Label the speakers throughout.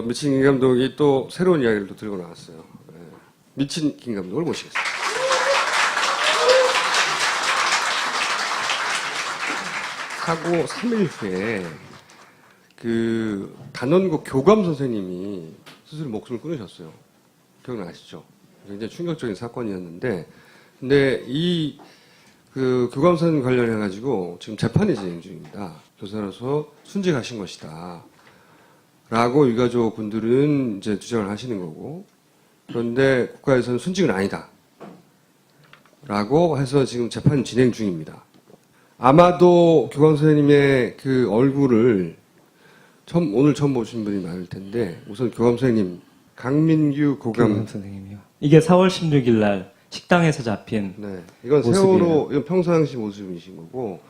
Speaker 1: 미친 김 감독이 또 새로운 이야기를 또 들고 나왔어요. 미친 김 감독을 모시겠습니다. 사고 3일 후에 그 단원고 교감 선생님이 스스로 목숨을 끊으셨어요. 기억나시죠? 굉장히 충격적인 사건이었는데, 근데 이 그 교감 선생님 관련해가지고 지금 재판이 진행 중입니다. 교사로서 순직하신 것이다. 라고 유가족 분들은 이제 주장을 하시는 거고, 그런데 국가에서는 순직은 아니다. 라고 해서 지금 재판 진행 중입니다. 아마도 교감 선생님의 그 얼굴을 오늘 처음 보신 분이 많을 텐데, 우선 교감 선생님, 강민규 교감
Speaker 2: 선생님이요. 이게 4월 16일 날 식당에서 잡힌
Speaker 1: 네, 이건
Speaker 2: 모습이에요.
Speaker 1: 세월호, 이건 평상시 모습이신 거고,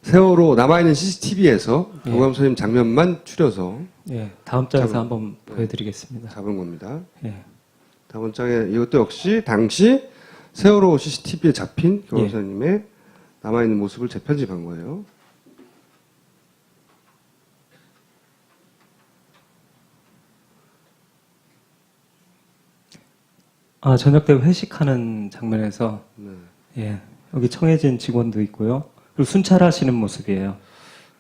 Speaker 1: 세월호 남아있는 CCTV에서
Speaker 2: 예.
Speaker 1: 교감 선생님 장면만 추려서
Speaker 2: 예, 다음 장에서 한번 보여드리겠습니다.
Speaker 1: 잡은 겁니다.
Speaker 2: 예.
Speaker 1: 다음 장에 이것도 역시 당시 세월호 CCTV에 잡힌 교감
Speaker 2: 예.
Speaker 1: 선생님의 남아있는 모습을 재편집한 거예요.
Speaker 2: 아, 저녁 때 회식하는 장면에서
Speaker 1: 네.
Speaker 2: 예, 여기 청해진 직원도 있고요. 그리고 순찰하시는 모습이에요.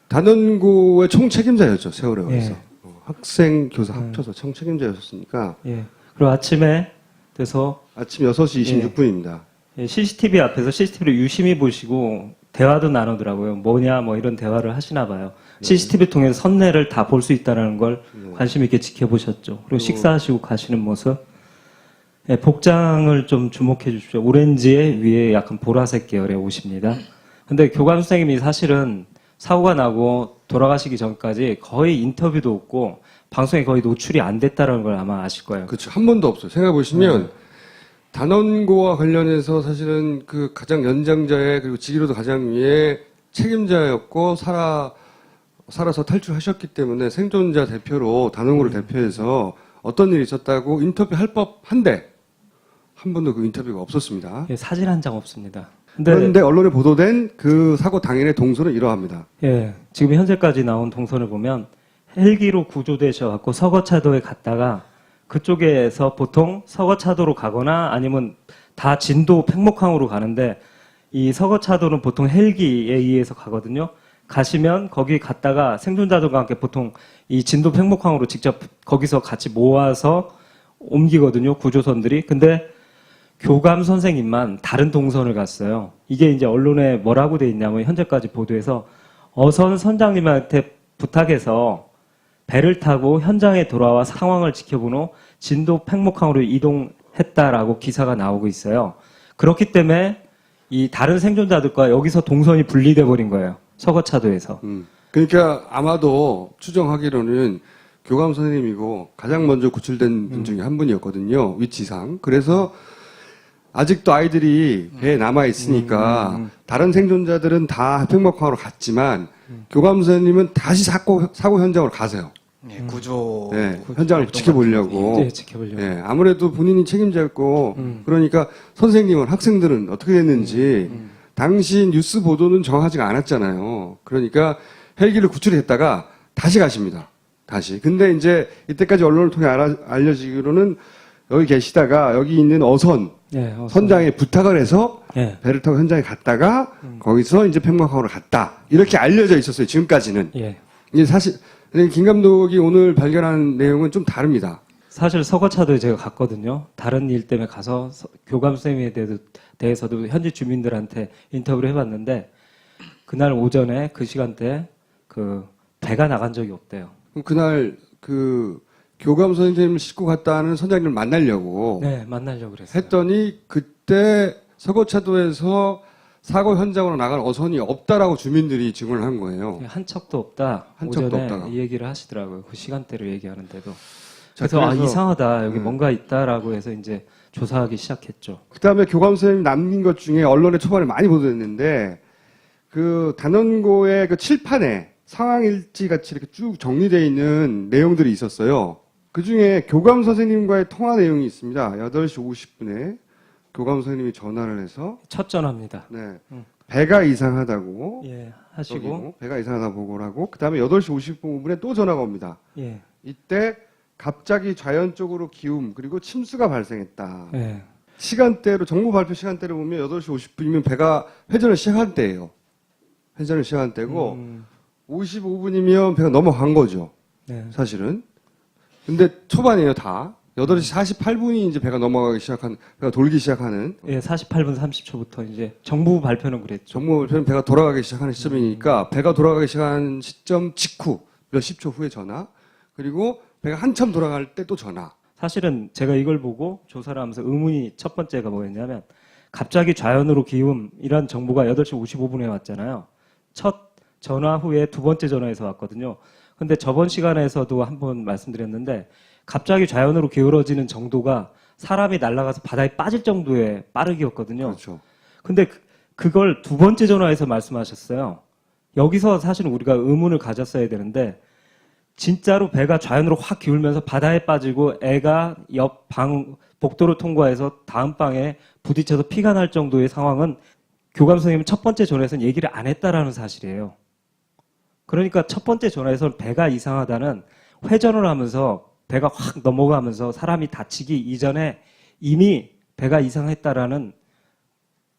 Speaker 1: 단원고의 총책임자였죠, 세월호에서.
Speaker 2: 예.
Speaker 1: 학생, 교사 합쳐서 총책임자였으니까
Speaker 2: 예. 그리고 아침에 돼서
Speaker 1: 아침 6시 26분입니다.
Speaker 2: 예, CCTV 앞에서 CCTV를 유심히 보시고 대화도 나누더라고요. 뭐냐 뭐 이런 대화를 하시나 봐요. CCTV 통해서 선내를 다 볼 수 있다는 걸 관심 있게 지켜보셨죠. 그리고 식사하시고 가시는 모습. 예, 복장을 좀 주목해 주십시오. 오렌지에 위에 약간 보라색 계열의 옷입니다. 근데 교감 선생님이 사실은 사고가 나고 돌아가시기 전까지 거의 인터뷰도 없고 방송에 거의 노출이 안 됐다는 걸 아마 아실 거예요.
Speaker 1: 그렇죠. 한 번도 없어요. 생각해보시면 단원고와 관련해서 사실은 그 가장 연장자의 그리고 직위로도 가장 위에 책임자였고 살아서 탈출하셨기 때문에 생존자 대표로 단원고를 대표해서 어떤 일이 있었다고 인터뷰할 법한데 한 번도 그 인터뷰가 없었습니다.
Speaker 2: 예, 사진 한 장 없습니다.
Speaker 1: 그런데 언론에 보도된 그 사고 당일의 동선은 이러합니다.
Speaker 2: 예, 지금 현재까지 나온 동선을 보면 헬기로 구조되셔갖고 서거차도에 갔다가 그쪽에서 보통 서거차도로 가거나 아니면 다 진도 팽목항으로 가는데 이 서거차도는 보통 헬기에 의해서 가거든요. 가시면 거기 갔다가 생존자들과 함께 보통 이 진도 팽목항으로 직접 거기서 같이 모아서 옮기거든요. 구조선들이. 근데 교감 선생님만 다른 동선을 갔어요. 이게 이제 언론에 뭐라고 돼 있냐면 현재까지 보도해서 어선 선장님한테 부탁해서 배를 타고 현장에 돌아와 상황을 지켜본 후 진도 팽목항으로 이동했다라고 기사가 나오고 있어요. 그렇기 때문에 이 다른 생존자들과 여기서 동선이 분리돼 버린 거예요. 서거차도에서.
Speaker 1: 그러니까 아마도 추정하기로는 교감 선생님이고 가장 먼저 구출된 분 중에 한 분이었거든요. 위치상. 그래서 아직도 아이들이 배에 남아 있으니까 다른 생존자들은 다 팽목항으로 갔지만 교감 선생님은 다시 사고 현장으로 가세요.
Speaker 3: 예, 구조
Speaker 1: 현장을 지켜보려고.
Speaker 2: 네, 지켜보려고.
Speaker 1: 아무래도 본인이 책임자였고 그러니까 선생님은 학생들은 어떻게 됐는지 당시 뉴스 보도는 정확하지가 않았잖아요. 그러니까 헬기를 구출했다가 다시 가십니다. 다시. 근데 이제 이때까지 언론을 통해 알려지기로는 여기 계시다가 여기 있는 어선 선장에 부탁을 해서
Speaker 2: 예.
Speaker 1: 배를 타고 현장에 갔다가 거기서 이제 팽목항으로 갔다. 이렇게 알려져 있었어요. 지금까지는.
Speaker 2: 예.
Speaker 1: 이게 사실 김 감독이 오늘 발견한 내용은 좀 다릅니다.
Speaker 2: 사실 서거차도에 제가 갔거든요. 다른 일 때문에 가서 교감 선생님에 대해서도 현지 주민들한테 인터뷰를 해봤는데 그날 오전에 그 시간대에 그 배가 나간 적이 없대요.
Speaker 1: 그럼 그날 그 교감 선생님을 싣고 갔다는 선장님을 만나려고
Speaker 2: 네, 만나려고 그랬어요.
Speaker 1: 했더니 그때 서거차도에서 사고 현장으로 나갈 어선이 없다라고 주민들이 증언을 한 거예요.
Speaker 2: 한 척도 없다.
Speaker 1: 한 척도
Speaker 2: 오전에
Speaker 1: 없다가.
Speaker 2: 이 얘기를 하시더라고요. 그 시간대를 얘기하는데도.
Speaker 1: 자,
Speaker 2: 그래서 아,
Speaker 1: 그래서-
Speaker 2: 이상하다. 여기 뭔가 있다라고 해서 이제 조사하기 시작했죠.
Speaker 1: 그다음에 교감 선생님 남긴 것 중에 언론에 초반에 많이 보도됐는데 그 단원고의 그 칠판에 상황 일지 같이 이렇게 쭉 정리되어 있는 내용들이 있었어요. 그 중에 교감 선생님과의 통화 내용이 있습니다. 8시 50분에 교감 선생님이 전화를 해서
Speaker 2: 첫 전화입니다.
Speaker 1: 네, 배가 이상하다고
Speaker 2: 예, 하시고
Speaker 1: 여기고, 배가 이상하다고 보고를 하고 그다음에 8시 55분에 또 전화가 옵니다.
Speaker 2: 예,
Speaker 1: 이때 갑자기 자연적으로 기움 그리고 침수가 발생했다.
Speaker 2: 예.
Speaker 1: 시간대로 정부 발표 시간대를 보면 8시 50분이면 배가 회전을 시작한 때예요. 회전을 시작한 때고 55분이면 배가 넘어간 거죠.
Speaker 2: 네.
Speaker 1: 사실은. 근데 초반이에요, 다. 8시 48분이 이제 배가 넘어가기 시작한, 배가 돌기 시작하는.
Speaker 2: 예, 48분 30초부터 이제 정부 발표는 그랬죠.
Speaker 1: 정부 발표는 배가 돌아가기 시작하는 시점이니까 배가 돌아가기 시작한 시점 직후, 몇십 초 후에 전화. 그리고 배가 한참 돌아갈 때 또 전화.
Speaker 2: 사실은 제가 이걸 보고 조사를 하면서 의문이 첫 번째가 뭐였냐면 갑자기 좌연으로 기움이란 정보가 8시 55분에 왔잖아요. 첫 전화 후에 두 번째 전화에서 왔거든요. 근데 저번 시간에서도 한번 말씀드렸는데 갑자기 좌연으로 기울어지는 정도가 사람이 날아가서 바다에 빠질 정도의 빠르기였거든요.
Speaker 1: 그렇죠.
Speaker 2: 근데 그걸 두 번째 전화에서 말씀하셨어요. 여기서 사실은 우리가 의문을 가졌어야 되는데 진짜로 배가 좌연으로 확 기울면서 바다에 빠지고 애가 옆 복도를 통과해서 다음 방에 부딪혀서 피가 날 정도의 상황은 교감 선생님은 첫 번째 전화에서는 얘기를 안 했다라는 사실이에요. 그러니까 첫 번째 전화에서는 배가 이상하다는 회전을 하면서 배가 확 넘어가면서 사람이 다치기 이전에 이미 배가 이상했다라는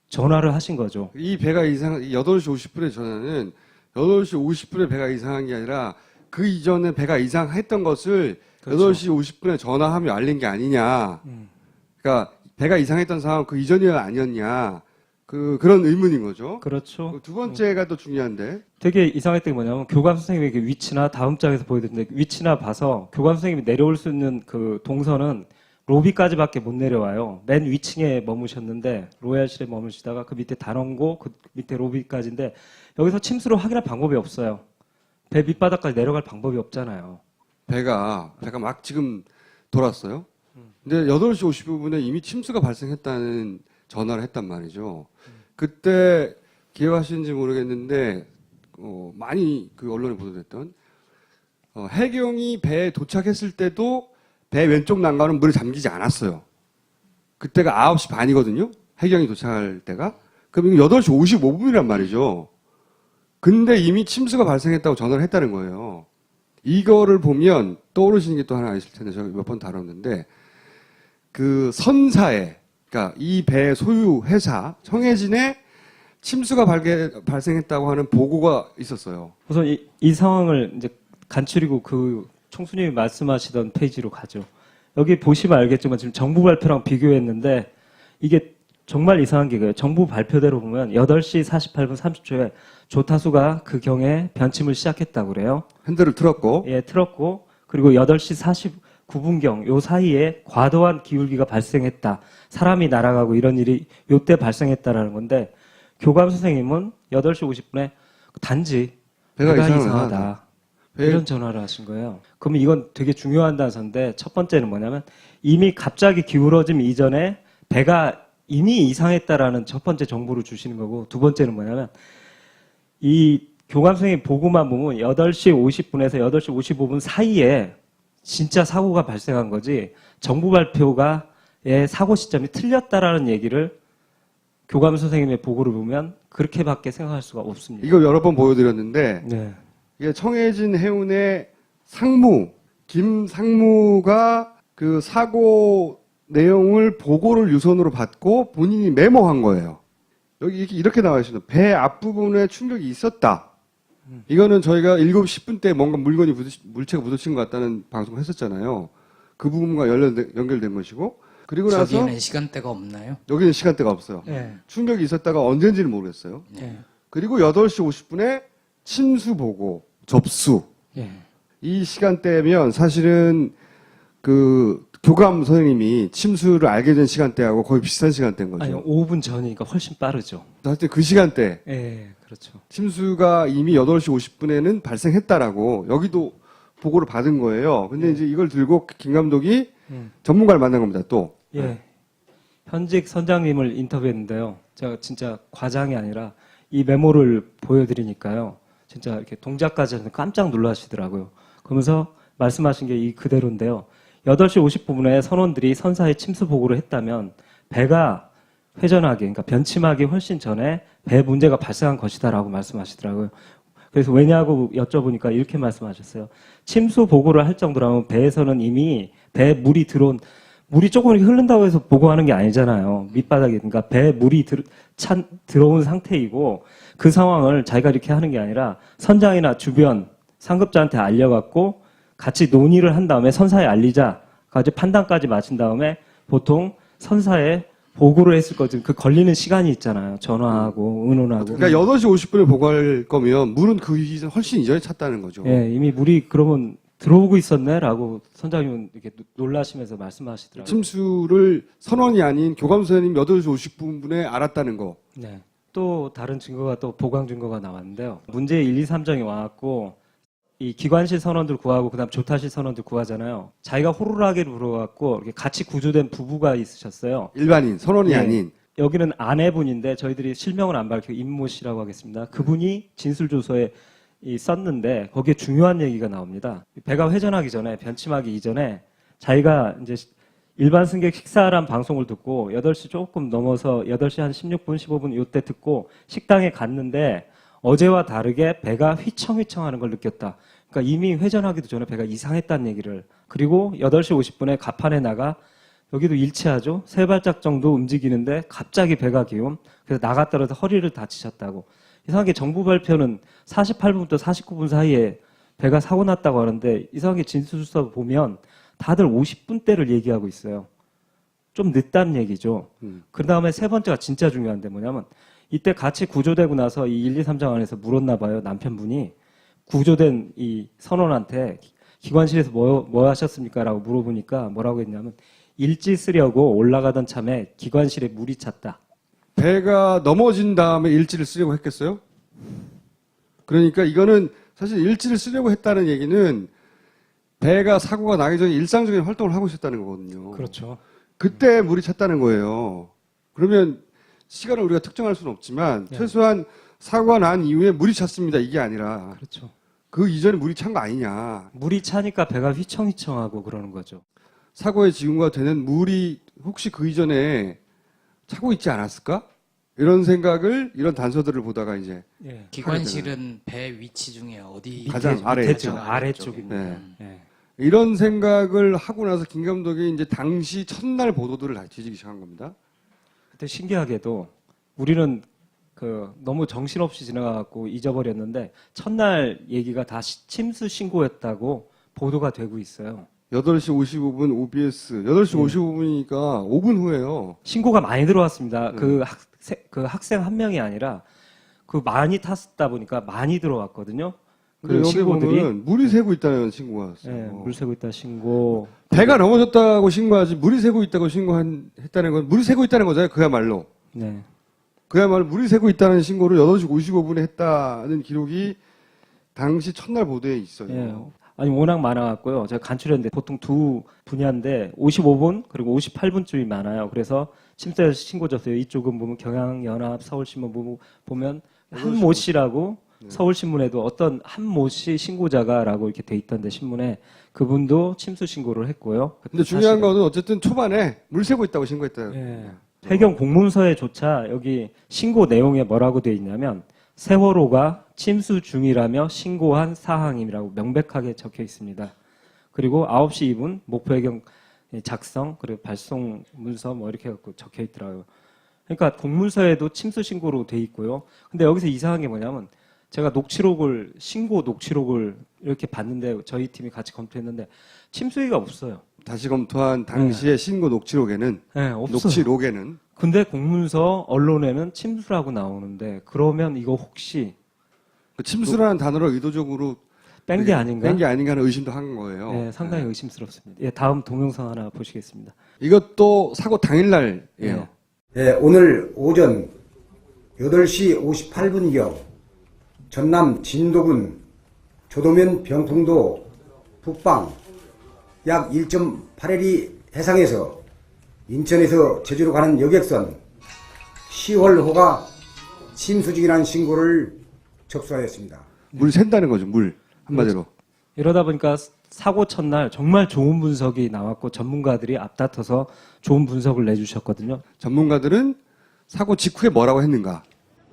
Speaker 2: 전화를 하신 거죠.
Speaker 1: 이 배가 8시 50분의 전화는 8시 50분에 배가 이상한 게 아니라 그 이전에 배가 이상했던 것을
Speaker 2: 그렇죠.
Speaker 1: 8시 50분에 전화하며 알린 게 아니냐. 그러니까 배가 이상했던 상황 그 이전이야 아니었냐. 그런 의문인 거죠.
Speaker 2: 그렇죠.
Speaker 1: 두 번째가 또 중요한데.
Speaker 2: 되게 이상했던 게 뭐냐면 교감 선생님에게 위치나 다음 장에서 보여드렸는데 위치나 봐서 교감 선생님이 내려올 수 있는 그 동선은 로비까지밖에 못 내려와요. 맨 위층에 머무셨는데 로얄실에 머무시다가 그 밑에 단원고 그 밑에 로비까지인데 여기서 침수를 확인할 방법이 없어요. 배 밑바닥까지 내려갈 방법이 없잖아요.
Speaker 1: 배가 막 지금 돌았어요. 근데 8시 55분에 이미 침수가 발생했다는 전화를 했단 말이죠. 그때 기억하시는지 모르겠는데 많이 그 언론에 보도됐던 해경이 배에 도착했을 때도 배 왼쪽 난간은 물에 잠기지 않았어요. 그때가 9시 반이거든요. 해경이 도착할 때가. 그럼 이거 8시 55분이란 말이죠. 근데 이미 침수가 발생했다고 전화를 했다는 거예요. 이거를 보면 떠오르시는 게 또 하나 있을 텐데 제가 몇 번 다뤘는데 그 선사에 그러니까 이 배 소유 회사 청해진에 침수가 발생했다고 하는 보고가 있었어요.
Speaker 2: 우선 이 상황을 이제 간추리고 그 총수님이 말씀하시던 페이지로 가죠. 여기 보시면 알겠지만 지금 정부 발표랑 비교했는데 이게 정말 이상한 게 그래요. 정부 발표대로 보면 8시 48분 30초에 조타수가 그 경에 변침을 시작했다고 그래요.
Speaker 1: 핸들을 틀었고.
Speaker 2: 예, 틀었고 그리고 8시 49분경 요 사이에 과도한 기울기가 발생했다. 사람이 날아가고 이런 일이 요때 발생했다라는 건데 교감 선생님은 8시 50분에 단지 배가 이상하다. 이런 전화를 하신 거예요. 그러면 이건 되게 중요한 단서인데 첫 번째는 뭐냐면 이미 갑자기 기울어짐 이전에 배가 이미 이상했다라는 첫 번째 정보를 주시는 거고 두 번째는 뭐냐면 이 교감 선생님 보고만 보면 8시 50분에서 8시 55분 사이에 진짜 사고가 발생한 거지 정부 발표가의 사고 시점이 틀렸다라는 얘기를 교감 선생님의 보고를 보면 그렇게밖에 생각할 수가 없습니다.
Speaker 1: 이거 여러 번 보여드렸는데
Speaker 2: 네.
Speaker 1: 이게 청해진 해운의 상무 김 상무가 그 사고 내용을 보고를 유선으로 받고 본인이 메모한 거예요. 여기 이렇게 나와 있습니다. 배 앞부분에 충격이 있었다. 이거는 저희가 7시 10분 때 뭔가 물체가 부딪힌 것 같다는 방송을 했었잖아요. 그 부분과 연결된 것이고 그리고 나서
Speaker 3: 저기에는 시간대가 없나요?
Speaker 1: 여기는 시간대가 없어요.
Speaker 2: 네.
Speaker 1: 충격이 있었다가 언제인지는 모르겠어요.
Speaker 2: 네.
Speaker 1: 그리고 8시 50분에 침수 보고 접수.
Speaker 2: 예.
Speaker 1: 이 시간대면 사실은 그 교감 선생님이 침수를 알게 된 시간대하고 거의 비슷한 시간대인 거죠.
Speaker 2: 아니 5분 전이니까 훨씬 빠르죠.
Speaker 1: 사실 그 시간대
Speaker 2: 예, 그렇죠.
Speaker 1: 침수가 이미 8시 50분에는 발생했다라고 여기도 보고를 받은 거예요. 근데 이제 이걸 들고 김 감독이 전문가를 만난 겁니다. 또.
Speaker 2: 예. 현직 선장님을 인터뷰했는데요. 제가 진짜 과장이 아니라 이 메모를 보여드리니까요. 진짜 이렇게 동작까지 해서 깜짝 놀라시더라고요. 그러면서 말씀하신 게 이 그대로인데요. 8시 50분에 선원들이 선사에 침수 보고를 했다면 배가 회전하기, 그러니까 변침하기 훨씬 전에 배 문제가 발생한 것이다라고 말씀하시더라고요. 그래서 왜냐고 여쭤보니까 이렇게 말씀하셨어요. 침수 보고를 할 정도라면 배에서는 이미 배에 물이 조금 이렇게 흐른다고 해서 보고하는 게 아니잖아요. 밑바닥에. 그러니까 배에 물이 들어온 상태이고 그 상황을 자기가 이렇게 하는 게 아니라 선장이나 주변 상급자한테 알려갖고 같이 논의를 한 다음에 선사에 알리자까지 판단까지 마친 다음에 보통 선사에 보고를 했을 거지. 그 걸리는 시간이 있잖아요. 전화하고 의논하고.
Speaker 1: 그러니까 8시 50분에 보고할 거면 물은 그 이전 훨씬 이전에 찼다는 거죠.
Speaker 2: 예, 이미 물이 그러면 들어오고 있었네라고 선장님은 이렇게 놀라시면서 말씀하시더라고요.
Speaker 1: 침수를 선원이 아닌 교감선생님 8시 50분에 알았다는 거.
Speaker 2: 네. 또 다른 증거가 또 보강 증거가 나왔는데요. 문제 1, 2, 3정이 와갖고 이 기관실 선원들 구하고 그다음 조타실 선원들 구하잖아요. 자기가 호루라기를 불어갖고 이렇게 같이 구조된 부부가 있으셨어요.
Speaker 1: 일반인, 선원이
Speaker 2: 네.
Speaker 1: 아닌.
Speaker 2: 여기는 아내분인데 저희들이 실명을 안 밝히고 임모 씨라고 하겠습니다. 그분이 진술조서에 썼는데 거기에 중요한 얘기가 나옵니다. 배가 회전하기 전에 변침하기 이전에 자기가 이제 일반 승객 식사란 방송을 듣고 8시 조금 넘어서 8시 한 16분, 15분 요때 듣고 식당에 갔는데 어제와 다르게 배가 휘청휘청하는 걸 느꼈다. 그러니까 이미 회전하기도 전에 배가 이상했다는 얘기를. 그리고 8시 50분에 갑판에 나가 여기도 일치하죠. 3발짝 정도 움직이는데 갑자기 배가 기움. 그래서 나가 떨어져 허리를 다치셨다고. 이상하게 정부 발표는 48분부터 49분 사이에 배가 사고 났다고 하는데 이상하게 진술서 보면 다들 50분대를 얘기하고 있어요. 좀 늦다는 얘기죠. 그 다음에 세 번째가 진짜 중요한데 뭐냐면 이때 같이 구조되고 나서 이 1, 2, 3장 안에서 물었나 봐요. 남편분이 구조된 이 선원한테 기관실에서 뭐 하셨습니까? 라고 물어보니까 뭐라고 했냐면 일지 쓰려고 올라가던 참에 기관실에 물이 찼다.
Speaker 1: 배가 넘어진 다음에 일지를 쓰려고 했겠어요? 그러니까 이거는 사실 일지를 쓰려고 했다는 얘기는 배가 사고가 나기 전에 일상적인 활동을 하고 있었다는 거거든요.
Speaker 2: 그렇죠.
Speaker 1: 그때 물이 찼다는 거예요. 그러면 시간을 우리가 특정할 수는 없지만
Speaker 2: 네.
Speaker 1: 최소한 사고가 난 이후에 물이 찼습니다. 이게 아니라
Speaker 2: 그렇죠.
Speaker 1: 그 이전에 물이 찬 거 아니냐.
Speaker 2: 물이 차니까 배가 휘청휘청하고 그러는 거죠.
Speaker 1: 사고의 징후가 되는 물이 혹시 그 이전에 차고 있지 않았을까? 이런 생각을 이런 단서들을 보다가 이제
Speaker 2: 예.
Speaker 3: 기관실은 배 위치 중에 어디
Speaker 1: 가장 아래에
Speaker 2: 밑에죠.
Speaker 1: 있죠.
Speaker 2: 아래쪽입니다.
Speaker 1: 네.
Speaker 2: 예.
Speaker 1: 이런 생각을 하고 나서 김 감독이 이제 당시 첫날 보도들을 다 뒤지기 시작한 겁니다.
Speaker 2: 그때 신기하게도 우리는 너무 정신없이 지나가고 잊어버렸는데 첫날 얘기가 다 침수 신고였다고 보도가 되고 있어요.
Speaker 1: 8시 55분 OBS 8시 55분이니까 5분 후에요.
Speaker 2: 신고가 많이 들어왔습니다. 그 학생 한 명이 아니라 많이 탔다 보니까 많이 들어왔거든요.
Speaker 1: 근데
Speaker 2: 그
Speaker 1: 여기
Speaker 2: 신고들이
Speaker 1: 보면 물이 새고 있다는 신고가 왔어요.
Speaker 2: 예, 물 새고 있다 신고.
Speaker 1: 배가 넘어졌다고 신고하지 물이 새고 있다고 신고했다는 건 물이 새고 있다는 거잖아요. 그야말로.
Speaker 2: 네.
Speaker 1: 그야말로 물이 새고 있다는 신고를 8시 55분에 했다는 기록이 당시 첫날 보도에 있어요.
Speaker 2: 예. 아니 워낙 많아갖고요. 제가 간추렸는데 보통 두 분야인데 55분 그리고 58분쯤이 많아요. 그래서 침수에서 신고 줬어요. 이쪽은 보면 경향연합, 서울신문 보면 한모 씨라고 서울신문에도 어떤 한모 씨 신고자가라고 이렇게 돼 있던데 신문에 그분도 침수 신고를 했고요.
Speaker 1: 근데 중요한
Speaker 2: 사실은.
Speaker 1: 거는 어쨌든 초반에 물 새고 있다고 신고했다.
Speaker 2: 예. 해경 공문서에조차 여기 신고 내용에 뭐라고 돼 있냐면 세월호가 침수 중이라며 신고한 사항이라고 명백하게 적혀 있습니다. 그리고 9시 2분 목포해경 작성 그리고 발송 문서 뭐 이렇게 갖고 적혀 있더라고요. 그러니까 공문서에도 침수 신고로 돼 있고요. 근데 여기서 이상한 게 뭐냐면 제가 신고 녹취록을 이렇게 봤는데 저희 팀이 같이 검토했는데 침수기가 없어요.
Speaker 1: 다시 검토한 당시의 신고 녹취록에는
Speaker 2: 네, 없어요.
Speaker 1: 녹취록에는
Speaker 2: 근데 공문서 언론에는 침수라고 나오는데 그러면 이거 혹시
Speaker 1: 그 침수라는 단어를 의도적으로
Speaker 2: 뺀 게 아닌가?
Speaker 1: 뺀 게 아닌가 하는 의심도 한 거예요.
Speaker 2: 네, 상당히 의심스럽습니다. 예, 다음 동영상 하나 보시겠습니다.
Speaker 1: 이것도 사고 당일날이에요.
Speaker 2: 네.
Speaker 4: 예, 오늘 오전 8시 58분경 전남 진도군 조도면 병풍도 북방 약 1.8해리 해상에서 인천에서 제주로 가는 여객선 시월호가 침수 중이라는 신고를 접수하였습니다.
Speaker 1: 물 샌다는 거죠. 물 한마디로.
Speaker 2: 이러다 보니까 사고 첫날 정말 좋은 분석이 나왔고 전문가들이 앞다퉈서 좋은 분석을 내주셨거든요.
Speaker 1: 전문가들은 사고 직후에 뭐라고 했는가?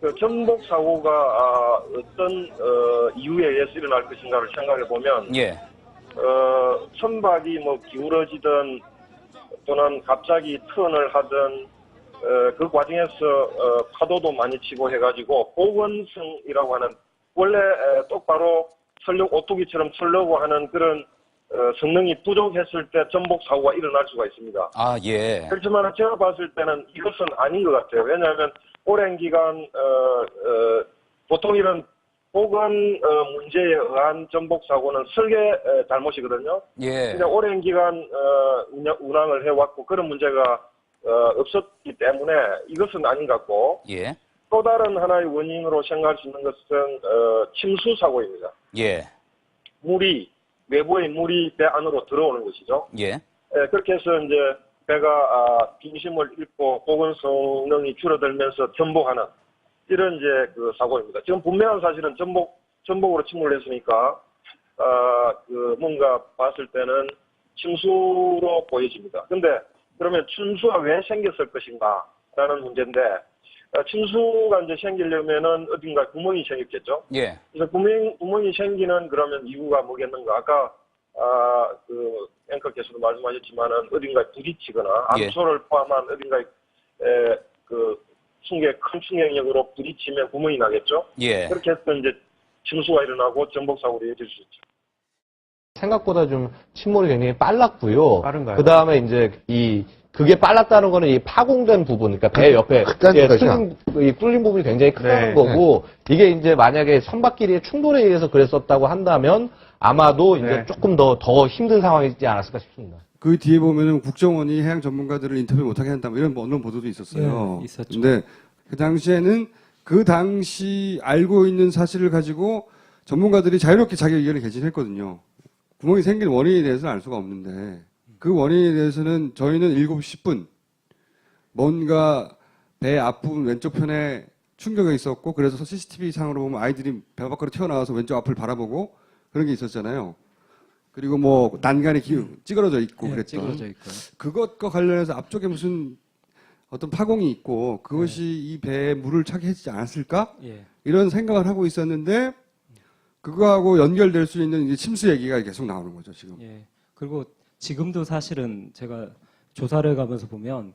Speaker 5: 그 전복 사고가 어떤 이유에 의해서 일어날 것인가를 생각해 보면
Speaker 6: 예.
Speaker 5: 선박이 뭐 기울어지든 또는 갑자기 턴을 하든 그 과정에서 파도도 많이 치고 해가지고 보건성이라고 하는 원래 똑바로 오뚜기처럼 설려고 하는 그런 성능이 부족했을 때 전복 사고가 일어날 수가 있습니다.
Speaker 6: 아, 예.
Speaker 5: 그렇지만 제가 봤을 때는 이것은 아닌 것 같아요. 왜냐하면 오랜 기간 보통 이런 보건 문제에 의한 전복 사고는 설계 잘못이거든요.
Speaker 6: 예.
Speaker 5: 근데 오랜 기간 운항을 해왔고 그런 문제가 없었기 때문에 이것은 아닌 것 같고
Speaker 6: 예.
Speaker 5: 또 다른 하나의 원인으로 생각할 수 있는 것은 침수 사고입니다.
Speaker 6: 예.
Speaker 5: 외부의 물이 배 안으로 들어오는 것이죠.
Speaker 6: 예.
Speaker 5: 그렇게 해서 이제 배가 중심을 잃고 보건 성능이 줄어들면서 전복하는 이런 이제 그 사고입니다. 지금 분명한 사실은 전복으로 침몰을 했으니까 뭔가 봤을 때는 침수로 보여집니다. 근데 그러면 침수가 왜 생겼을 것인가라는 문제인데 침수가 이제 생기려면은 어딘가 구멍이 생겼겠죠.
Speaker 6: 예.
Speaker 5: 그래서 구멍이 생기는 그러면 이유가 뭐겠는가? 아까 그 앵커께서도 말씀하셨지만은 어딘가에 부딪히거나
Speaker 6: 예.
Speaker 5: 암초를 포함한 어딘가에 큰 충격력으로 부딪히면 구멍이 나겠죠.
Speaker 6: 예.
Speaker 5: 그렇게 해서 이제 침수가 일어나고 전복 사고로 이어질 수 있죠.
Speaker 7: 생각보다 좀 침몰이 굉장히 빨랐고요.
Speaker 8: 빠른가요?
Speaker 7: 그 다음에 이제 그게 빨랐다는 거는 이 파공된 부분, 그러니까 배 옆에 뚫린 부분이 굉장히 크다는
Speaker 8: 네.
Speaker 7: 거고, 이게 이제 만약에 선박끼리의 충돌에 의해서 그랬었다고 한다면 아마도 이제
Speaker 8: 네.
Speaker 7: 조금 더 힘든 상황이지 않았을까 싶습니다.
Speaker 1: 그 뒤에 보면은 국정원이 해양 전문가들을 인터뷰 못하게 한다 뭐 이런 언론 보도도 있었어요.
Speaker 2: 네, 있었죠.
Speaker 1: 근데 그 당시에는 그 당시 알고 있는 사실을 가지고 전문가들이 자유롭게 자기 의견을 개진했거든요. 구멍이 생긴 원인에 대해서는 알 수가 없는데 그 원인에 대해서는 저희는 7시 10분 뭔가 배 앞부분 왼쪽 편에 충격이 있었고 그래서 CCTV 상으로 보면 아이들이 배 밖으로 튀어나와서 왼쪽 앞을 바라보고 그런 게 있었잖아요. 그리고 뭐 난간이 찌그러져 있고 그랬던
Speaker 2: 찌그러져 있고요.
Speaker 1: 그것과 관련해서 앞쪽에 무슨 어떤 파공이 있고 그것이 이 배에 물을 차게 했지 않았을까?
Speaker 2: 예.
Speaker 1: 이런 생각을 하고 있었는데 그거하고 연결될 수 있는 이제 침수 얘기가 계속 나오는 거죠 지금.
Speaker 2: 예. 그리고 지금도 사실은 제가 조사를 가면서 보면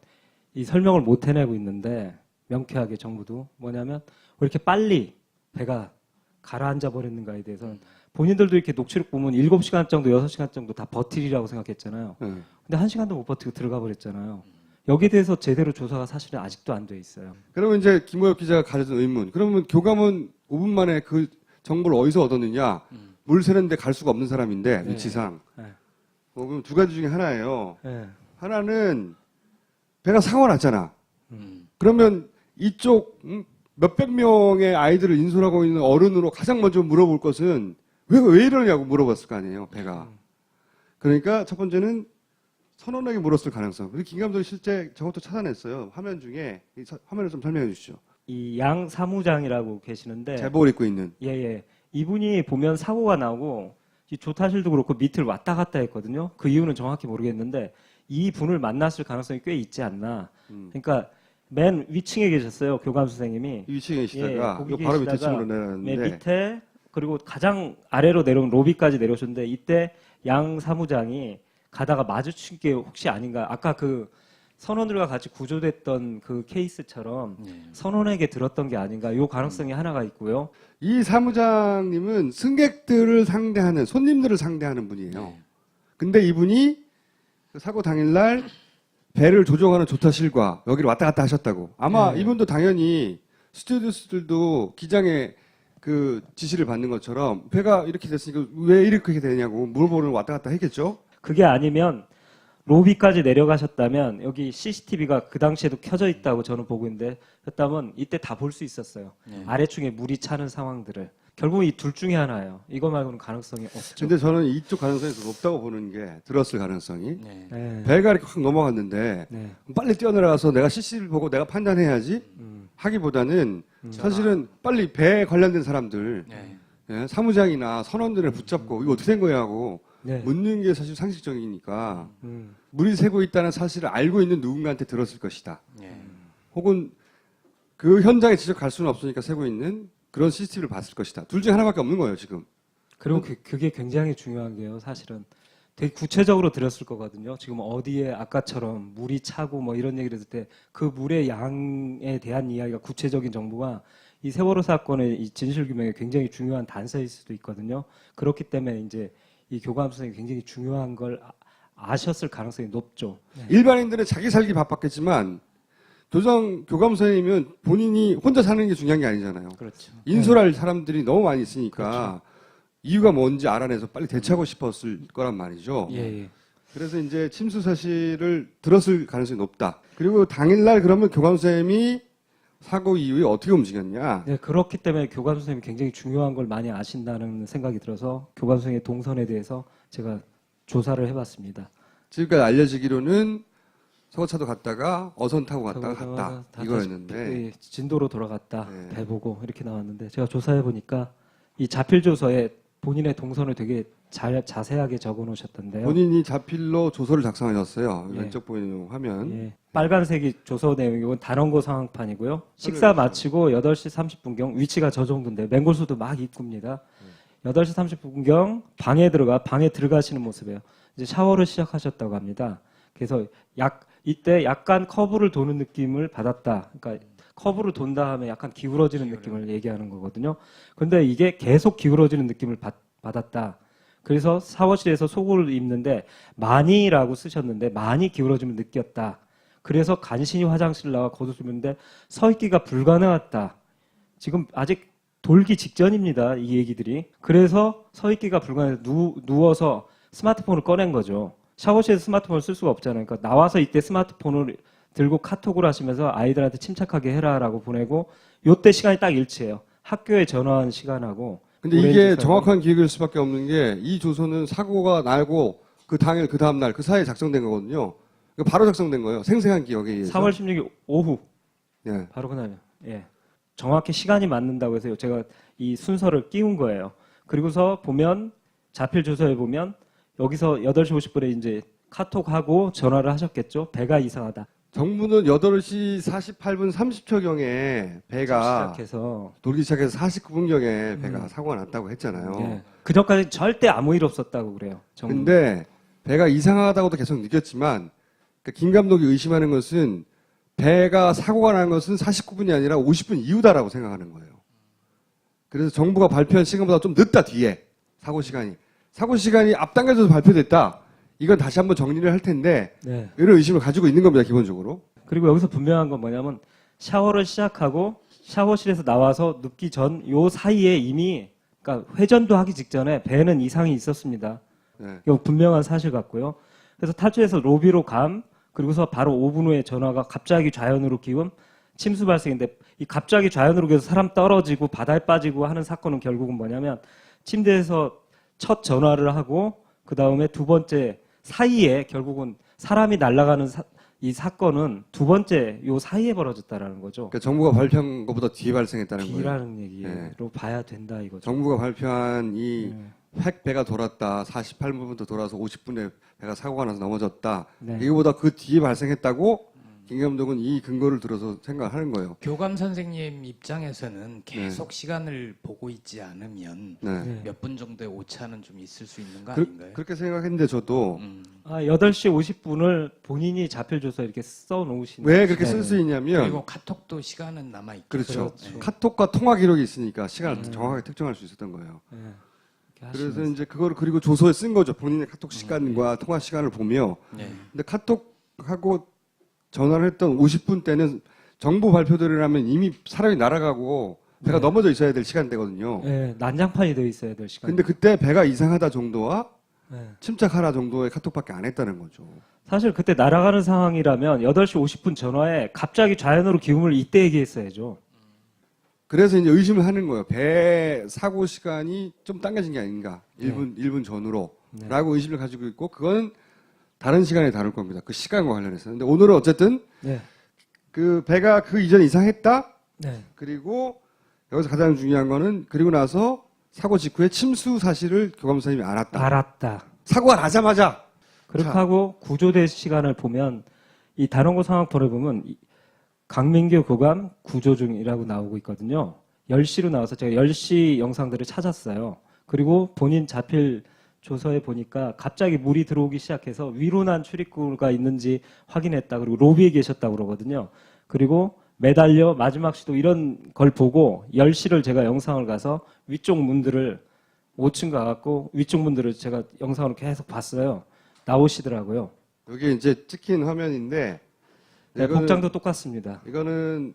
Speaker 2: 이 설명을 못 해내고 있는데 명쾌하게 정부도 뭐냐면 왜 이렇게 빨리 배가 가라앉아 버렸는가에 대해서는 본인들도 이렇게 녹취록 보면 7시간 정도, 6시간 정도 다 버티리라고 생각했잖아요.
Speaker 1: 네.
Speaker 2: 근데 1시간도 못 버티고 들어가 버렸잖아요. 여기에 대해서 제대로 조사가 사실은 아직도 안 돼 있어요.
Speaker 1: 그러면 이제 김호엽 기자가 가져준 의문. 그러면 교감은 5분 만에 그 정보를 어디서 얻었느냐? 물 새는데 갈 수가 없는 사람인데
Speaker 2: 네.
Speaker 1: 위치상.
Speaker 2: 네.
Speaker 1: 그럼 두 가지 중에 하나예요.
Speaker 2: 예.
Speaker 1: 하나는 배가 사고가 났잖아. 그러면 이쪽 몇백 명의 아이들을 인솔하고 있는 어른으로 가장 먼저 물어볼 것은 왜 이러냐고 물어봤을 거 아니에요, 배가. 그러니까 첫 번째는 선원에게 물었을 가능성. 그리고 김 감독이 실제 저것도 찾아냈어요. 화면 중에 화면을 좀 설명해 주시죠.
Speaker 2: 이 양 사무장이라고 계시는데
Speaker 1: 제복을 입고 있는.
Speaker 2: 예. 이분이 보면 사고가 나고 이 조타실도 그렇고 밑을 왔다 갔다 했거든요. 그 이유는 정확히 모르겠는데 이 분을 만났을 가능성이 꽤 있지 않나. 그러니까 맨 위층에 계셨어요. 교감 선생님이.
Speaker 1: 이 위층에 계시다가
Speaker 2: 거기
Speaker 1: 요 바로 밑에
Speaker 2: 계시다가
Speaker 1: 층으로 내려갔는데
Speaker 2: 맨 밑에 그리고 가장 아래로 내려온 로비까지 내려오셨는데 이때 양 사무장이 가다가 마주친 게 혹시 아닌가. 아까 그 선원들과 같이 구조됐던 그 케이스처럼 선원에게 들었던 게 아닌가. 요 가능성이 하나가 있고요.
Speaker 1: 이 사무장님은 승객들을 상대하는 손님들을 상대하는 분이에요. 근데 이분이 그 사고 당일날 배를 조종하는 조타실과 여기를 왔다 갔다 하셨다고. 아마 이분도 당연히 스튜디오스들도 기장의 그 지시를 받는 것처럼 배가 이렇게 됐으니까 왜 이렇게 되냐고 물어보는 왔다 갔다 했겠죠.
Speaker 2: 그게 아니면 로비까지 내려가셨다면 여기 CCTV가 그 당시에도 켜져 있다고 저는 보고 있는데 했다면 이때 다 볼 수 있었어요. 아래층에 물이 차는 상황들을. 결국 이 둘 중에 하나예요. 이거 말고는 가능성이 없죠.
Speaker 1: 근데 저는 이쪽 가능성이 더 높다고 보는 게 들었을 가능성이.
Speaker 2: 네.
Speaker 1: 배가 이렇게 확 넘어갔는데
Speaker 2: 네.
Speaker 1: 빨리 뛰어내려가서 내가 CC를 보고 내가 판단해야지 하기보다는 사실은 빨리 배에 관련된 사람들 예, 사무장이나 선원들을 붙잡고 이거 어떻게 된 거야 하고
Speaker 2: 네.
Speaker 1: 묻는 게 사실 상식적이니까 물이 새고 있다는 사실을 알고 있는 누군가한테 들었을 것이다. 혹은 그 현장에 직접 갈 수는 없으니까 세고 있는 그런 CCTV를 봤을 것이다. 둘 중에 하나밖에 없는 거예요, 지금.
Speaker 2: 그리고 그게 굉장히 중요한 게요. 사실은 되게 구체적으로 드렸을 거거든요. 지금 어디에 아까처럼 물이 차고 뭐 이런 얘기를 했을 때 그 물의 양에 대한 이야기가 구체적인 정보가 이 세월호 사건의 이 진실 규명에 굉장히 중요한 단서일 수도 있거든요. 그렇기 때문에 이제 이 교감 선생님이 굉장히 중요한 걸 아셨을 가능성이 높죠.
Speaker 1: 일반인들은 자기 살기 바빴겠지만 교감 선생님은 본인이 혼자 사는 게 중요한 게 아니잖아요.
Speaker 2: 그렇죠.
Speaker 1: 인솔할 사람들이 너무 많이 있으니까 이유가 뭔지 알아내서 빨리 대처하고 싶었을 거란 말이죠.
Speaker 2: 예.
Speaker 1: 그래서 이제 침수 사실을 들었을 가능성이 높다. 그리고 당일날 그러면 교감 선생님이 사고 이후에 어떻게 움직였냐?
Speaker 2: 네, 그렇기 때문에 교감 선생님이 굉장히 중요한 걸 많이 아신다는 생각이 들어서 교감 선생님의 동선에 대해서 제가 조사를 해봤습니다.
Speaker 1: 지금까지 알려지기로는 서거차도 갔다가 어선 타고 갔다가 갔다 이거였는데
Speaker 2: 예, 진도로 돌아갔다
Speaker 1: 네.
Speaker 2: 배 보고 이렇게 나왔는데 제가 조사해 보니까 이 자필 조서에 본인의 동선을 되게 자세하게 적어 놓으셨던데요.
Speaker 1: 본인이 자필로 조서를 작성하셨어요.
Speaker 2: 예.
Speaker 1: 왼쪽 보이는 화면.
Speaker 2: 예, 빨간색이 조서 내용이고 단원고 상황판이고요. 식사 마치고 8시 30분경 위치가 저 정도인데 맹골수도 막 입구입니다. 8시 30분경 방에 들어가시는 모습이에요. 이제 샤워를 시작하셨다고 합니다. 그래서 이때 약간 커브를 도는 느낌을 받았다. 그러니까 커브를 돈 다음에 약간 기울어지는 느낌을 얘기하는 거거든요. 근데 이게 계속 기울어지는 느낌을 받았다. 그래서 샤워실에서 속옷을 입는데 많이라고 쓰셨는데 많이 기울어짐을 느꼈다. 그래서 간신히 화장실 나와 겉옷을 입는데 서 있기가 불가능했다. 지금 아직 돌기 직전입니다. 이 얘기들이. 그래서 서 있기가 불가능해서 누워서 스마트폰을 꺼낸 거죠. 샤워실에서 스마트폰을 쓸 수가 없잖아요. 그러니까 나와서 이때 스마트폰을 들고 카톡을 하시면서 아이들한테 침착하게 해라라고 보내고 요때 시간이 딱 일치해요. 학교에 전화한 시간하고.
Speaker 1: 근데
Speaker 2: 오렌지
Speaker 1: 이게
Speaker 2: 사건.
Speaker 1: 정확한 기획일 수밖에 없는 게 이 조서는 사고가 나고 그 당일 그 다음 날 그 사이에 작성된 거거든요. 그러니까 바로 작성된 거예요. 생생한 기억에 의해서.
Speaker 2: 3월 16일 오후
Speaker 1: 예.
Speaker 2: 바로 그날요. 예. 정확히 시간이 맞는다고 해서 제가 이 순서를 띄운 거예요. 그리고서 보면 자필 조서에 보면 여기서 8시 50분에 이제 카톡하고 전화를 하셨겠죠. 배가 이상하다.
Speaker 1: 정부는 8시 48분 30초경에 배가
Speaker 2: 시작해서
Speaker 1: 돌기 시작해서 49분경에 배가 사고가 났다고 했잖아요.
Speaker 2: 예. 그 전까지 절대 아무 일 없었다고 그래요. 정부.
Speaker 1: 근데 배가 이상하다고도 계속 느꼈지만 그러니까 김 감독이 의심하는 것은 배가 사고가 난 것은 49분이 아니라 50분 이후다라고 생각하는 거예요. 그래서 정부가 발표한 시간보다 좀 늦다 뒤에 사고 시간이 앞당겨져서 발표됐다. 이건 다시 한번 정리를 할 텐데
Speaker 2: 네.
Speaker 1: 이런 의심을 가지고 있는 겁니다. 기본적으로.
Speaker 2: 그리고 여기서 분명한 건 뭐냐면 샤워를 시작하고 샤워실에서 나와서 눕기 전 요 사이에 이미 그러니까 회전도 하기 직전에 배는 이상이 있었습니다.
Speaker 1: 네.
Speaker 2: 이거 분명한 사실 같고요. 그래서 탈출해서 로비로 그리고서 바로 5분 후에 전화가 갑자기 좌연으로 기운 침수 발생인데 이 갑자기 좌연으로 기워서 사람 떨어지고 바다에 빠지고 하는 사건은 결국은 뭐냐면 침대에서 첫 전화를 하고 그 다음에 두 번째 사이에 결국은 사람이 날아가는 이 사건은 두 번째 요 사이에 벌어졌다라는 거죠.
Speaker 1: 그러니까 정부가 발표한 것보다 뒤에 발생했다는 거예요.
Speaker 2: 뒤라는 얘기로
Speaker 1: 네.
Speaker 2: 봐야 된다 이거죠.
Speaker 1: 정부가 발표한 이 획 배가 돌았다. 48분부터 돌아서 50분에 배가 사고가 나서 넘어졌다.
Speaker 2: 네.
Speaker 1: 이거보다 그 뒤에 발생했다고 김 감독은 이 근거를 들어서 생각하는 거예요.
Speaker 3: 교감 선생님 입장에서는 계속
Speaker 1: 네.
Speaker 3: 시간을 보고 있지 않으면
Speaker 1: 네.
Speaker 2: 네.
Speaker 3: 몇 분 정도의 오차는 좀 있을 수 있는 거 아닌가요?
Speaker 1: 그렇게 생각했는데 저도
Speaker 2: 8시 50분을 본인이 자필조서 이렇게 써 놓으신
Speaker 1: 왜 그렇게 쓸 수 있냐면
Speaker 3: 그리고 카톡도 시간은 남아 있고
Speaker 1: 그렇죠.
Speaker 2: 그렇죠.
Speaker 1: 카톡과 통화 기록이 있으니까 시간을 정확하게 특정할 수 있었던 거예요.
Speaker 2: 네. 이렇게
Speaker 1: 그래서
Speaker 2: 하시면서.
Speaker 1: 이제 그거를 그리고 조서에 쓴 거죠. 본인의 카톡 시간과 통화 시간을 보며.
Speaker 3: 네.
Speaker 1: 근데 카톡하고 전화를 했던 50분 때는 정부 발표대로라면 이미 사람이 날아가고 배가 넘어져 있어야 될 시간대거든요.
Speaker 2: 네, 난장판이 되어 있어야 될 시간.
Speaker 1: 근데 그때 배가 이상하다 정도와
Speaker 2: 네.
Speaker 1: 침착하라 정도의 카톡밖에 안 했다는 거죠.
Speaker 2: 사실 그때 날아가는 상황이라면 8시 50분 전화에 갑자기 좌연으로 기움을 이때 얘기했어야죠.
Speaker 1: 그래서 이제 의심을 하는 거예요. 배 사고 시간이 좀 당겨진 게 아닌가. 1분 전후로. 라고 의심을 가지고 있고, 그건 다른 시간에 다룰 겁니다. 그 시간과 관련해서. 근데 오늘은 어쨌든,
Speaker 2: 네.
Speaker 1: 그 배가 그 이전에 이상했다?
Speaker 2: 네.
Speaker 1: 그리고 여기서 가장 중요한 거는, 그리고 나서 사고 직후에 침수 사실을 교감 선생님이 알았다.
Speaker 2: 알았다.
Speaker 1: 사고가 나자마자!
Speaker 2: 그렇게
Speaker 1: 자.
Speaker 2: 하고 구조대 시간을 보면 이 단원고 상황표를 보면 강민규 교감 구조 중이라고 나오고 있거든요. 10시로 나와서 제가 10시 영상들을 찾았어요. 그리고 본인 자필 조서에 보니까 갑자기 물이 들어오기 시작해서 위로 난 출입구가 있는지 확인했다. 그리고 로비에 계셨다고 그러거든요. 그리고 매달려 마지막 시도 이런 걸 보고 10시를 제가 영상을 가서 위쪽 문들을 5층 가갖고 위쪽 문들을 제가 영상으로 계속 봤어요. 나오시더라고요.
Speaker 1: 여기 이제 찍힌 화면인데
Speaker 2: 네,
Speaker 1: 이거는-
Speaker 2: 복장도 똑같습니다.
Speaker 1: 이거는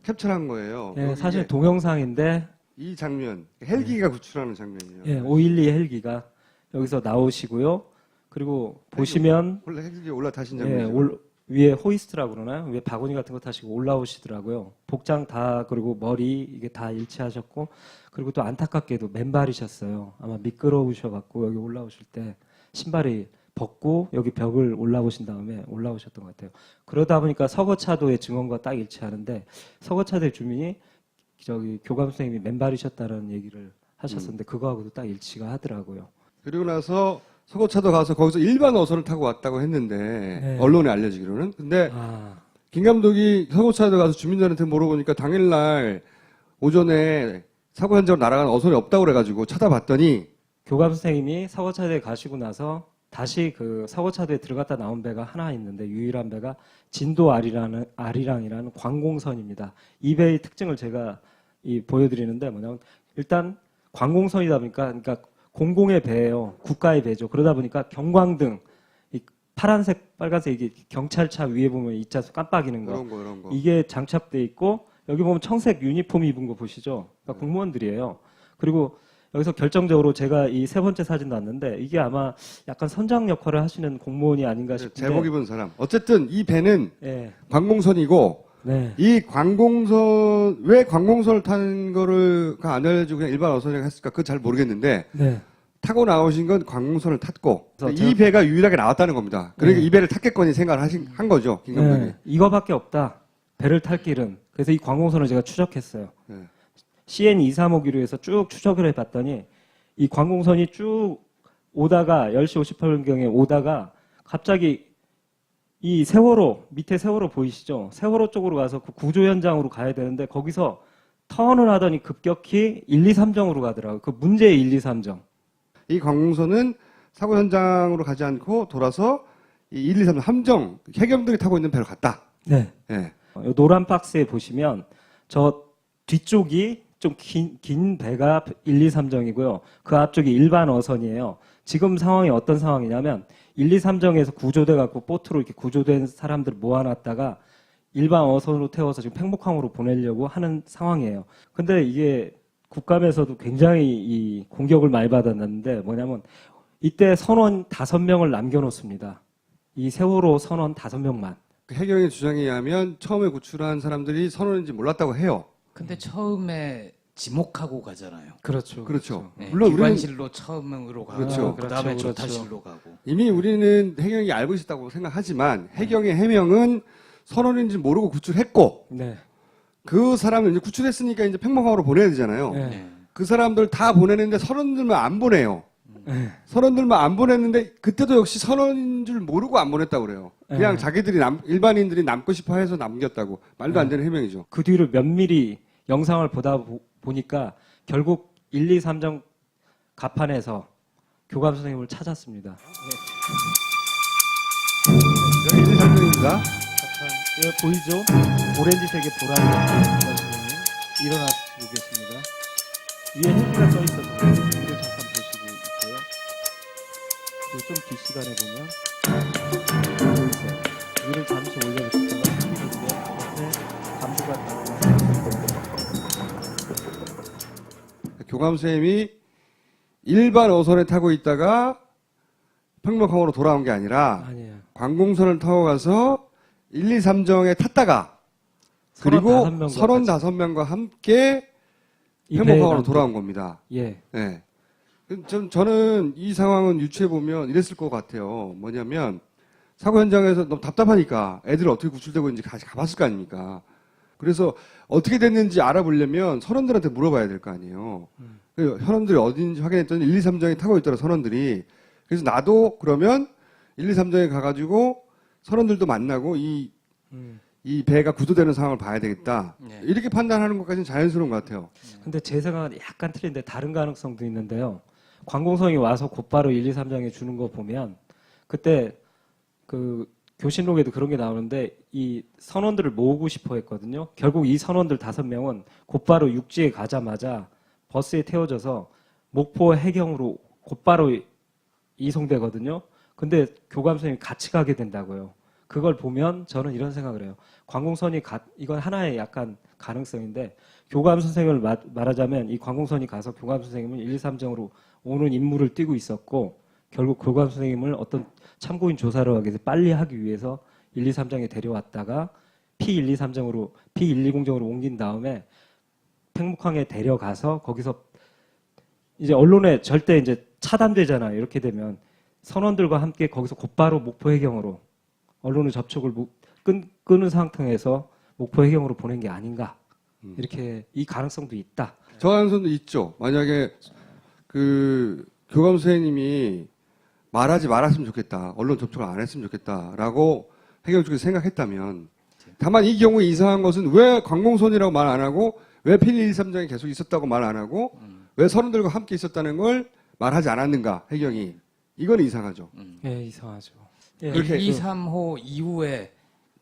Speaker 1: 캡처한 거예요.
Speaker 2: 네,
Speaker 1: 여기에
Speaker 2: 사실 동영상인데
Speaker 1: 이 장면 헬기가 구출하는 장면이에요.
Speaker 2: 예, 512 헬기가 여기서 나오시고요. 그리고 보시면
Speaker 1: 원래 헬기 올라타신
Speaker 2: 예,
Speaker 1: 장면이죠.
Speaker 2: 위에 호이스트라고 그러나요? 위에 바구니 같은 거 타시고 올라오시더라고요. 복장 다 그리고 머리 이게 다 일치하셨고 그리고 또 안타깝게도 맨발이셨어요. 아마 미끄러우셔갖고 여기 올라오실 때 신발이 벗고 여기 벽을 올라오신 다음에 올라오셨던 것 같아요. 그러다 보니까 서거차도의 증언과 딱 일치하는데 서거차도의 주민이 저기 교감 선생님이 맨발이셨다는 얘기를 하셨었는데 그거하고도 딱 일치가 하더라고요.
Speaker 1: 그리고 나서 서거차도 가서 거기서 일반 어선을 타고 왔다고 했는데
Speaker 2: 네.
Speaker 1: 언론에 알려지기로는. 근데
Speaker 2: 아,
Speaker 1: 김 감독이 서거차도 가서 주민들한테 물어보니까 당일날 오전에 사고 현장으로 날아간 어선이 없다고 그래가지고 찾아봤더니
Speaker 2: 교감 선생님이 서거차도에 가시고 나서 다시 그 서거차도에 들어갔다 나온 배가 하나 있는데 유일한 배가 진도 아리랑이라는 관공선입니다. 이 배의 특징을 제가 보여드리는데 뭐냐면 일단 관공선이다 보니까 그러니까 공공의 배예요. 국가의 배죠. 그러다 보니까 경광등 이 파란색, 빨간색 이게 경찰차 위에 보면 이자수 깜빡이는 거
Speaker 1: 이런 거.
Speaker 2: 이게 장착돼 있고 여기 보면 청색 유니폼 입은 거 보시죠. 그러니까 공무원들이에요. 그리고 여기서 결정적으로 제가 이 세 번째 사진 났는데 이게 아마 약간 선장 역할을 하시는 공무원이 아닌가 싶은데
Speaker 1: 제복 입은 사람. 어쨌든 이 배는
Speaker 2: 예.
Speaker 1: 관공선이고
Speaker 2: 네.
Speaker 1: 이 관공선 왜 관공선을 타는 거를 안 알려주고 그냥 일반 어선이라고 했을까? 그건 잘 모르겠는데
Speaker 2: 네.
Speaker 1: 타고 나오신 건 관공선을 탔고
Speaker 2: 그래서
Speaker 1: 이 배가 유일하게 나왔다는 겁니다. 그러니까
Speaker 2: 네.
Speaker 1: 이 배를 탔겠거니 생각을 한 거죠, 김 감독이.
Speaker 2: 네. 이거밖에 없다. 배를 탈 길은. 그래서 이 관공선을 제가 추적했어요.
Speaker 1: 네.
Speaker 2: CN 235기로 해서 쭉 추적을 해봤더니 이 관공선이 쭉 오다가 10시 58분경에 오다가 갑자기 이 세월호 밑에 세월호 보이시죠? 세월호 쪽으로 가서 그 구조 현장으로 가야 되는데 거기서 턴을 하더니 급격히 1, 2, 3정으로 가더라고요. 그 문제의 1, 2, 3정.
Speaker 1: 이 관공선은 사고 현장으로 가지 않고 돌아서 이 1, 2, 3 함정 해경들이 타고 있는 배로 갔다.
Speaker 2: 네.
Speaker 1: 예.
Speaker 2: 요 노란 박스에 보시면 저 뒤쪽이 좀 긴 배가 1, 2, 3정이고요. 그 앞쪽이 일반 어선이에요. 지금 상황이 어떤 상황이냐면 1, 2, 3정에서 구조돼 갖고 보트로 이렇게 구조된 사람들을 모아놨다가 일반 어선으로 태워서 지금 팽목항으로 보내려고 하는 상황이에요. 근데 이게 국감에서도 굉장히 이 공격을 많이 받았는데 뭐냐면 이때 선원 5명을 남겨놓습니다. 이 세월호 선원 5명만.
Speaker 1: 그 해경의 주장에 의하면 처음에 구출한 사람들이 선원인지 몰랐다고 해요.
Speaker 3: 근데 처음에 지목하고 가잖아요.
Speaker 2: 그렇죠.
Speaker 1: 그렇죠.
Speaker 3: 네,
Speaker 1: 물론 우리는
Speaker 3: 기관실로 처음으로 가고
Speaker 1: 그렇죠.
Speaker 3: 그다음에
Speaker 2: 그렇죠.
Speaker 3: 조타실로 가고.
Speaker 1: 이미 우리는 해경이 알고 있었다고 생각하지만 해경의 해명은 선원인지 모르고 구출했고
Speaker 2: 네.
Speaker 1: 그 사람을 이제 구출했으니까 이제 팽목항으로 보내야 되잖아요.
Speaker 2: 네.
Speaker 3: 네.
Speaker 1: 그 사람들 다 보내는데 선원들만 안 보내요.
Speaker 2: 네.
Speaker 1: 선원들만 안 보냈는데 그때도 역시 선원인 줄 모르고 안 보냈다고 그래요. 그냥
Speaker 2: 네.
Speaker 1: 자기들이 일반인들이 남고 싶어 해서 남겼다고. 말도 안 되는 해명이죠.
Speaker 2: 그 뒤로 면밀히 영상을 보다 보니까 결국 1, 2, 3정 갑판에서 교감 선생님을 찾았습니다.
Speaker 1: 여기 1, 2, 3명입니다.
Speaker 2: 여기 보이죠? 오렌지색의 보라색 선생님 일어나시고 계십니다. 위에 헬기가 떠 있었는데 위를 잠깐 보시고 있고요. 그리고 좀 뒷시간에 보면 보이세요? 위를 잠시 올려보시다가 헬기인데 옆에 감도가 나오고
Speaker 1: 교감 선생님이 일반 어선에 타고 있다가 팽목항으로 돌아온 게 아니라
Speaker 2: 아니에요.
Speaker 1: 관공선을 타고 가서 1, 2, 3정에 탔다가 그리고 35명과 함께
Speaker 2: 이
Speaker 1: 팽목항으로
Speaker 2: 배에
Speaker 1: 돌아온 겁니다.
Speaker 2: 예.
Speaker 1: 네. 저는 이 상황은 유추해 보면 이랬을 것 같아요. 뭐냐면 사고 현장에서 너무 답답하니까 애들 어떻게 구출되고 있는지 같이 가봤을 거 아닙니까? 그래서 어떻게 됐는지 알아보려면 선원들한테 물어봐야 될 거 아니에요. 그래서 선원들이 어딘지 확인했더니 1, 2, 3정에 타고 있더라 선원들이. 그래서 나도 그러면 1, 2, 3정에 가가지고 선원들도 만나고 이 이 배가 구조되는 상황을 봐야 되겠다.
Speaker 3: 네.
Speaker 1: 이렇게 판단하는 것까지는 자연스러운 것 같아요.
Speaker 2: 근데 제 생각은 약간 틀린데 다른 가능성도 있는데요. 관공성이 와서 곧바로 1, 2, 3장에 주는 거 보면 그때 그 교신록에도 그런 게 나오는데 이 선원들을 모으고 싶어 했거든요. 결국 이 선원들 5명은 곧바로 육지에 가자마자 버스에 태워져서 목포 해경으로 곧바로 이송되거든요. 근데 교감 선생님이 같이 가게 된다고요. 그걸 보면 저는 이런 생각을 해요. 관공선이 이건 하나의 약간 가능성인데 교감 선생을 말하자면 이 관공선이 가서 교감 선생님을 1, 2, 3정으로 오는 임무를 띠고 있었고 결국 교감 선생님을 어떤 참고인 조사를 하기 위해서 빨리 하기 위해서 1, 2, 3정에 데려왔다가 P1, 2, 3정으로 P1, 2공정으로 옮긴 다음에 팽목항에 데려가서 거기서 이제 언론에 절대 이제 차단되잖아요. 이렇게 되면 선원들과 함께 거기서 곧바로 목포 해경으로 언론의 접촉을 끊은 상태에서 목포 해경으로 보낸 게 아닌가. 이렇게 이 가능성도 있다.
Speaker 1: 저 가능성도 있죠. 만약에 그 교감 선생님이 말하지 말았으면 좋겠다. 언론 접촉을 안 했으면 좋겠다라고 해경 쪽에서 생각했다면 다만 이 경우에 이상한 것은 왜 관공선이라고 말 안 하고 왜 P1, 2, 3장이 계속 있었다고 말 안 하고 왜 선원들과 함께 있었다는 걸 말하지 않았는가 해경이. 이건 이상하죠.
Speaker 2: 예, 이상하죠. 예,
Speaker 3: 1, 2, 3호 이후에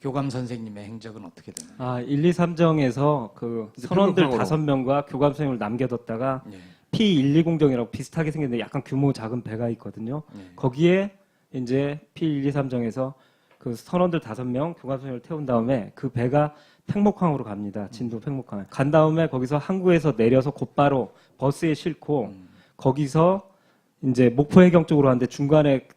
Speaker 3: 교감 선생님의 행적은 어떻게 되나요?
Speaker 2: 아, 1, 2, 3정에서 그
Speaker 1: 이제
Speaker 2: 선원들
Speaker 1: 팽목항으로.
Speaker 2: 5명과 교감 선생님을 남겨뒀다가
Speaker 3: 예.
Speaker 2: P120정이라고 비슷하게 생겼는데 약간 규모 작은 배가 있거든요.
Speaker 3: 예.
Speaker 2: 거기에 이제 P123정에서 그 선원들 5명 교감 선생님을 태운 다음에 그 배가 팽목항으로 갑니다. 진도 팽목항. 간 다음에 거기서 항구에서 내려서 곧바로 버스에 싣고 거기서 이제 목포 해경 쪽으로 가는데 중간에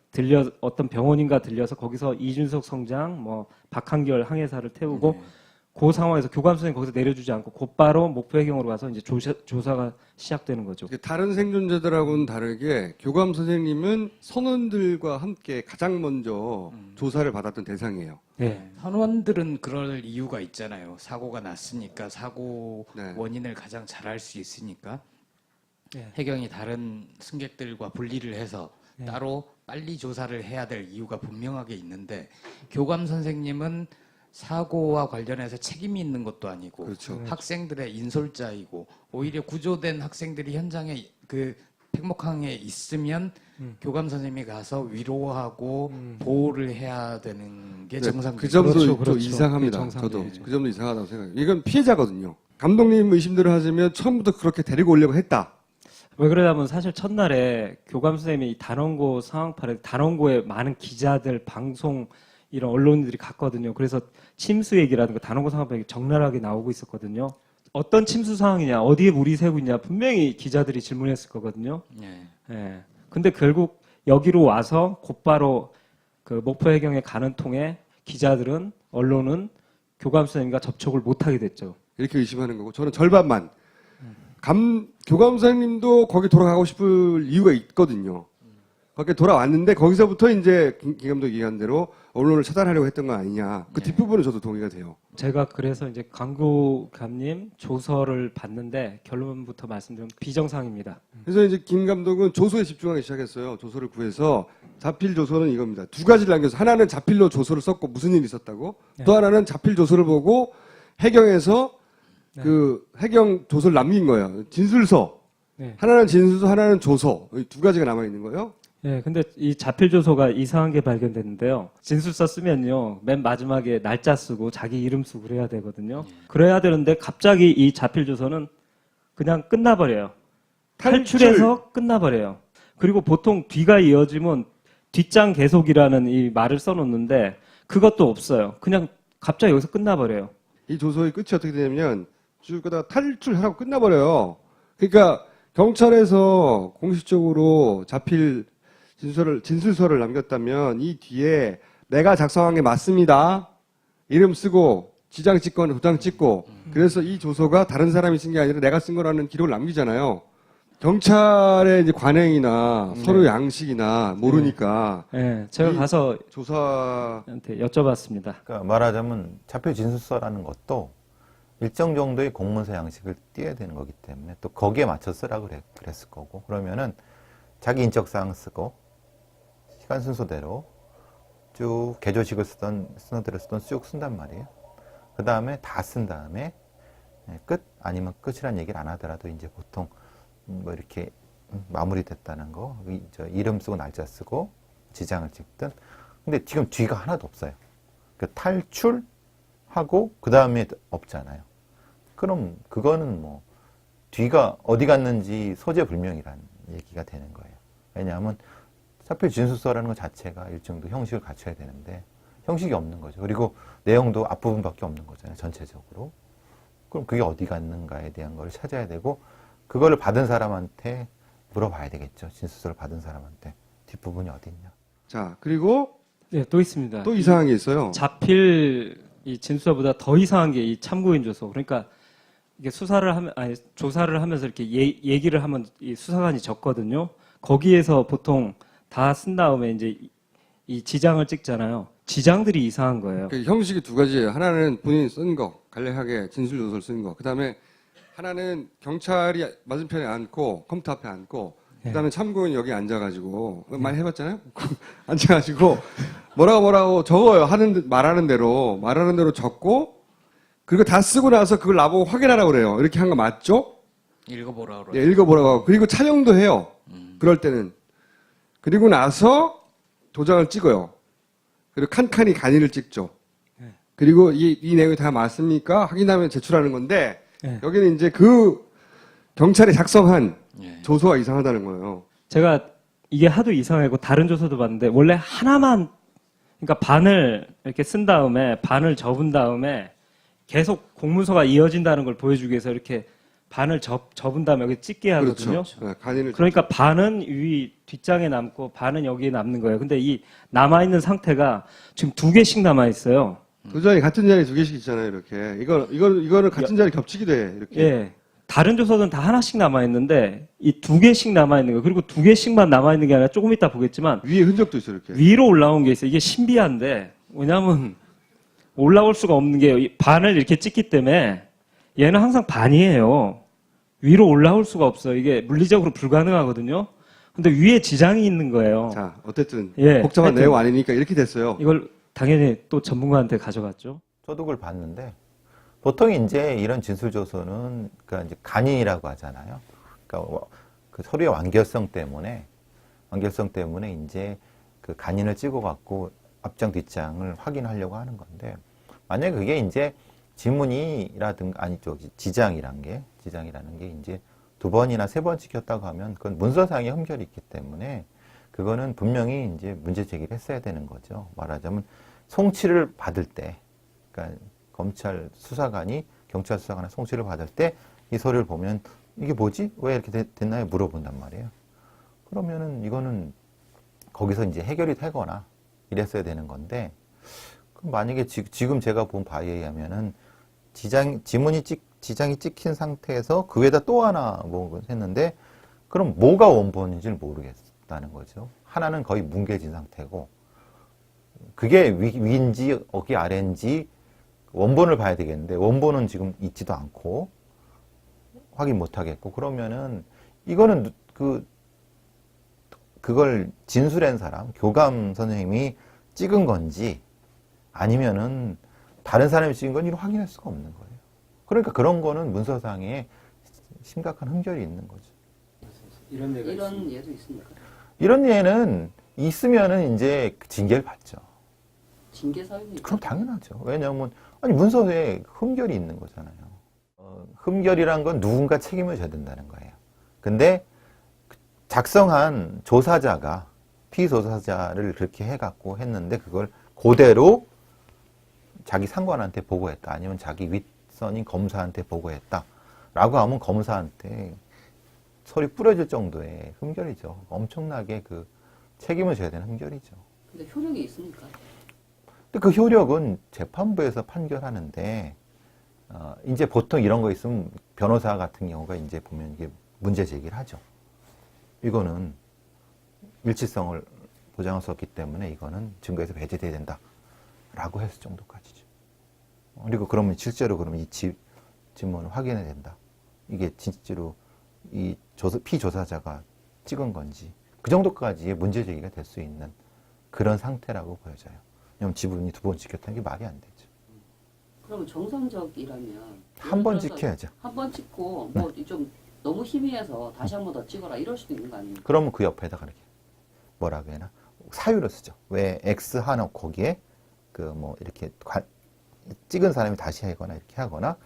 Speaker 2: 어떤 병원인가 들려서 거기서 이준석 성장, 뭐 박한결 항해사를 태우고 그 상황에서 교감 선생님 거기서 내려주지 않고 곧바로 목포 해경으로 가서 이제 조사가 시작되는 거죠.
Speaker 1: 다른 생존자들하고는 다르게 교감 선생님은 선원들과 함께 가장 먼저 조사를 받았던 대상이에요.
Speaker 2: 네.
Speaker 3: 선원들은 그럴 이유가 있잖아요. 사고가 났으니까 사고
Speaker 1: 네.
Speaker 3: 원인을 가장 잘 알 수 있으니까
Speaker 2: 네.
Speaker 3: 해경이 다른 승객들과 분리를 해서 따로 빨리 조사를 해야 될 이유가 분명하게 있는데 교감 선생님은 사고와 관련해서 책임이 있는 것도 아니고
Speaker 1: 그렇죠.
Speaker 3: 학생들의 인솔자이고 오히려 구조된 학생들이 현장에 그 팽목항에 있으면 교감 선생님이 가서 위로하고 보호를 해야 되는 게
Speaker 1: 네,
Speaker 3: 정상적이죠.
Speaker 1: 그 점도
Speaker 2: 그렇죠,
Speaker 1: 좀
Speaker 2: 그렇죠.
Speaker 1: 이상합니다.
Speaker 2: 그게
Speaker 1: 저도
Speaker 2: 정상이죠.
Speaker 1: 그 점도 이상하다고 생각해요. 이건 피해자거든요. 감독님 의심대로 하자면 처음부터 그렇게 데리고 오려고 했다.
Speaker 2: 왜 그러냐면 사실 첫날에 교감 선생님이 이 단원고 상황판에 단원고에 많은 기자들, 방송 이런 언론들이 갔거든요. 그래서 침수 얘기라든가 단원고 상황판이 적나라하게 나오고 있었거든요. 어떤 침수 상황이냐, 어디에 물이 새고 있냐 분명히 기자들이 질문했을 거거든요.
Speaker 3: 예.
Speaker 2: 예. 근데 결국 여기로 와서 곧바로 그 목포 해경에 가는 통에 기자들은 언론은 교감 선생님과 접촉을 못하게 됐죠.
Speaker 1: 이렇게 의심하는 거고 저는 절반만. 교감 선생님도 거기 돌아가고 싶을 이유가 있거든요. 거기 돌아왔는데 거기서부터 이제 김 감독 얘기한 대로 언론을 차단하려고 했던 거 아니냐. 그 뒷부분은 저도 동의가 돼요.
Speaker 2: 제가 그래서 이제 강구감님 조서를 봤는데 결론부터 말씀드리면 비정상입니다.
Speaker 1: 그래서 이제 김 감독은 조소에 집중하기 시작했어요. 조소를 구해서 자필 조서는 이겁니다. 두 가지를 남겨서 하나는 자필로 조서를 썼고 무슨 일이 있었다고 또 하나는 자필 조서를 보고 해경에서 그 해경 조서를 남긴 거예요. 진술서.
Speaker 2: 네.
Speaker 1: 하나는 진술서, 하나는 조서. 이 두 가지가 남아 있는 거예요.
Speaker 2: 네, 근데 이 자필 조서가 이상한 게 발견됐는데요. 진술서 쓰면요, 맨 마지막에 날짜 쓰고 자기 이름 쓰고 그래야 되거든요. 그래야 되는데 갑자기 이 자필 조서는 그냥 끝나버려요. 탈출해서 끝나버려요. 그리고 보통 뒤가 이어지면 뒷장 계속이라는 이 말을 써놓는데 그것도 없어요. 그냥 갑자기 여기서 끝나버려요.
Speaker 1: 이 조서의 끝이 어떻게 되냐면 쭉 가다가 탈출하고 끝나버려요. 그러니까 경찰에서 공식적으로 자필 진술서를 남겼다면 이 뒤에 내가 작성한 게 맞습니다. 이름 쓰고 지장 찍거나 도장 찍고 그래서 이 조서가 다른 사람이 쓴 게 아니라 내가 쓴 거라는 기록을 남기잖아요. 경찰의 이제 관행이나 서로 양식이나 모르니까
Speaker 2: 네, 제가 가서
Speaker 1: 조사
Speaker 2: 한테 여쭤봤습니다.
Speaker 6: 그러니까 말하자면 자필 진술서라는 것도 일정 정도의 공문서 양식을 띄어야 되는 거기 때문에 또 거기에 맞춰 쓰라 그랬을 거고 그러면은 자기 인적사항 쓰고 시간 순서대로 쭉 개조식을 쓰던 순서대로 쓰던 쭉 쓴단 말이에요. 그 다음에 다 쓴 다음에 끝 아니면 끝이란 얘기를 안 하더라도 이제 보통 뭐 이렇게 마무리됐다는 거, 이름 쓰고 날짜 쓰고 지장을 찍든. 근데 지금 뒤가 하나도 없어요. 그 탈출하고 그 다음에 없잖아요. 그럼 그거는 뭐 뒤가 어디 갔는지 소재불명이라는 얘기가 되는 거예요. 왜냐하면 사표 진술서라는 것 자체가 일정도 형식을 갖춰야 되는데 형식이 없는 거죠. 그리고 내용도 앞부분밖에 없는 거잖아요. 전체적으로. 그럼 그게 어디 갔는가에 대한 걸 찾아야 되고 그거를 받은 사람한테 물어봐야 되겠죠. 진술서를 받은 사람한테 뒷부분이 어디 있냐.
Speaker 1: 자, 그리고
Speaker 2: 네, 또 있습니다.
Speaker 1: 또 이상한 게 있어요.
Speaker 2: 자필 이 진술서보다 더 이상한 게 이 참고인 조서. 그러니까 이게 조사를 하면서 이렇게 얘기를 하면 이 수사관이 적거든요. 거기에서 보통 다 쓴 다음에 이제 이 지장을 찍잖아요. 지장들이 이상한 거예요.
Speaker 1: 그 형식이 두 가지예요. 하나는 본인이 쓴 거, 간략하게 진술조서를 쓴 거. 그 다음에 하나는 경찰이 맞은편에 앉고 컴퓨터 앞에 앉고 그 다음에 참고인 여기 앉아가지고 많이 해봤잖아요. 앉아가지고 뭐라고 적어요. 말하는 대로 적고 그리고 다 쓰고 나서 그걸 나보고 확인하라고 그래요. 이렇게 한 거 맞죠?
Speaker 3: 읽어보라
Speaker 1: 네,
Speaker 3: 그러죠.
Speaker 1: 읽어보라고 하고 그리고 촬영도 해요. 그럴 때는. 그리고 나서 도장을 찍어요. 그리고 칸칸이 간이를 찍죠. 그리고 이 내용이 다 맞습니까? 확인하면 제출하는 건데
Speaker 2: 네.
Speaker 1: 여기는 이제 그 경찰이 작성한
Speaker 3: 예.
Speaker 1: 조서가 이상하다는 거예요.
Speaker 2: 제가 이게 하도 이상하고 다른 조서도 봤는데 원래 하나만 그러니까 반을 이렇게 쓴 다음에 반을 접은 다음에 계속 공문서가 이어진다는 걸 보여주기 위해서 이렇게 반을 접은 다음에 여기 찍게 하거든요.
Speaker 1: 그렇죠. 네, 간이를
Speaker 2: 그러니까 반은 위 뒷장에 남고 반은 여기에 남는 거예요. 근데 이 남아 있는 상태가 지금 2개씩 남아 있어요.
Speaker 1: 도장이 같은 자리 2개씩 있잖아요. 이렇게 이거는 같은 자리 겹치기도 해. 이렇게.
Speaker 2: 예. 다른 조서는 다 하나씩 남아 있는데 이 2개씩 남아 있는 거 그리고 2개씩만 남아 있는 게 아니라 조금 이따 보겠지만
Speaker 1: 위에 흔적도 있어 이렇게.
Speaker 2: 위로 올라온 게 있어요. 이게 신비한데 왜냐하면 올라올 수가 없는 게 이 반을 이렇게 찍기 때문에 얘는 항상 반이에요. 위로 올라올 수가 없어요. 이게 물리적으로 불가능하거든요. 근데 위에 지장이 있는 거예요.
Speaker 1: 자, 어쨌든
Speaker 2: 예,
Speaker 1: 복잡한
Speaker 2: 하여튼.
Speaker 1: 내용 아니니까 이렇게 됐어요.
Speaker 2: 이걸 당연히 또 전문가한테 가져갔죠.
Speaker 6: 저도 그걸 봤는데 보통 이제 이런 진술조서는 그러니까 이제 간인이라고 하잖아요. 그러니까 그 서류의 완결성 때문에 이제 그 간인을 찍어갖고 앞장 뒷장을 확인하려고 하는 건데 만약에 그게 이제 지문이라든가 아니죠 지장이라는 게 이제 2번이나 3번 찍혔다고 하면 그건 문서상의 흠결이 있기 때문에 그거는 분명히 이제 문제 제기를 했어야 되는 거죠. 말하자면 송치를 받을 때, 그러니까 검찰 수사관이 경찰 수사관의 송치를 받을 때 이 서류를 보면 이게 뭐지? 왜 이렇게 됐나요? 물어본단 말이에요. 그러면은 이거는 거기서 이제 해결이 되거나 이랬어야 되는 건데 그럼 만약에 지금 제가 본 바에 의하면은 지장이 찍힌 상태에서 그 위에다 또 하나 뭐 했는데 그럼 뭐가 원본인지를 모르겠다는 거죠. 하나는 거의 뭉개진 상태고 그게 위인지 어기 아래인지 원본을 봐야 되겠는데 원본은 지금 있지도 않고 확인 못 하겠고 그러면은 이거는 그걸 진술한 사람 교감 선생님이 찍은 건지 아니면은 다른 사람이 찍은 건지 확인할 수가 없는 거예요. 그러니까 그런 거는 문서상에 심각한 흠결이 있는 거죠.
Speaker 8: 이런 예도 있습니까?
Speaker 6: 이런 예는 있으면은 이제 징계를 받죠.
Speaker 8: 징계 사유는
Speaker 6: 그럼 당연하죠. 왜냐하면 아니 문서에 흠결이 있는 거잖아요. 흠결이란 건 누군가 책임을 져야 된다는 거예요. 근데 작성한 조사자가 피조사자를 그렇게 해갖고 했는데 그걸 그대로 자기 상관한테 보고했다. 아니면 자기 윗선인 검사한테 보고했다. 라고 하면 검사한테 설이 뿌려질 정도의 흠결이죠. 엄청나게 그 책임을 져야 되는 흠결이죠.
Speaker 8: 근데 효력이 있습니까?
Speaker 6: 근데 그 효력은 재판부에서 판결하는데, 이제 보통 이런 거 있으면 변호사 같은 경우가 이제 보면 이게 문제 제기를 하죠. 이거는 일치성을 보장할 수 없기 때문에 이거는 증거에서 배제돼야 된다. 라고 했을 정도까지죠. 그리고 그러면 실제로 그러면 이 지문을 확인해야 된다. 이게 진짜로 이 피조사자가 찍은 건지 그 정도까지의 문제 제기가 될 수 있는 그런 상태라고 보여져요. 왜냐하면 지문이 2번 찍혔다는 게 말이 안 되죠.
Speaker 8: 그러면 정상적이라면
Speaker 6: 한 번
Speaker 8: 예를 들어서
Speaker 6: 찍혀야죠.
Speaker 8: 한 번 찍고 뭐 좀 너무 희미해서 다시 한 번 더 찍어라 이럴 수도 있는 거 아닙니까?
Speaker 6: 그러면 그 옆에다가 이렇게 뭐라고 해야 하나? 사유를 쓰죠. 왜 X 하나 거기에 그 뭐 이렇게 찍은 사람이 다시 하거나 이렇게 하거나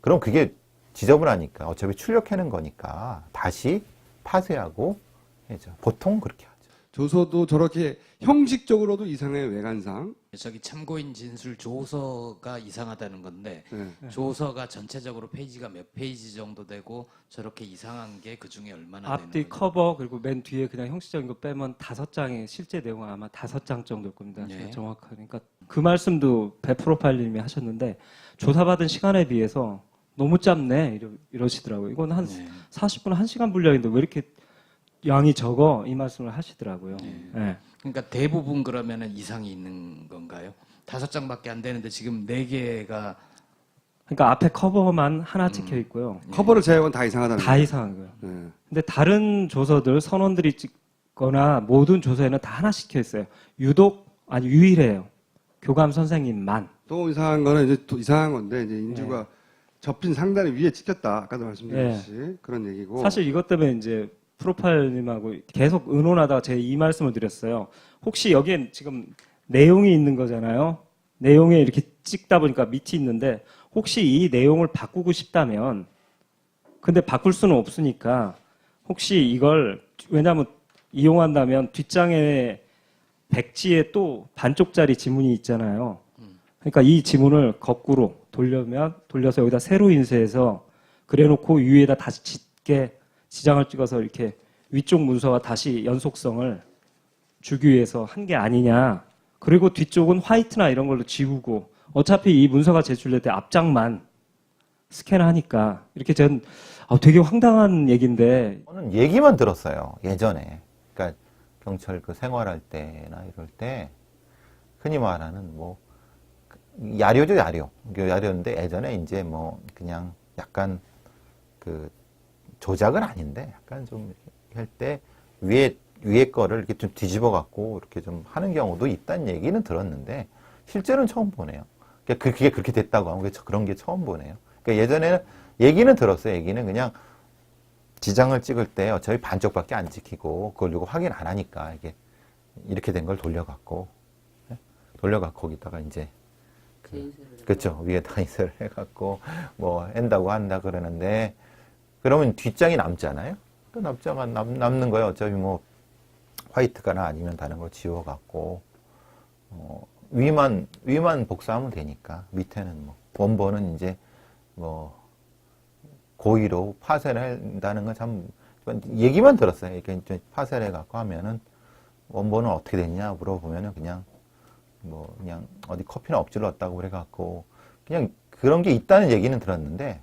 Speaker 6: 그럼 그게 지저분하니까 어차피 출력하는 거니까 다시 파쇄하고 해죠. 보통 그렇게 하죠.
Speaker 1: 조서도 저렇게 형식적으로도 이상해요, 외관상.
Speaker 3: 저기 참고인 진술 조서가 이상하다는 건데
Speaker 1: 네.
Speaker 3: 조서가 전체적으로 페이지가 몇 페이지 정도 되고 저렇게 이상한 게 그 중에 얼마나
Speaker 2: 앞뒤
Speaker 3: 되는 거죠?
Speaker 2: 커버 그리고 맨 뒤에 그냥 형식적인 거 빼면 5장의 실제 내용은 아마 5장 정도일 겁니다.
Speaker 3: 네.
Speaker 2: 제가 정확하니까 그 말씀도 배 프로파일님이 하셨는데 조사받은 시간에 비해서 너무 짧네 이러시더라고요. 이건 한
Speaker 3: 네.
Speaker 2: 40분 1시간 분량인데 왜 이렇게 양이 적어 이 말씀을 하시더라고요. 네.
Speaker 3: 그러니까 대부분 그러면은 이상이 있는 건가요? 5장밖에 안 되는데 지금 4개가
Speaker 2: 그러니까 앞에 커버만 하나 찍혀 있고요.
Speaker 1: 커버를 제외하고는 다 이상하다는
Speaker 2: 다
Speaker 1: 거예요.
Speaker 2: 이상한 거예요.
Speaker 1: 네.
Speaker 2: 근데 다른 조서들 선원들이 찍거나 모든 조서에는 다 하나씩 찍혀 있어요. 유독 아니 유일해요. 교감 선생님만.
Speaker 1: 또 이상한 거는 이제 또 이상한 건데 이제 인주가 접힌 상단에 위에 찍혔다. 아까도 말씀드렸듯이 그런 얘기고.
Speaker 2: 사실 이것 때문에 이제 프로파일님하고 계속 의논하다가 제가 이 말씀을 드렸어요. 혹시 여기엔 지금 내용이 있는 거잖아요. 내용에 이렇게 찍다 보니까 밑이 있는데 혹시 이 내용을 바꾸고 싶다면 근데 바꿀 수는 없으니까 혹시 이걸 왜냐하면 이용한다면 뒷장에 백지에 또 반쪽짜리 지문이 있잖아요. 그러니까 이 지문을 거꾸로 돌려서 여기다 세로 인쇄해서 그래놓고 위에다 다시 짓게 지장을 찍어서 이렇게 위쪽 문서와 다시 연속성을 주기 위해서 한 게 아니냐. 그리고 뒤쪽은 화이트나 이런 걸로 지우고 어차피 이 문서가 제출될 때 앞장만 스캔하니까 이렇게 전 되게 황당한 얘기인데
Speaker 6: 저는 얘기만 들었어요. 예전에. 그러니까 경찰 그 생활할 때나 이럴 때 흔히 말하는 뭐 야료죠, 야료. 야료인데 예전에 이제 뭐 그냥 약간 그 조작은 아닌데 약간 좀 할 때 위에 거를 이렇게 좀 뒤집어 갖고 이렇게 좀 하는 경우도 있다는 얘기는 들었는데 실제로는 처음 보네요. 그러니까 그게 그렇게 됐다고 하면 그런 게 처음 보네요. 그러니까 예전에는 얘기는 들었어요. 얘기는 그냥 지장을 찍을 때 어차피 반쪽밖에 안 찍히고 그걸 이거 확인 안 하니까 이게 이렇게 된 걸 돌려갖고 거기다가 이제 그렇죠. 위에다 인쇄를 해갖고 뭐 한다 그러는데 그러면 뒷장이 남잖아요. 그 남는 거예요. 어차피 뭐 화이트가나 아니면 다른 걸 지워갖고 위만 복사하면 되니까 밑에는 뭐 원본은 이제 뭐 고의로 파쇄를 한다는 건 참 얘기만 들었어요. 이렇게 이제 파쇄를 해갖고 하면은 원본은 어떻게 됐냐 물어보면은 그냥 어디 커피나 엎질렀다고 그래갖고 그냥 그런 게 있다는 얘기는 들었는데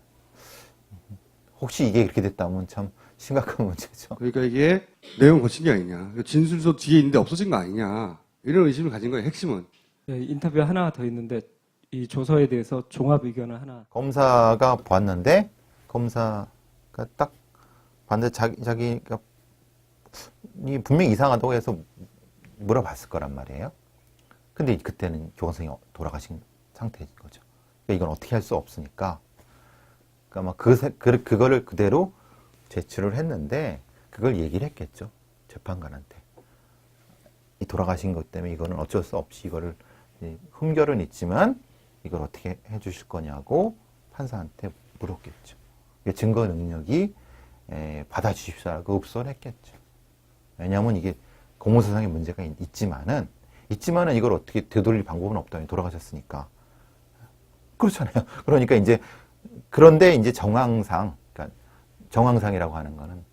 Speaker 6: 혹시 이게 그렇게 됐다면 참 심각한 문제죠.
Speaker 1: 그러니까 이게 내용 거친 게 아니냐. 진술서 뒤에 있는데 없어진 거 아니냐. 이런 의심을 가진 거예요. 핵심은.
Speaker 2: 네, 인터뷰 하나 더 있는데 이 조서에 대해서 종합 의견을 하나.
Speaker 6: 검사가 봤는데 검사가 딱 봤는데 자기가 분명히 이상하다고 해서 물어봤을 거란 말이에요. 근데 그때는 교감 선생님이 돌아가신 상태인 거죠. 그러니까 이건 어떻게 할 수 없으니까. 그러니까 그거를 그대로 제출을 했는데 그걸 얘기를 했겠죠. 재판관한테. 이 돌아가신 것 때문에 이거는 어쩔 수 없이 이거를 흠결은 있지만 이걸 어떻게 해 주실 거냐고 판사한테 물었겠죠. 증거 능력이 받아주십시오라고 읍소를 했겠죠. 왜냐하면 이게 공무사상의 문제가 있지만은 이걸 어떻게 되돌릴 방법은 없다니 돌아가셨으니까. 그렇잖아요. 그러니까 그런데 이제 그러니까 정황상이라고 하는 거는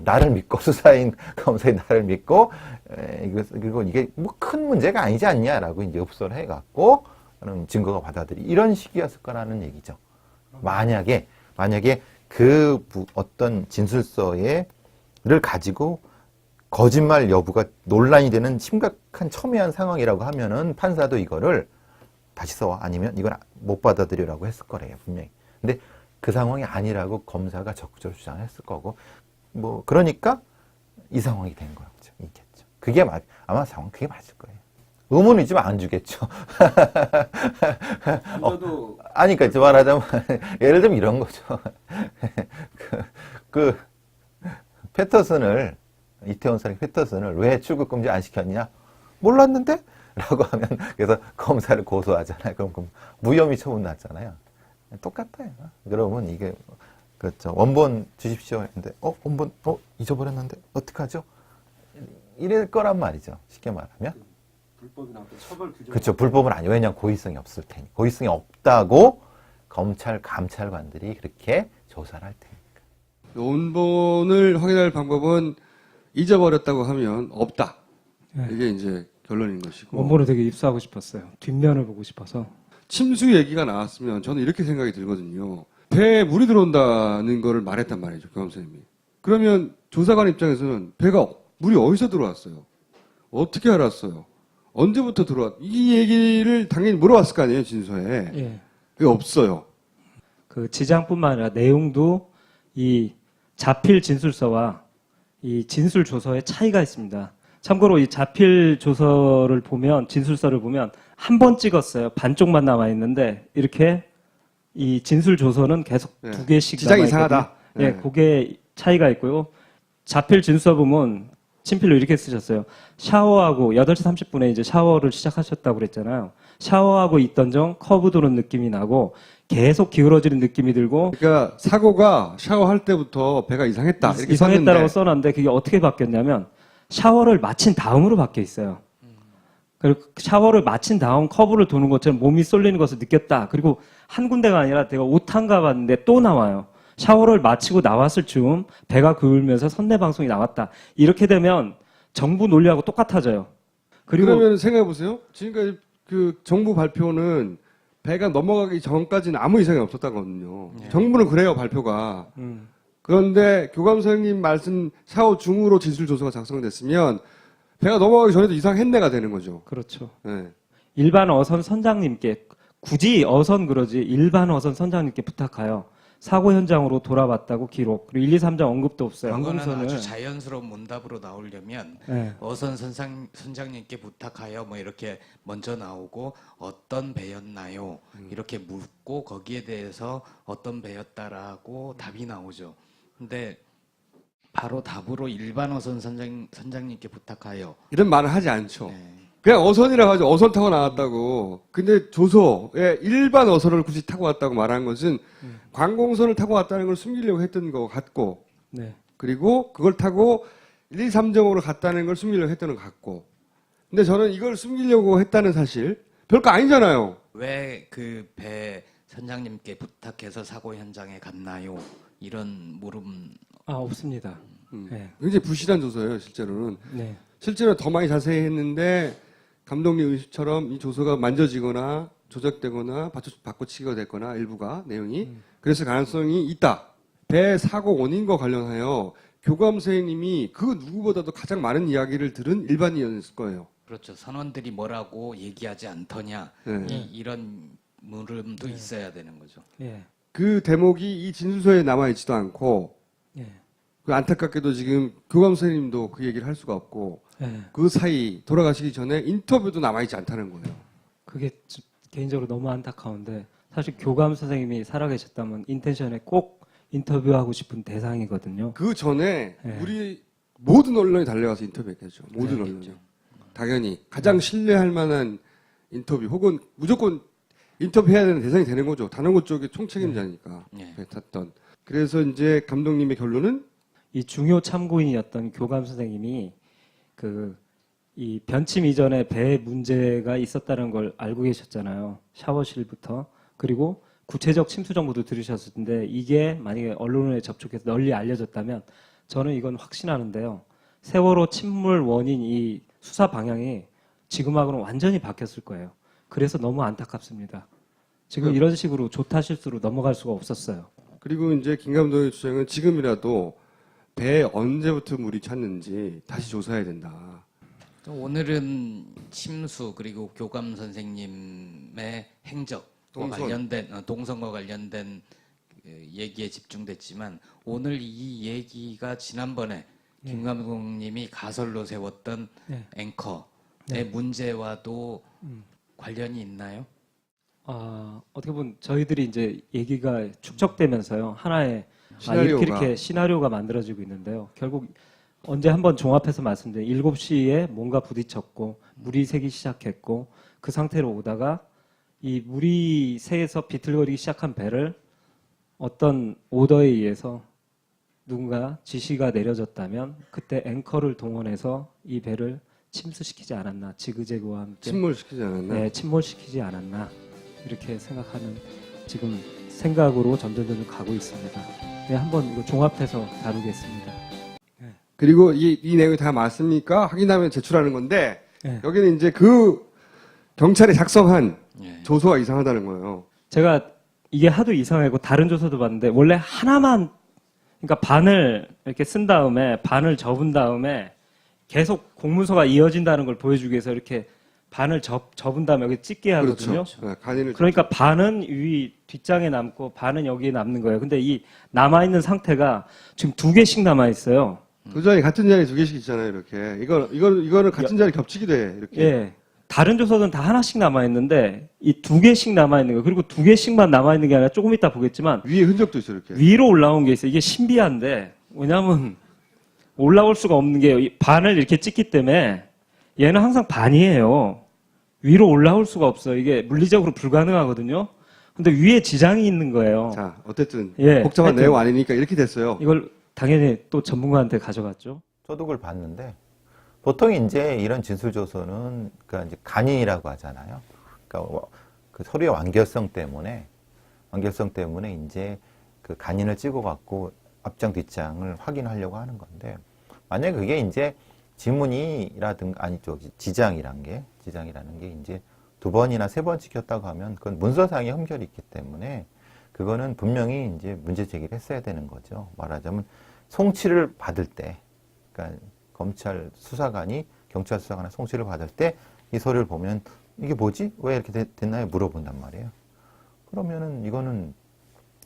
Speaker 6: 나를 믿고 수사인 검사인 나를 믿고 그리고 이게 뭐 큰 문제가 아니지 않냐라고 이제 읍소를 해갖고 증거가 이런 식이었을 거라는 얘기죠. 만약에 그 어떤 진술서를 가지고 거짓말 여부가 논란이 되는 심각한 첨예한 상황이라고 하면은 판사도 이거를 다시 써 아니면 이건 못 받아들이라고 했을 거래요 분명히. 근데 그 상황이 아니라고 검사가 적극적으로 주장했을 거고 뭐 그러니까 이 상황이 된 거죠. 있겠죠. 그게 아마 상황 그게 맞을 거예요. 의문이지만 안 주겠죠.
Speaker 1: 저도
Speaker 6: 아니, 그러니까 말하자면 예를 들면 이런 거죠. 그 패터슨을 이태원 살인 패터슨을 왜 출국 금지 안 시켰냐? 몰랐는데? 라고 하면 그래서 검사를 고소하잖아요. 그럼 무혐의 처분 났잖아요. 똑같아요. 그러면 이게 그렇죠. 원본 주십시오 했는데 원본 잊어버렸는데 어떡하죠? 이럴 거란 말이죠. 쉽게 말하면.
Speaker 1: 불법이나 어떤 처벌 규정.
Speaker 6: 그렇죠. 불법은 아니에요. 왜냐하면 고의성이 없을 테니. 고의성이 없다고 검찰, 감찰관들이 그렇게 조사를 할 테니까.
Speaker 1: 원본을 확인할 방법은 잊어버렸다고 하면 없다.
Speaker 2: 네.
Speaker 1: 이게 이제 결론인 것이고.
Speaker 2: 원본을 되게 입수하고 싶었어요. 뒷면을 보고 싶어서.
Speaker 1: 침수 얘기가 나왔으면 저는 이렇게 생각이 들거든요. 배에 물이 들어온다는 거를 말했단 말이죠, 교감 선생님이. 그러면 조사관 입장에서는 배가 물이 어디서 들어왔어요? 어떻게 알았어요? 언제부터 들어왔? 이 얘기를 당연히 물어봤을 거 아니에요, 진서에.
Speaker 2: 예.
Speaker 1: 그게 없어요.
Speaker 2: 그 지장뿐만 아니라 내용도 이 자필 진술서와 이 진술 조서의 차이가 있습니다. 참고로 이 자필 조서를 보면 진술서를 보면 한 번 찍었어요. 반쪽만 남아 있는데 이렇게 이 진술 조서는 계속
Speaker 1: 네.
Speaker 2: 두 개씩
Speaker 1: 지장이
Speaker 2: 남아 있거든요.
Speaker 1: 이상하다.
Speaker 2: 예,
Speaker 1: 네.
Speaker 2: 그게 차이가 있고요. 자필 진술서 보면 친필로 이렇게 쓰셨어요. 샤워하고 8시 30분에 이제 샤워를 시작하셨다고 그랬잖아요. 샤워하고 있던 중 커브 도는 느낌이 나고 계속 기울어지는 느낌이 들고
Speaker 1: 그러니까 사고가 샤워할 때부터 배가 이상했다. 이렇게
Speaker 2: 이상했다라고
Speaker 1: 썼는데
Speaker 2: 써놨는데 그게 어떻게 바뀌었냐면 샤워를 마친 다음으로 바뀌어 있어요. 그리고 샤워를 마친 다음 커브를 도는 것처럼 몸이 쏠리는 것을 느꼈다. 그리고 한 군데가 아니라 내가 옷한 가봤는데 또 나와요. 샤워를 마치고 나왔을 즈음 배가 그을면서 선내 방송이 나왔다. 이렇게 되면 정부 논리하고 똑같아져요. 그리고
Speaker 1: 그러면 생각해 보세요. 지금까지 그 정부 발표는 배가 넘어가기 전까지는 아무 이상이 없었다거든요. 정부는 그래요, 발표가. 그런데 교감 선생님 말씀 샤워 중으로 진술 조서가 작성됐으면 배가 넘어가기 전에도 이상했네가 되는 거죠.
Speaker 2: 그렇죠.
Speaker 1: 네.
Speaker 2: 일반 어선 선장님께 굳이 어선 그러지 일반 어선 선장님께 부탁하여 사고 현장으로 돌아봤다고 기록. 그리고 1, 2, 3장 언급도 없어요.
Speaker 3: 그거는
Speaker 2: 항공선을.
Speaker 3: 아주 자연스러운 문답으로 나오려면
Speaker 2: 네.
Speaker 3: 어선 선장님께 부탁하여 뭐 이렇게 먼저 나오고 어떤 배였나요? 이렇게 묻고 거기에 대해서 어떤 배였다라고 답이 나오죠. 근데 바로 답으로 일반 어선 선장님께 부탁하여.
Speaker 1: 이런 말을 하지 않죠.
Speaker 3: 네.
Speaker 1: 그냥 어선이라고 하죠. 어선 타고 나왔다고. 근데 조서에 일반 어선을 굳이 타고 왔다고 말하는 것은 관공선을 타고 왔다는 걸 숨기려고 했던 것 같고,
Speaker 2: 네.
Speaker 1: 그리고 그걸 타고 1, 2, 3정으로 갔다는 걸 숨기려고 했던 것 같고. 근데 저는 이걸 숨기려고 했다는 사실 별거 아니잖아요.
Speaker 3: 왜 그 배 선장님께 부탁해서 사고 현장에 갔나요? 이런 물음.
Speaker 2: 아, 없습니다. 네.
Speaker 1: 굉장히 부실한 조서예요, 실제로는.
Speaker 2: 네.
Speaker 1: 실제로 더 많이 자세히 했는데 감독님 의식처럼 이 조서가 만져지거나 조작되거나 바꿔치기가 됐거나 일부가 내용이 그래서 가능성이 있다. 배 사고 원인과 관련하여 교감 선생님이 그 누구보다도 가장 많은 이야기를 들은 일반인이었을 거예요.
Speaker 3: 그렇죠. 선원들이 뭐라고 얘기하지 않더냐.
Speaker 1: 네.
Speaker 3: 이런 물음도 있어야 되는 거죠.
Speaker 2: 예.
Speaker 1: 그 대목이 이 진술서에 남아있지도 않고
Speaker 2: 예.
Speaker 1: 그 안타깝게도 지금 교감 선생님도 그 얘기를 할 수가 없고
Speaker 2: 예.
Speaker 1: 그 사이 돌아가시기 전에 인터뷰도 남아있지 않다는 거예요.
Speaker 2: 그게 개인적으로 너무 안타까운데 사실 교감 선생님이 살아계셨다면 인텐션에 꼭 인터뷰하고 싶은 대상이거든요.
Speaker 1: 그 전에
Speaker 2: 네.
Speaker 1: 우리 모든 언론이 달려가서 인터뷰했겠죠. 모든 언론이. 당연히 가장 신뢰할 만한 인터뷰 혹은 무조건 인터뷰해야 되는 대상이 되는 거죠. 단원고 쪽의 총책임자니까
Speaker 3: 네.
Speaker 1: 뱉었던. 그래서 이제 감독님의 결론은
Speaker 2: 이 중요 참고인이었던 교감 선생님이 이 변침 이전에 배 문제가 있었다는 걸 알고 계셨잖아요. 샤워실부터. 그리고 구체적 침수 정보도 들으셨을 텐데 이게 만약에 언론에 접촉해서 널리 알려졌다면 저는 이건 확신하는데요. 세월호 침몰 원인 이 수사 방향이 지금하고는 완전히 바뀌었을 거예요. 그래서 너무 안타깝습니다. 지금 이런 식으로 조타 실수로 넘어갈 수가 없었어요.
Speaker 1: 그리고 이제 김 감독의 주장은 지금이라도 배에 언제부터 물이 찼는지 다시 조사해야 된다.
Speaker 3: 오늘은 침수 그리고 교감 선생님의 행적과 관련된 동선과 관련된 얘기에 집중됐지만 오늘 이 얘기가 지난번에 김 감독님이 가설로 세웠던
Speaker 2: 네.
Speaker 3: 앵커 문제와도 관련이 있나요?
Speaker 2: 어떻게 보면 저희들이 이제 얘기가 축적되면서요. 하나의 이렇게 시나리오가 만들어지고 있는데요. 결국 언제 한번 종합해서 말씀드린 7시에 뭔가 부딪혔고 물이 새기 시작했고 그 상태로 오다가 이 물이 새에서 비틀거리기 시작한 배를 어떤 오더에 의해서 누군가 지시가 내려졌다면 그때 앵커를 동원해서 이 배를 침수시키지 않았나, 지그재그와 함께
Speaker 1: 침몰시키지 않았나?
Speaker 2: 네, 침몰시키지 않았나 이렇게 생각하는 지금 생각으로 점점 가고 있습니다. 네, 한번 이거 종합해서 다루겠습니다.
Speaker 1: 그리고 이 내용이 다 맞습니까? 확인하면 제출하는 건데
Speaker 2: 네.
Speaker 1: 여기는 이제 그 경찰이 작성한
Speaker 3: 예.
Speaker 1: 조서가 이상하다는 거예요.
Speaker 2: 제가 이게 하도 이상하고 다른 조서도 봤는데 원래 하나만 그러니까 반을 이렇게 쓴 다음에 반을 접은 다음에 계속 공문서가 이어진다는 걸 보여주기 위해서 이렇게 반을 접은 다음에 여기 찍게 하거든요.
Speaker 1: 그렇죠. 네, 간인을
Speaker 2: 그러니까 반은 위 뒷장에 남고 반은 여기에 남는 거예요. 근데 이 남아 있는 상태가 지금 2개씩 남아 있어요.
Speaker 1: 두 자리 같은 자리 2개씩 있잖아요. 이렇게 이거는 같은 자리 겹치기도 해. 이렇게.
Speaker 2: 예. 다른 조서는 다 하나씩 남아 있는데 이 2개씩 남아 있는 거예요. 그리고 2개씩만 남아 있는 게 아니라 조금 이따 보겠지만
Speaker 1: 위에 흔적도 있어 이렇게.
Speaker 2: 위로 올라온 게 있어요. 이게 신비한데 왜냐하면 올라올 수가 없는 게 이 반을 이렇게 찍기 때문에 얘는 항상 반이에요. 위로 올라올 수가 없어요. 이게 물리적으로 불가능하거든요. 근데 위에 지장이 있는 거예요.
Speaker 1: 자, 어쨌든
Speaker 2: 예,
Speaker 1: 복잡한
Speaker 2: 하여튼
Speaker 1: 내용 아니니까 이렇게 됐어요.
Speaker 2: 이걸 당연히 또 전문가한테 가져갔죠.
Speaker 6: 저도 그걸 봤는데 보통 이제 이런 진술조서는 그러니까 이제 간인이라고 하잖아요. 그러니까 그 서류의 완결성 때문에 이제 그 간인을 찍어갖고 앞장 뒷장을 확인하려고 하는 건데 만약에 그게 이제 지문이라든가 지장이라는 게 이제 2번이나 3번 찍혔다고 하면 그건 문서상의 흠결이 있기 때문에 그거는 분명히 이제 문제 제기를 했어야 되는 거죠. 말하자면 송치를 받을 때, 그러니까 검찰 수사관이 경찰 수사관이 송치를 받을 때 이 서류를 보면 이게 뭐지? 왜 이렇게 됐나요? 물어본단 말이에요. 그러면은 이거는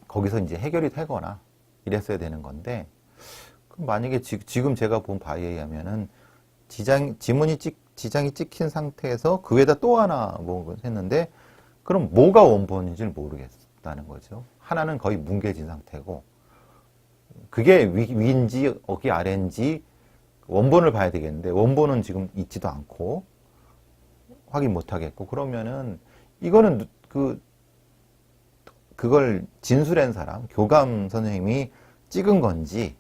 Speaker 6: 거기서 이제 해결이 되거나 이랬어야 되는 건데 그럼 만약에 지금 제가 본 바에 의하면은 지장이 찍힌 상태에서 그 위에다 또 하나 뭐 했는데 그럼 뭐가 원본인지를 모르겠다는 거죠. 하나는 거의 뭉개진 상태고 그게 위인지 어기 아래인지 원본을 봐야 되겠는데 원본은 지금 있지도 않고 확인 못 하겠고 그러면은 이거는 그걸 진술한 사람 교감 선생님이 찍은 건지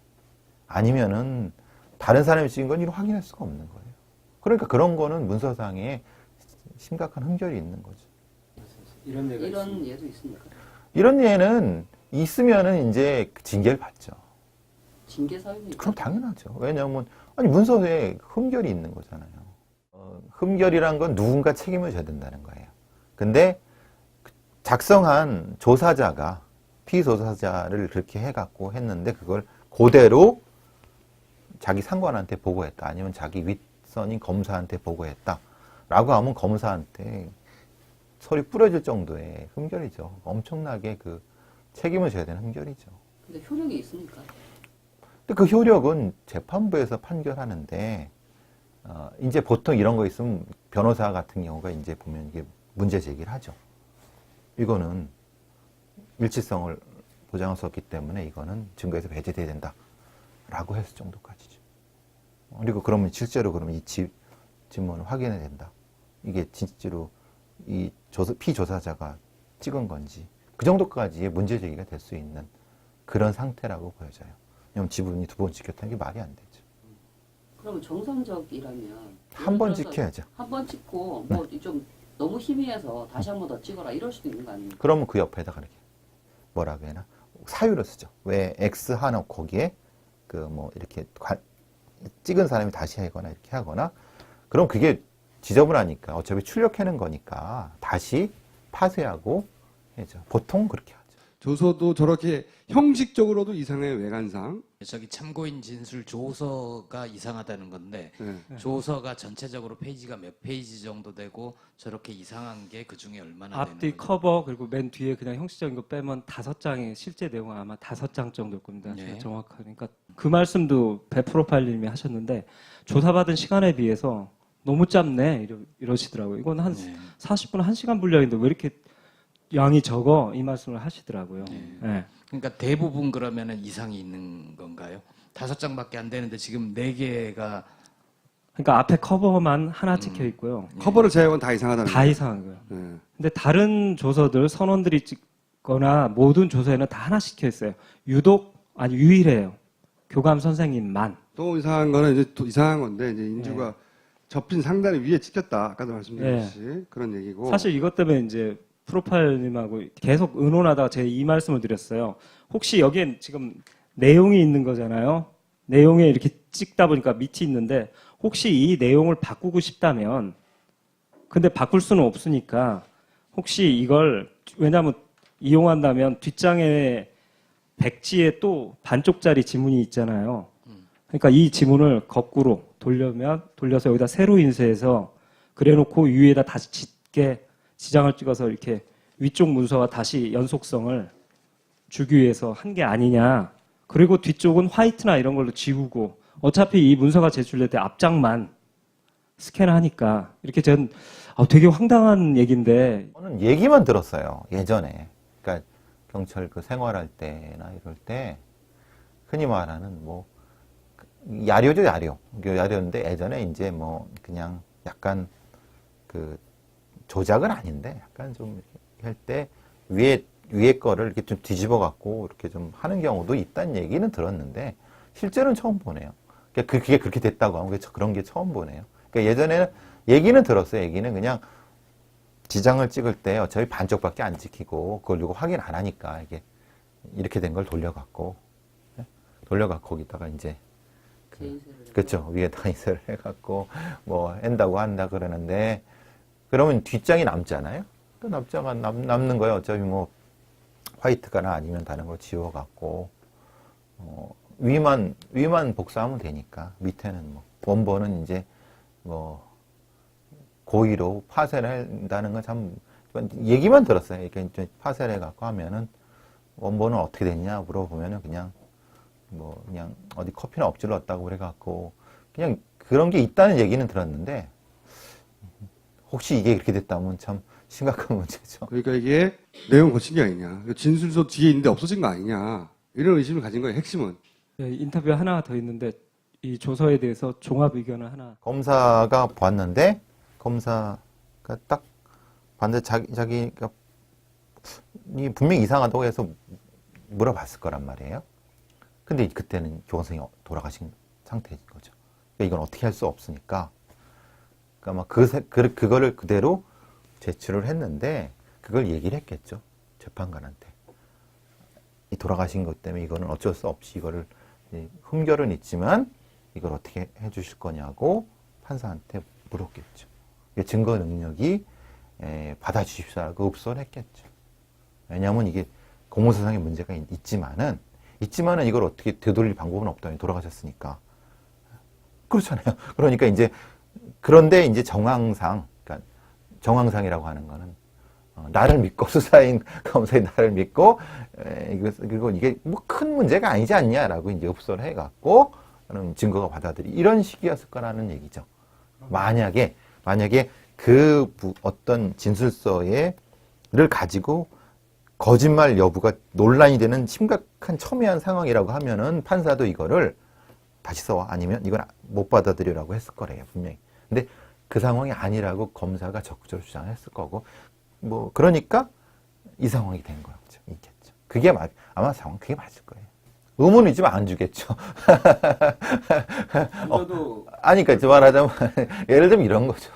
Speaker 6: 아니면은 다른 사람이 찍은 건지 확인할 수가 없는 거예요. 그러니까 그런 거는 문서상에 심각한 흠결이 있는 거죠.
Speaker 8: 이런 예도 있습니까?
Speaker 6: 이런 예는 있으면은 이제 징계를 받죠.
Speaker 8: 징계 사유입니까?
Speaker 6: 그럼 당연하죠. 왜냐하면 아니 문서에 흠결이 있는 거잖아요. 흠결이란 건 누군가 책임을 져야 된다는 거예요. 근데 작성한 조사자가 피조사자를 그렇게 해갖고 했는데 그걸 그대로 자기 상관한테 보고했다. 아니면 자기 윗선인 검사한테 보고했다. 라고 하면 검사한테 설이 뿌려질 정도의 흠결이죠. 엄청나게 그 책임을 져야 되는 흠결이죠.
Speaker 8: 근데 효력이 있습니까?
Speaker 6: 근데 그 효력은 재판부에서 판결하는데, 이제 보통 이런 거 있으면 변호사 같은 경우가 이제 보면 이게 문제 제기를 하죠. 이거는 일치성을 보장할 수 없기 때문에 이거는 증거에서 배제돼야 된다. 라고 했을 정도까지죠. 그리고 그러면 실제로 그러면 이 지문을 확인해야 된다. 이게 진짜로 이 피조사자가 찍은 건지 그 정도까지의 문제 제기가 될 수 있는 그런 상태라고 보여져요. 왜냐면 지문이 2번 찍혔다는 게 말이 안 되죠.
Speaker 8: 그러면 정상적이라면
Speaker 6: 한 번 찍혀야죠.
Speaker 8: 한 번 찍고 뭐 좀 너무 희미해서 다시 한 번 더 찍어라 이럴 수도 있는 거 아닙니까?
Speaker 6: 그러면 그 옆에다가 이렇게 뭐라고 해야 하나 사유를 쓰죠. 왜 X 하나 거기에 그 뭐 이렇게 찍은 사람이 다시 하거나 이렇게 하거나 그럼 그게 지저분하니까 어차피 출력하는 거니까 다시 파쇄하고 해죠. 보통 그렇게 하죠.
Speaker 1: 조서도 저렇게 형식적으로도 이상해요. 외관상.
Speaker 3: 저기 참고인 진술 조서가 이상하다는 건데
Speaker 1: 네.
Speaker 3: 조서가 전체적으로 페이지가 몇 페이지 정도 되고 저렇게 이상한 게 그 중에 얼마나
Speaker 2: 앞뒤
Speaker 3: 되는 거죠?
Speaker 2: 커버 그리고 맨 뒤에 그냥 형식적인 거 빼면 5장의 실제 내용은 아마 5장 정도일 겁니다.
Speaker 3: 네.
Speaker 2: 제가 정확하니까 그 말씀도 배 프로파일님이 하셨는데 조사받은 시간에 비해서 너무 짧네 이러시더라고요. 이건 한
Speaker 3: 네.
Speaker 2: 40분 1시간 분량인데 왜 이렇게 양이 적어 이 말씀을 하시더라고요. 네.
Speaker 3: 그러니까 대부분 그러면은 이상이 있는 건가요? 5장밖에 안 되는데 지금 4개가
Speaker 2: 그러니까 앞에 커버만 하나 찍혀 있고요.
Speaker 1: 커버를 제외하고는 다 이상하다는
Speaker 2: 다
Speaker 1: 거예요.
Speaker 2: 이상한 거예요.
Speaker 1: 네.
Speaker 2: 근데 다른 조서들 선원들이 찍거나 모든 조서에는 다 하나 찍혀 있어요. 유일해요. 교감 선생님만.
Speaker 1: 또 이상한 거는 이제 또 이상한 건데 이제 인주가 접힌 상단에 위에 찍혔다. 아까도 말씀드렸듯이 그런 얘기고.
Speaker 2: 사실 이것 때문에 이제 프로파일님하고 계속 의논하다가 제가 이 말씀을 드렸어요. 혹시 여기엔 지금 내용이 있는 거잖아요. 내용에 이렇게 찍다 보니까 밑이 있는데 혹시 이 내용을 바꾸고 싶다면 근데 바꿀 수는 없으니까 혹시 이걸 왜냐하면 이용한다면 뒷장에 백지에 또 반쪽짜리 지문이 있잖아요. 그러니까 이 지문을 거꾸로 돌려서 여기다 세로 인쇄해서 그래놓고 위에다 다시 짙게 지장을 찍어서 이렇게 위쪽 문서와 다시 연속성을 주기 위해서 한 게 아니냐. 그리고 뒤쪽은 화이트나 이런 걸로 지우고 어차피 이 문서가 제출될 때 앞장만 스캔하니까 이렇게 전 되게 황당한 얘기인데
Speaker 6: 저는 얘기만 들었어요. 예전에. 그러니까 경찰 그 생활할 때나 이럴 때 흔히 말하는 뭐 야료죠, 야료. 야료인데 예전에 이제 뭐 그냥 약간 그 조작은 아닌데 약간 좀 할 때 위에 거를 이렇게 좀 뒤집어 갖고 이렇게 좀 하는 경우도 있다는 얘기는 들었는데 실제로는 처음 보네요. 그게 그렇게 됐다고 하면 그런 게 처음 보네요. 그러니까 예전에는 얘기는 들었어요. 얘기는 그냥 지장을 찍을 때 어차피 반쪽밖에 안 찍히고 그걸 누구 확인 안 하니까 이게 이렇게 된 걸 돌려갖고 거기다가 이제 그렇죠. 위에다 인쇄를 해갖고 뭐 한다고 한다 그러는데 그러면 뒷장이 남잖아요. 그 남는 거예요. 어차피 뭐 화이트가나 아니면 다른 거 지워갖고 위만 복사하면 되니까 밑에는 뭐 원본은 이제 뭐 고의로 파쇄를 한다는 건 참 얘기만 들었어요. 이렇게 좀 파쇄를 해갖고 하면은 원본은 어떻게 됐냐 물어보면은 그냥 어디 커피나 엎질렀다고 그래갖고 그냥 그런 게 있다는 얘기는 들었는데 혹시 이게 그렇게 됐다면 참 심각한 문제죠.
Speaker 1: 그러니까 이게 내용 고친 게 아니냐. 진술서 뒤에 있는데 없어진 거 아니냐. 이런 의심을 가진 거예요. 핵심은.
Speaker 2: 네, 인터뷰 하나 더 있는데 이 조서에 대해서 종합 의견을 하나.
Speaker 6: 검사가 봤는데 검사가 딱 봤는데 자기가 분명히 이상하다고 해서 물어봤을 거란 말이에요. 근데 그때는 교원 선생님이 돌아가신 상태인 거죠. 그러니까 이건 어떻게 할 수 없으니까. 그러니까 그거를 그대로 제출을 했는데 그걸 얘기를 했겠죠. 재판관한테. 이 돌아가신 것 때문에 이거는 어쩔 수 없이 이거를 흠결은 있지만 이걸 어떻게 해 주실 거냐고 판사한테 물었겠죠. 증거 능력이 받아주십시오라고 읍소를 했겠죠. 왜냐하면 이게 공무사상의 문제가 있지만은 이걸 어떻게 되돌릴 방법은 없다니 돌아가셨으니까. 그렇잖아요. 그러니까 그런데 이제 정황상이라고 하는 거는 나를 믿고 수사인 검사인 나를 믿고 그리고 이게 뭐 큰 문제가 아니지 않냐라고 이제 읍소를 해갖고 증거가 받아들이 이런 식이었을 거라는 얘기죠. 만약에 그 어떤 진술서를 가지고 거짓말 여부가 논란이 되는 심각한 첨예한 상황이라고 하면은 판사도 이거를 다시 써 아니면 이건 못 받아들이라고 했을 거래요 분명히. 근데 그 상황이 아니라고 검사가 적극적으로 주장했을 거고 뭐 그러니까 이 상황이 된 거죠. 있겠죠. 그게 아마 상황 그게 맞을 거예요. 의문은 있지만 안 주겠죠. 아니 그러니까 말하자면 예를 들면 이런 거죠.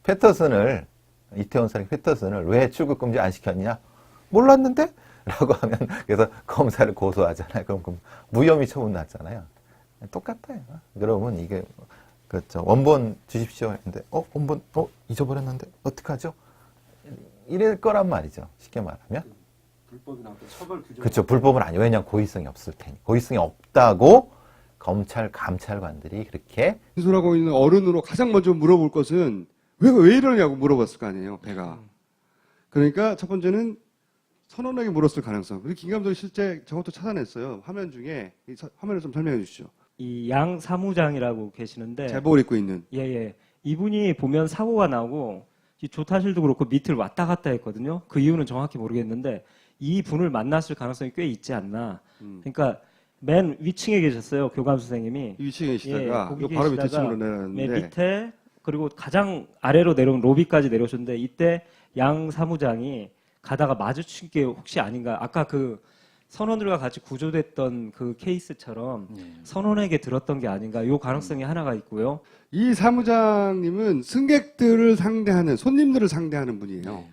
Speaker 6: 패터슨을 이태원 사람 패터슨을 왜 출국 금지 안 시켰냐? 몰랐는데? 라고 하면 그래서 검사를 고소하잖아요. 그럼 무혐의 처분 났잖아요. 똑같아요. 그러면 이게 그렇죠. 원본 주십시오 했는데 원본 잊어버렸는데 어떡하죠? 이럴 거란 말이죠. 쉽게 말하면.
Speaker 1: 불법이나 처벌 규정.
Speaker 6: 그렇죠. 불법은 아니에요. 왜냐하면 고의성이 없을 테니. 고의성이 없다고 감찰관들이 그렇게
Speaker 1: 진술하고 있는 어른으로 가장 먼저 물어볼 것은 왜 이러냐고 물어봤을 거 아니에요. 배가. 그러니까 첫 번째는 선언하게 물었을 가능성. 그리고 김 감독이 실제 저것도 찾아냈어요. 화면 중에 화면을 좀 설명해 주시죠.
Speaker 2: 이 양 사무장이라고 계시는데
Speaker 1: 제복을 입고 있는.
Speaker 2: 예. 이분이 보면 사고가 나고 이 조타실도 그렇고 밑을 왔다 갔다 했거든요. 그 이유는 정확히 모르겠는데 이 분을 만났을 가능성이 꽤 있지 않나. 그러니까 맨 위층에 계셨어요. 교감 선생님이.
Speaker 1: 이 위층에 계시다가
Speaker 2: 거기
Speaker 1: 이거 바로 밑에
Speaker 2: 계시다가
Speaker 1: 층으로 내려갔는데
Speaker 2: 맨 밑에 그리고 가장 아래로 내려온 로비까지 내려오셨는데 이때 양 사무장이 가다가 마주친 게 혹시 아닌가. 아까 그 선원들과 같이 구조됐던 그 케이스처럼 선원에게 들었던 게 아닌가. 요 가능성이 하나가 있고요.
Speaker 1: 이 사무장님은 승객들을 상대하는 손님들을 상대하는 분이에요.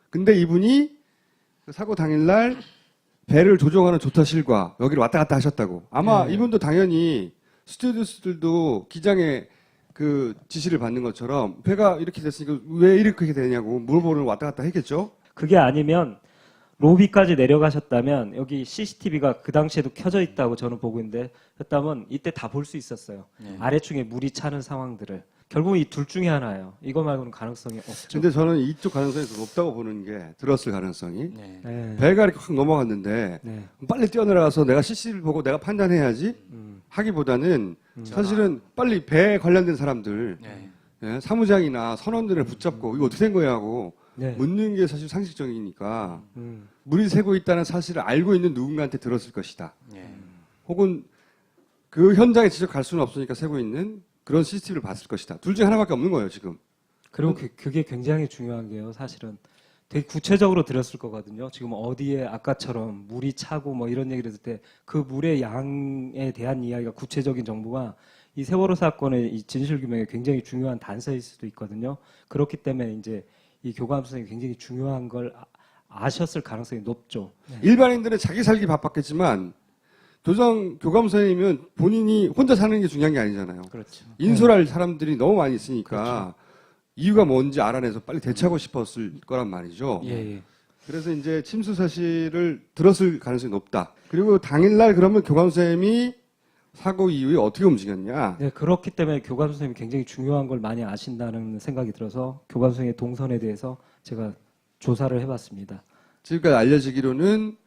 Speaker 1: 근데 이분이 그 사고 당일날 배를 조종하는 조타실과 여기를 왔다 갔다 하셨다고. 아마 이분도 당연히 스튜어디스들도 기장의 그 지시를 받는 것처럼 배가 이렇게 됐으니까 왜 이렇게 되냐고 물어보는 왔다 갔다 했겠죠.
Speaker 2: 그게 아니면 로비까지 내려가셨다면 여기 CCTV가 그 당시에도 켜져 있다고 저는 보고 있는데 였다면 이때 다 볼 수 있었어요. 아래층에 물이 차는 상황들을. 결국은 이 둘 중에 하나예요. 이거 말고는 가능성이 없죠.
Speaker 1: 근데 저는 이쪽 가능성이 더 높다고 보는 게 들었을 가능성이.
Speaker 2: 네.
Speaker 1: 배가 이렇게 확 넘어갔는데
Speaker 2: 네.
Speaker 1: 빨리 뛰어내려가서 내가 CCTV를 보고 내가 판단해야지 하기보다는 사실은 빨리 배에 관련된 사람들 예, 사무장이나 선원들을 붙잡고 이거 어떻게 된 거야 하고
Speaker 2: 네.
Speaker 1: 묻는 게 사실 상식적이니까 물이 새고 있다는 사실을 알고 있는 누군가한테 들었을 것이다. 혹은 그 현장에 직접 갈 수는 없으니까 새고 있는 그런 CCTV를 봤을 것이다. 둘 중에 하나밖에 없는 거예요 지금.
Speaker 2: 그리고 그게 굉장히 중요한 게요. 사실은 되게 구체적으로 들었을 거거든요. 지금 어디에 아까처럼 물이 차고 뭐 이런 얘기를 했을 때 그 물의 양에 대한 이야기가 구체적인 정보가 이 세월호 사건의 이 진실 규명에 굉장히 중요한 단서일 수도 있거든요. 그렇기 때문에 이제 이 교감 선생님이 굉장히 중요한 걸 아셨을 가능성이 높죠.
Speaker 1: 일반인들은 자기 살기 바빴겠지만 교감 선생님은 본인이 혼자 사는 게 중요한 게 아니잖아요.
Speaker 2: 그렇죠.
Speaker 1: 인솔할 사람들이 너무 많이 있으니까
Speaker 2: 그렇죠.
Speaker 1: 이유가 뭔지 알아내서 빨리 대처하고 싶었을 거란 말이죠.
Speaker 2: 예.
Speaker 1: 그래서 이제 침수 사실을 들었을 가능성이 높다. 그리고 당일날 그러면 교감 선생님이 사고 이후에 어떻게 움직였냐?
Speaker 2: 네, 그렇기 때문에 교감 선생님이 굉장히 중요한 걸 많이 아신다는 생각이 들어서 교감 선생님의 동선에 대해서 제가 조사를 해봤습니다.
Speaker 1: 지금까지 알려지기로는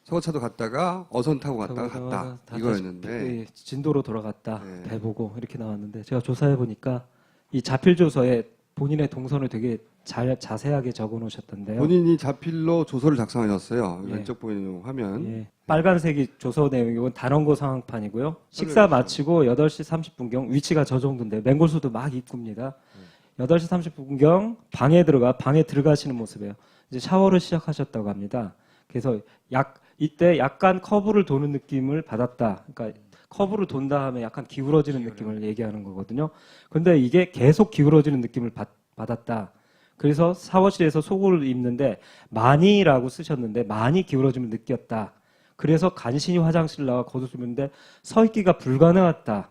Speaker 1: 서거차도 갔다가 어선 타고 갔다가 갔다 이거였는데
Speaker 2: 예, 진도로 돌아갔다
Speaker 1: 네.
Speaker 2: 배 보고 이렇게 나왔는데 제가 조사해 보니까 이 자필 조서에 본인의 동선을 되게 자세하게 적어 놓으셨던데요.
Speaker 1: 본인이 자필로 조서를 작성하셨어요.
Speaker 2: 예.
Speaker 1: 왼쪽 보이는 화면.
Speaker 2: 예, 빨간색이 조서 내용이고 이건 단원고 상황판이고요. 식사 마치고 8시 30분경 위치가 저 정도인데 맹골수도 막 입구입니다. 8시 30분경 방에 들어가시는 모습이에요. 이제 샤워를 시작하셨다고 합니다. 그래서 이때 약간 커브를 도는 느낌을 받았다. 그러니까 커브를 돈 다음에 약간 기울어지는 느낌을 얘기하는 거거든요. 근데 이게 계속 기울어지는 느낌을 받았다. 그래서 샤워실에서 속옷을 입는데 많이라고 쓰셨는데 많이 기울어짐을 느꼈다. 그래서 간신히 화장실 나와 겉옷을 입는데 서 있기가 불가능했다.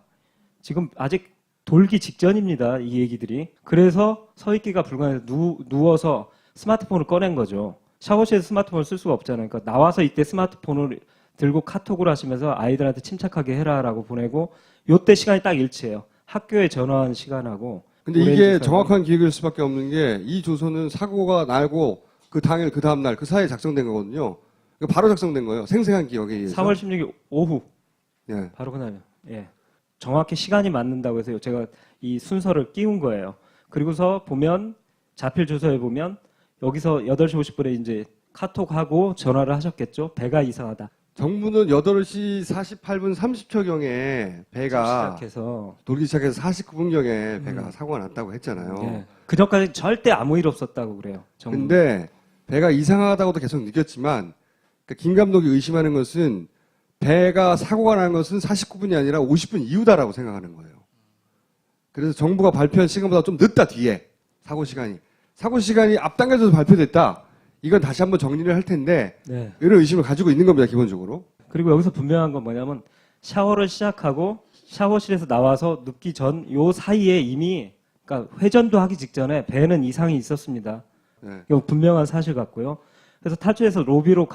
Speaker 2: 지금 아직 돌기 직전입니다. 이 얘기들이. 그래서 서 있기가 불가능해서 누워서 스마트폰을 꺼낸 거죠. 샤워실에서 스마트폰을 쓸 수가 없잖아요. 그러니까 나와서 이때 스마트폰을 들고 카톡을 하시면서 아이들한테 침착하게 해라라고 보내고 요때 시간이 딱 일치해요. 학교에 전화한 시간하고.
Speaker 1: 근데
Speaker 2: 오렌지
Speaker 1: 이게
Speaker 2: 사건.
Speaker 1: 정확한 기획일 수밖에 없는 게 이 조서는 사고가 나고 그 당일 그 다음 날 그 사이에 작성된 거거든요. 그러니까 바로 작성된 거예요. 생생한 기억에 의해서.
Speaker 2: 4월 16일 오후
Speaker 1: 예.
Speaker 2: 바로 그날요. 예. 정확히 시간이 맞는다고 해서 제가 이 순서를 띄운 거예요. 그리고서 보면 자필 조서에 보면 여기서 8시 50분에 이제 카톡하고 전화를 하셨겠죠. 배가 이상하다.
Speaker 1: 정부는 8시 48분 30초경에 배가
Speaker 2: 시작해서
Speaker 1: 돌기 시작해서 49분경에 배가 사고가 났다고 했잖아요.
Speaker 2: 예. 그전까지 절대 아무 일 없었다고 그래요. 정부.
Speaker 1: 근데 배가 이상하다고도 계속 느꼈지만 그러니까 김 감독이 의심하는 것은 배가 사고가 난 것은 49분이 아니라 50분 이후다라고 생각하는 거예요. 그래서 정부가 발표한 시간보다 좀 늦다 뒤에 사고 시간이 앞당겨져서 발표됐다. 이건 다시 한번 정리를 할 텐데
Speaker 2: 네.
Speaker 1: 이런 의심을 가지고 있는 겁니다. 기본적으로.
Speaker 2: 그리고 여기서 분명한 건 뭐냐면 샤워를 시작하고 샤워실에서 나와서 눕기 전 요 사이에 이미 그러니까 회전도 하기 직전에 배는 이상이 있었습니다.
Speaker 1: 네.
Speaker 2: 이거 분명한 사실 같고요. 그래서 탈출해서 로비로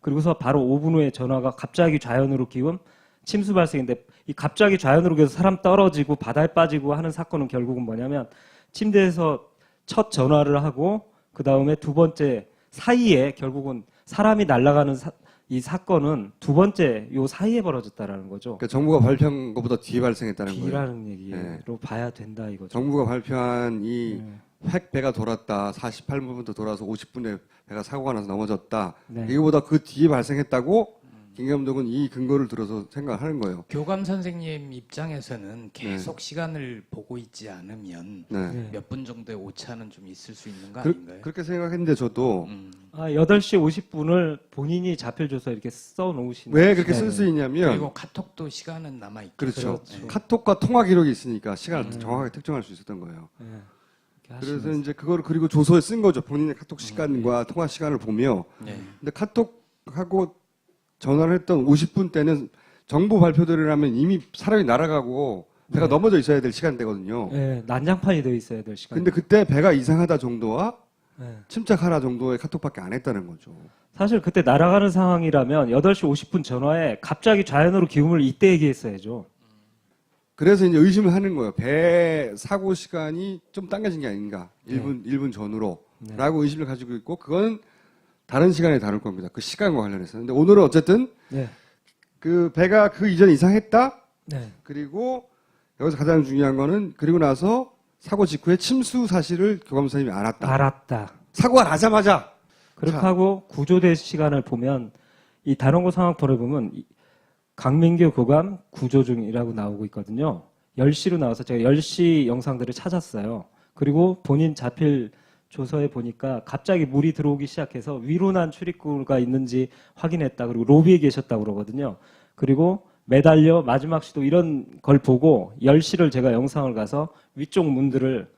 Speaker 2: 그리고서 바로 5분 후에 전화가 갑자기 좌연으로 기움 침수 발생인데 이 갑자기 좌연으로 기워서 사람 떨어지고 바다에 빠지고 하는 사건은 결국은 뭐냐면 침대에서 첫 전화를 하고 그 다음에 두 번째 사이에 결국은 사람이 날아가는 이 사건은 두 번째 요 사이에 벌어졌다라는 거죠.
Speaker 1: 그러니까 정부가 발표한 것보다 뒤에 발생했다는 거예요.
Speaker 2: 뒤라는 얘기로
Speaker 1: 네.
Speaker 2: 봐야 된다 이거죠.
Speaker 1: 정부가 발표한 이
Speaker 2: 네.
Speaker 1: 획 배가 돌았다, 48분부터 돌아서 50분에 배가 사고가 나서 넘어졌다.
Speaker 2: 네.
Speaker 1: 이거보다 그 뒤에 발생했다고 김 감독은 이 근거를 들어서 생각하는 거예요.
Speaker 3: 교감 선생님 입장에서는 계속 시간을 보고 있지 않으면
Speaker 1: 네.
Speaker 2: 네.
Speaker 3: 몇 분 정도의 오차는 좀 있을 수 있는 거
Speaker 1: 그,
Speaker 3: 아닌가요?
Speaker 1: 그렇게 생각했는데 저도
Speaker 2: 8시 50분을 본인이 좌표줘서 이렇게 써놓으신
Speaker 1: 왜 그렇게 쓸 수 있냐면
Speaker 3: 그리고 카톡도 시간은 남아 있고
Speaker 1: 그렇죠.
Speaker 2: 그렇죠.
Speaker 1: 카톡과 통화 기록이 있으니까 시간을 정확하게 특정할 수 있었던 거예요.
Speaker 2: 네. 이렇게
Speaker 1: 그래서
Speaker 2: 하시면서.
Speaker 1: 이제 그거를 그리고 조서에 쓴 거죠. 본인의 카톡 시간과 통화 시간을 보며.
Speaker 3: 네.
Speaker 1: 근데 카톡하고 전화를 했던 50분 때는 정부 발표대로라면 이미 사람이 날아가고 배가 넘어져 있어야 될 시간대거든요.
Speaker 2: 네, 난장판이 되어 있어야 될 시간.
Speaker 1: 근데 그때 배가 이상하다 정도와
Speaker 2: 네.
Speaker 1: 침착하라 정도의 카톡밖에 안 했다는 거죠.
Speaker 2: 사실 그때 날아가는 상황이라면 8시 50분 전화에 갑자기 좌연으로 기음을 이때 얘기했어야죠.
Speaker 1: 그래서 이제 의심을 하는 거예요. 배 사고 시간이 좀 당겨진 게 아닌가. 1분 전후로.
Speaker 2: 네.
Speaker 1: 라고 의심을 가지고 있고, 그건 다른 시간에 다룰 겁니다. 그 시간과 관련해서. 근데 오늘은 어쨌든
Speaker 2: 네.
Speaker 1: 그 배가 그 이전에 이상했다.
Speaker 2: 네.
Speaker 1: 그리고 여기서 가장 중요한 거는 그리고 나서 사고 직후에 침수 사실을 교감 선생님이 알았다.
Speaker 2: 알았다.
Speaker 1: 사고가 나자마자
Speaker 2: 그렇게
Speaker 1: 자.
Speaker 2: 하고 구조대 시간을 보면 이 단원고 상황표를 보면 강민규 교감 구조 중이라고 나오고 있거든요. 10시로 나와서 제가 10시 영상들을 찾았어요. 그리고 본인 자필 조서에 보니까 갑자기 물이 들어오기 시작해서 위로 난 출입구가 있는지 확인했다. 그리고 로비에 계셨다고 그러거든요. 그리고 매달려 마지막 시도 이런 걸 보고 10시를 제가 영상을 가서 위쪽 문들을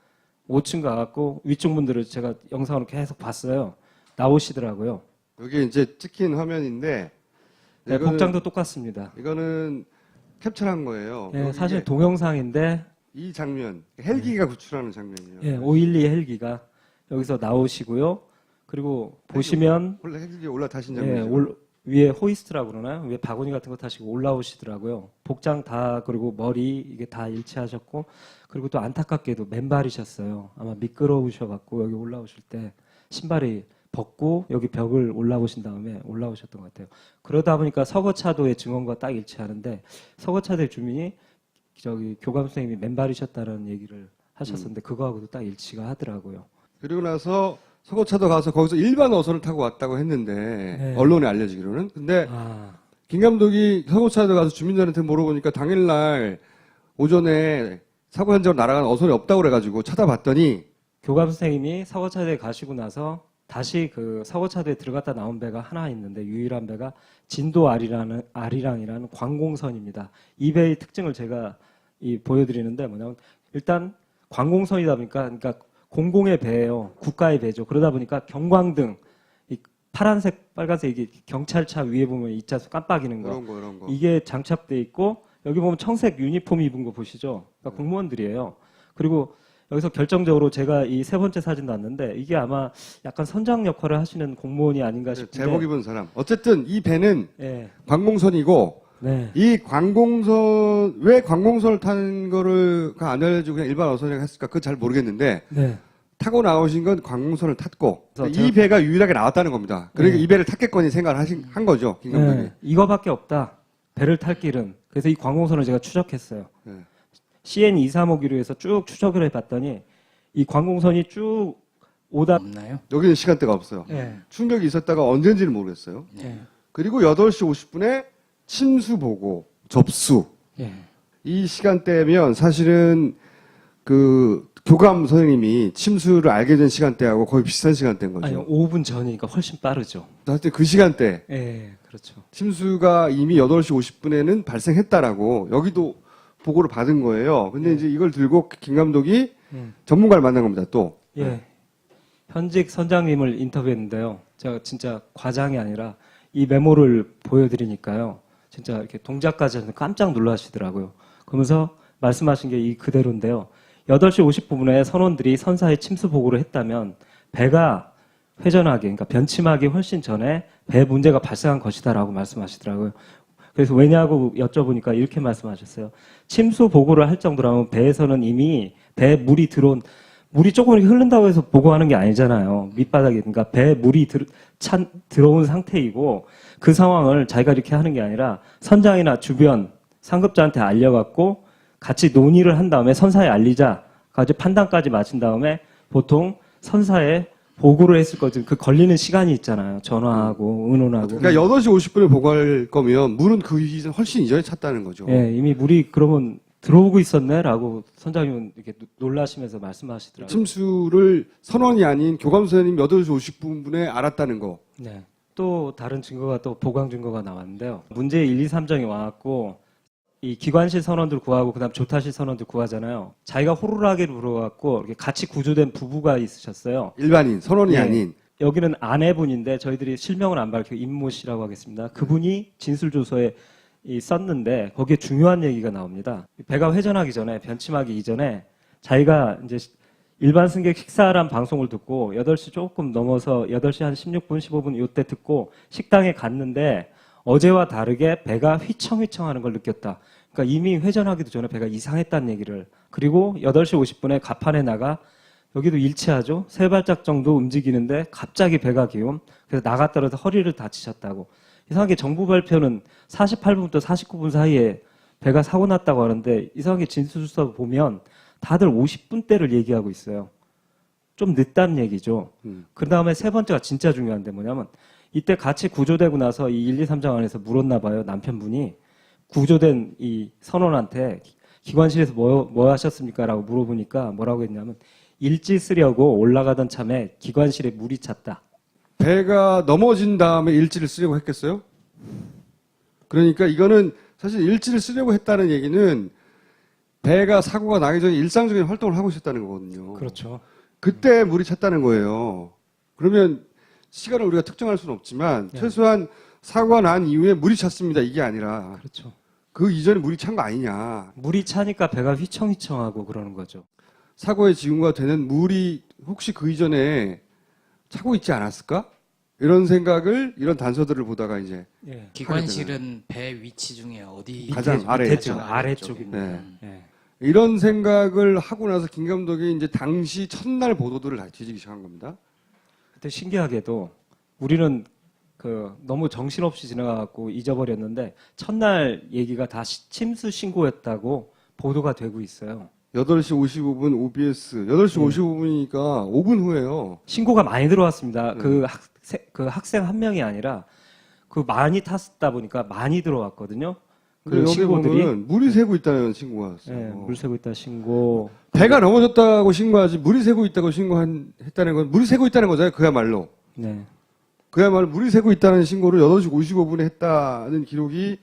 Speaker 2: 5층 가갖고 위쪽 문들을 제가 영상으로 계속 봤어요. 나오시더라고요.
Speaker 1: 여기 이제 찍힌 화면인데
Speaker 2: 네,
Speaker 1: 이거는-
Speaker 2: 복장도 똑같습니다.
Speaker 1: 이거는 캡처한 거예요.
Speaker 2: 네,
Speaker 1: 여기에
Speaker 2: 사실 동영상인데
Speaker 1: 이 장면 헬기가 구출하는 장면이에요.
Speaker 2: 예, 512 헬기가 여기서 나오시고요. 그리고 보시면
Speaker 1: 원래 헬기에 올라타신
Speaker 2: 예,
Speaker 1: 장면이죠.
Speaker 2: 위에 호이스트라고 그러나요? 위에 바구니 같은 거 타시고 올라오시더라고요. 복장 다 그리고 머리 이게 다 일치하셨고 그리고 또 안타깝게도 맨발이셨어요. 아마 미끄러우셔갖고 여기 올라오실 때 신발이 벗고 여기 벽을 올라오신 다음에 올라오셨던 것 같아요. 그러다 보니까 서거차도의 증언과 딱 일치하는데 서거차도의 주민이 저기 교감 선생님이 맨발이셨다는 얘기를 하셨었는데 그거하고도 딱 일치가 하더라고요.
Speaker 1: 그리고 나서 서거차도 가서 거기서 일반 어선을 타고 왔다고 했는데
Speaker 2: 네.
Speaker 1: 언론에 알려지기로는. 근데
Speaker 2: 아,
Speaker 1: 김 감독이 서거차도 가서 주민들한테 물어보니까 당일날 오전에 사고 현장으로 날아간 어선이 없다고 그래가지고 찾아봤더니
Speaker 2: 교감 선생님이 서거차도에 가시고 나서 다시 그 서거차도에 들어갔다 나온 배가 하나 있는데 유일한 배가 진도 아리랑이라는 관공선입니다. 이 배의 특징을 제가 보여드리는데 뭐냐면 일단 관공선이다 보니까 그러니까 공공의 배예요. 국가의 배죠. 그러다 보니까 경광등 이 파란색, 빨간색 이게 경찰차 위에 보면 이자수 깜빡이는 거
Speaker 1: 이런 거.
Speaker 2: 이게 장착돼 있고 여기 보면 청색 유니폼 입은 거 보시죠. 그러니까 공무원들이에요. 그리고 여기서 결정적으로 제가 이 세 번째 사진 났는데 이게 아마 약간 선장 역할을 하시는 공무원이 아닌가 싶은데
Speaker 1: 제복 입은 사람. 어쨌든 이 배는
Speaker 2: 예.
Speaker 1: 관공선이고
Speaker 2: 네.
Speaker 1: 이 관공선 왜 관공선을 타는 거를 안 알려주고 그냥 일반 어선이라고 했을까? 그건 잘 모르겠는데
Speaker 2: 네.
Speaker 1: 타고 나오신 건 관공선을 탔고
Speaker 2: 그래서
Speaker 1: 이 배가 유일하게 나왔다는 겁니다. 그러니까
Speaker 2: 네.
Speaker 1: 이 배를 탔겠거니 생각을 한 거죠, 김 감독이.
Speaker 2: 네. 이거밖에 없다. 배를 탈 길은. 그래서 이 관공선을 제가 추적했어요.
Speaker 1: 네.
Speaker 2: CN 235기로 해서 쭉 추적을 해봤더니 이 관공선이 쭉 오다.
Speaker 3: 없나요?
Speaker 1: 여기는 시간대가 없어요.
Speaker 2: 예.
Speaker 1: 충격이 있었다가 언제인지는 모르겠어요.
Speaker 2: 예.
Speaker 1: 그리고 8시 50분에 침수 보고 접수.
Speaker 2: 예.
Speaker 1: 이 시간대면 사실은 그 교감 선생님이 침수를 알게 된 시간대하고 거의 비슷한 시간대인 거죠.
Speaker 2: 아니 5분 전이니까 훨씬 빠르죠.
Speaker 1: 하여튼 그 시간대
Speaker 2: 예, 그렇죠.
Speaker 1: 침수가 이미 8시 50분에는 발생했다라고 여기도 보고를 받은 거예요. 근데 이제 이걸 들고 김 감독이 전문가를 만난 겁니다. 또.
Speaker 2: 예. 현직 선장님을 인터뷰했는데요. 제가 진짜 과장이 아니라 이 메모를 보여드리니까요. 진짜 이렇게 동작까지 해서 깜짝 놀라시더라고요. 그러면서 말씀하신 게 이 그대로인데요. 8시 50분에 선원들이 선사에 침수 보고를 했다면 배가 회전하기, 그러니까 변침하기 훨씬 전에 배 문제가 발생한 것이다라고 말씀하시더라고요. 그래서 왜냐고 여쭤보니까 이렇게 말씀하셨어요. 침수 보고를 할 정도라면 배에서는 이미 배에 물이 들어온 물이 조금 이렇게 흐른다고 해서 보고하는 게 아니잖아요. 밑바닥에 그러니까 배에 물이 들어온 상태이고 그 상황을 자기가 이렇게 하는 게 아니라 선장이나 주변 상급자한테 알려갖고 같이 논의를 한 다음에 선사에 알리자까지 판단까지 마친 다음에 보통 선사에 보고를 했을 거죠. 그 걸리는 시간이 있잖아요. 전화하고 의논하고.
Speaker 1: 그러니까 8시 50분에 보고할 거면 물은 그 이전 훨씬 이전에 찼다는 거죠.
Speaker 2: 예, 이미 물이 그러면 들어오고 있었네라고 선장님은 이렇게 놀라시면서 말씀하시더라고요.
Speaker 1: 침수를 선원이 아닌 교감선생님 8시 50분에 알았다는 거.
Speaker 2: 네. 또 다른 증거가 또 보강 증거가 나왔는데요. 문제 1, 2, 3정이 와갖고 이 기관실 선원들 구하고 그다음 조타실 선원들 구하잖아요. 자기가 호루라기를 불어갖고 이렇게 같이 구조된 부부가 있으셨어요.
Speaker 1: 일반인, 선원이
Speaker 2: 예.
Speaker 1: 아닌.
Speaker 2: 여기는 아내분인데 저희들이 실명을 안 밝히고 임모 씨라고 하겠습니다. 그분이 진술조서에 썼는데 거기에 중요한 얘기가 나옵니다. 배가 회전하기 전에 변침하기 이전에 자기가 이제 일반 승객 식사란 방송을 듣고 8시 조금 넘어서 8시 한 16분, 15분 요때 듣고 식당에 갔는데 어제와 다르게 배가 휘청휘청하는 걸 느꼈다. 그러니까 이미 회전하기도 전에 배가 이상했다는 얘기를. 그리고 8시 50분에 갑판에 나가 여기도 일치하죠. 3발짝 정도 움직이는데 갑자기 배가 기움. 그래서 나가 떨어져 허리를 다치셨다고. 이상하게 정부 발표는 48분부터 49분 사이에 배가 사고 났다고 하는데 이상하게 진술서 보면 다들 50분대를 얘기하고 있어요. 좀 늦다는 얘기죠. 그 다음에 세 번째가 진짜 중요한데 뭐냐면 이때 같이 구조되고 나서 이 1, 2, 3장 안에서 물었나 봐요. 남편분이 구조된 이 선원한테 기관실에서 뭐 하셨습니까? 라고 물어보니까 뭐라고 했냐면 일지 쓰려고 올라가던 참에 기관실에 물이 찼다.
Speaker 1: 배가 넘어진 다음에 일지를 쓰려고 했겠어요? 그러니까 이거는 사실 일지를 쓰려고 했다는 얘기는 배가 사고가 나기 전에 일상적인 활동을 하고 있었다는 거거든요.
Speaker 2: 그렇죠.
Speaker 1: 그때 물이 찼다는 거예요. 그러면 시간을 우리가 특정할 수는 없지만 최소한 사고가 난 이후에 물이 찼습니다. 이게 아니라
Speaker 2: 그렇죠.
Speaker 1: 그 이전에 물이 찬 거 아니냐.
Speaker 2: 물이 차니까 배가 휘청휘청하고 그러는 거죠.
Speaker 1: 사고의 징후가 되는 물이 혹시 그 이전에 차고 있지 않았을까? 이런 생각을 이런 단서들을 보다가 이제
Speaker 2: 예.
Speaker 3: 기관실은 배 위치 중에 어디
Speaker 1: 가장 아래에
Speaker 2: 밑에죠.
Speaker 3: 가장
Speaker 2: 아래쪽입니다.
Speaker 1: 네.
Speaker 2: 예.
Speaker 1: 이런 생각을 하고 나서 김 감독이 이제 당시 첫날 보도들을 다 뒤지기 시작한 겁니다.
Speaker 2: 그때 신기하게도 우리는 그 너무 정신없이 지나가고 잊어버렸는데 첫날 얘기가 다 침수 신고였다고 보도가 되고 있어요.
Speaker 1: 8시 55분 OBS 8시 55분이니까 5분 후에요.
Speaker 2: 신고가 많이 들어왔습니다. 그 학생 한 명이 아니라 그 많이 탔다 보니까 많이 들어왔거든요.
Speaker 1: 근데 여기 보면 물이 새고 있다는 신고가 왔어요.
Speaker 2: 예, 물 새고 있다 신고.
Speaker 1: 배가 넘어졌다고 신고하지 물이 새고 있다고 신고했다는 건 물이 새고 있다는 거잖아요. 그야말로.
Speaker 2: 네.
Speaker 1: 그야말로 물이 새고 있다는 신고를 8시 55분에 했다는 기록이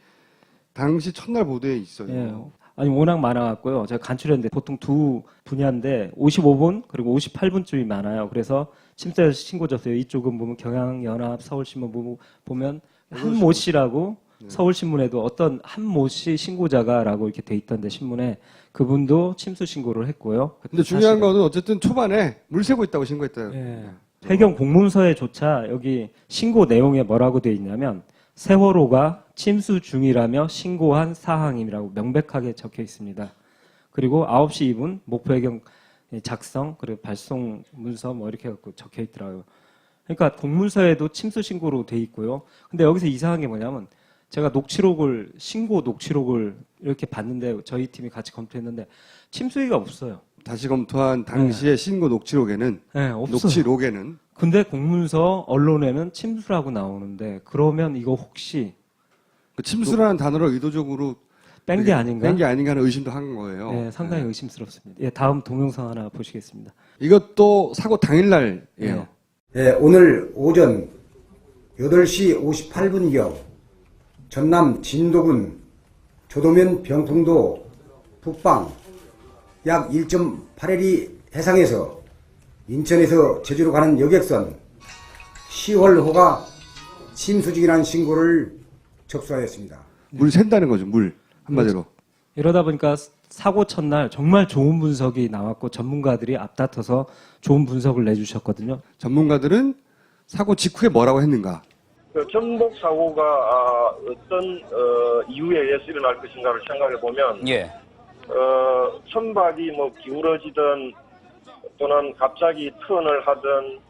Speaker 1: 당시 첫날 보도에 있어요.
Speaker 2: 예. 아니 워낙 많아갖고요. 제가 간추렸는데 보통 두 분야인데 55분 그리고 58분쯤이 많아요. 그래서 침수 신고 줬어요. 이쪽은 보면 경향연합, 서울신문 보면 한모 씨라고 서울신문에도 어떤 한모 씨 신고자가라고 이렇게 돼 있던데 신문에 그분도 침수 신고를 했고요.
Speaker 1: 근데 중요한 거는 어쨌든 초반에 물 새고 있다고 신고했다.
Speaker 2: 예. 해경 공문서에조차 여기 신고 내용에 뭐라고 돼 있냐면 세월호가 침수 중이라며 신고한 사항이라고 명백하게 적혀 있습니다. 그리고 9시 2분 목포 해경 작성 그리고 발송 문서 뭐 이렇게 갖고 적혀 있더라고요. 그러니까 공문서에도 침수 신고로 돼 있고요. 근데 여기서 이상한 게 뭐냐면 제가 신고 녹취록을 이렇게 봤는데 저희 팀이 같이 검토했는데 침수기가 없어요.
Speaker 1: 다시 검토한 당시의 신고 녹취록에는
Speaker 2: 네, 없어요.
Speaker 1: 녹취록에는
Speaker 2: 근데 공문서 언론에는 침수라고 나오는데 그러면 이거 혹시
Speaker 1: 그 침수라는 단어를 의도적으로
Speaker 2: 뺀 게 아닌가?
Speaker 1: 뺀 게 아닌가 하는 의심도 한 거예요.
Speaker 2: 네, 상당히 의심스럽습니다. 예, 다음 동영상 하나 보시겠습니다.
Speaker 1: 이것도 사고 당일날이에요.
Speaker 2: 네.
Speaker 4: 예, 오늘 오전 8시 58분경 전남 진도군 조도면 병풍도 북방 약 1.8해리 해상에서 인천에서 제주로 가는 여객선 10월호가 침수 중이라는 신고를 접수하였습니다.
Speaker 1: 물 샌다는 거죠. 물 한마디로.
Speaker 2: 이러다 보니까 사고 첫날 정말 좋은 분석이 나왔고 전문가들이 앞다퉈서 좋은 분석을 내주셨거든요.
Speaker 1: 전문가들은 사고 직후에 뭐라고 했는가?
Speaker 5: 그 전복 사고가 어떤 이유에 의해서 일어날 것인가를 생각해 보면
Speaker 9: 예.
Speaker 5: 선박이 뭐 기울어지든 또는 갑자기 턴을 하든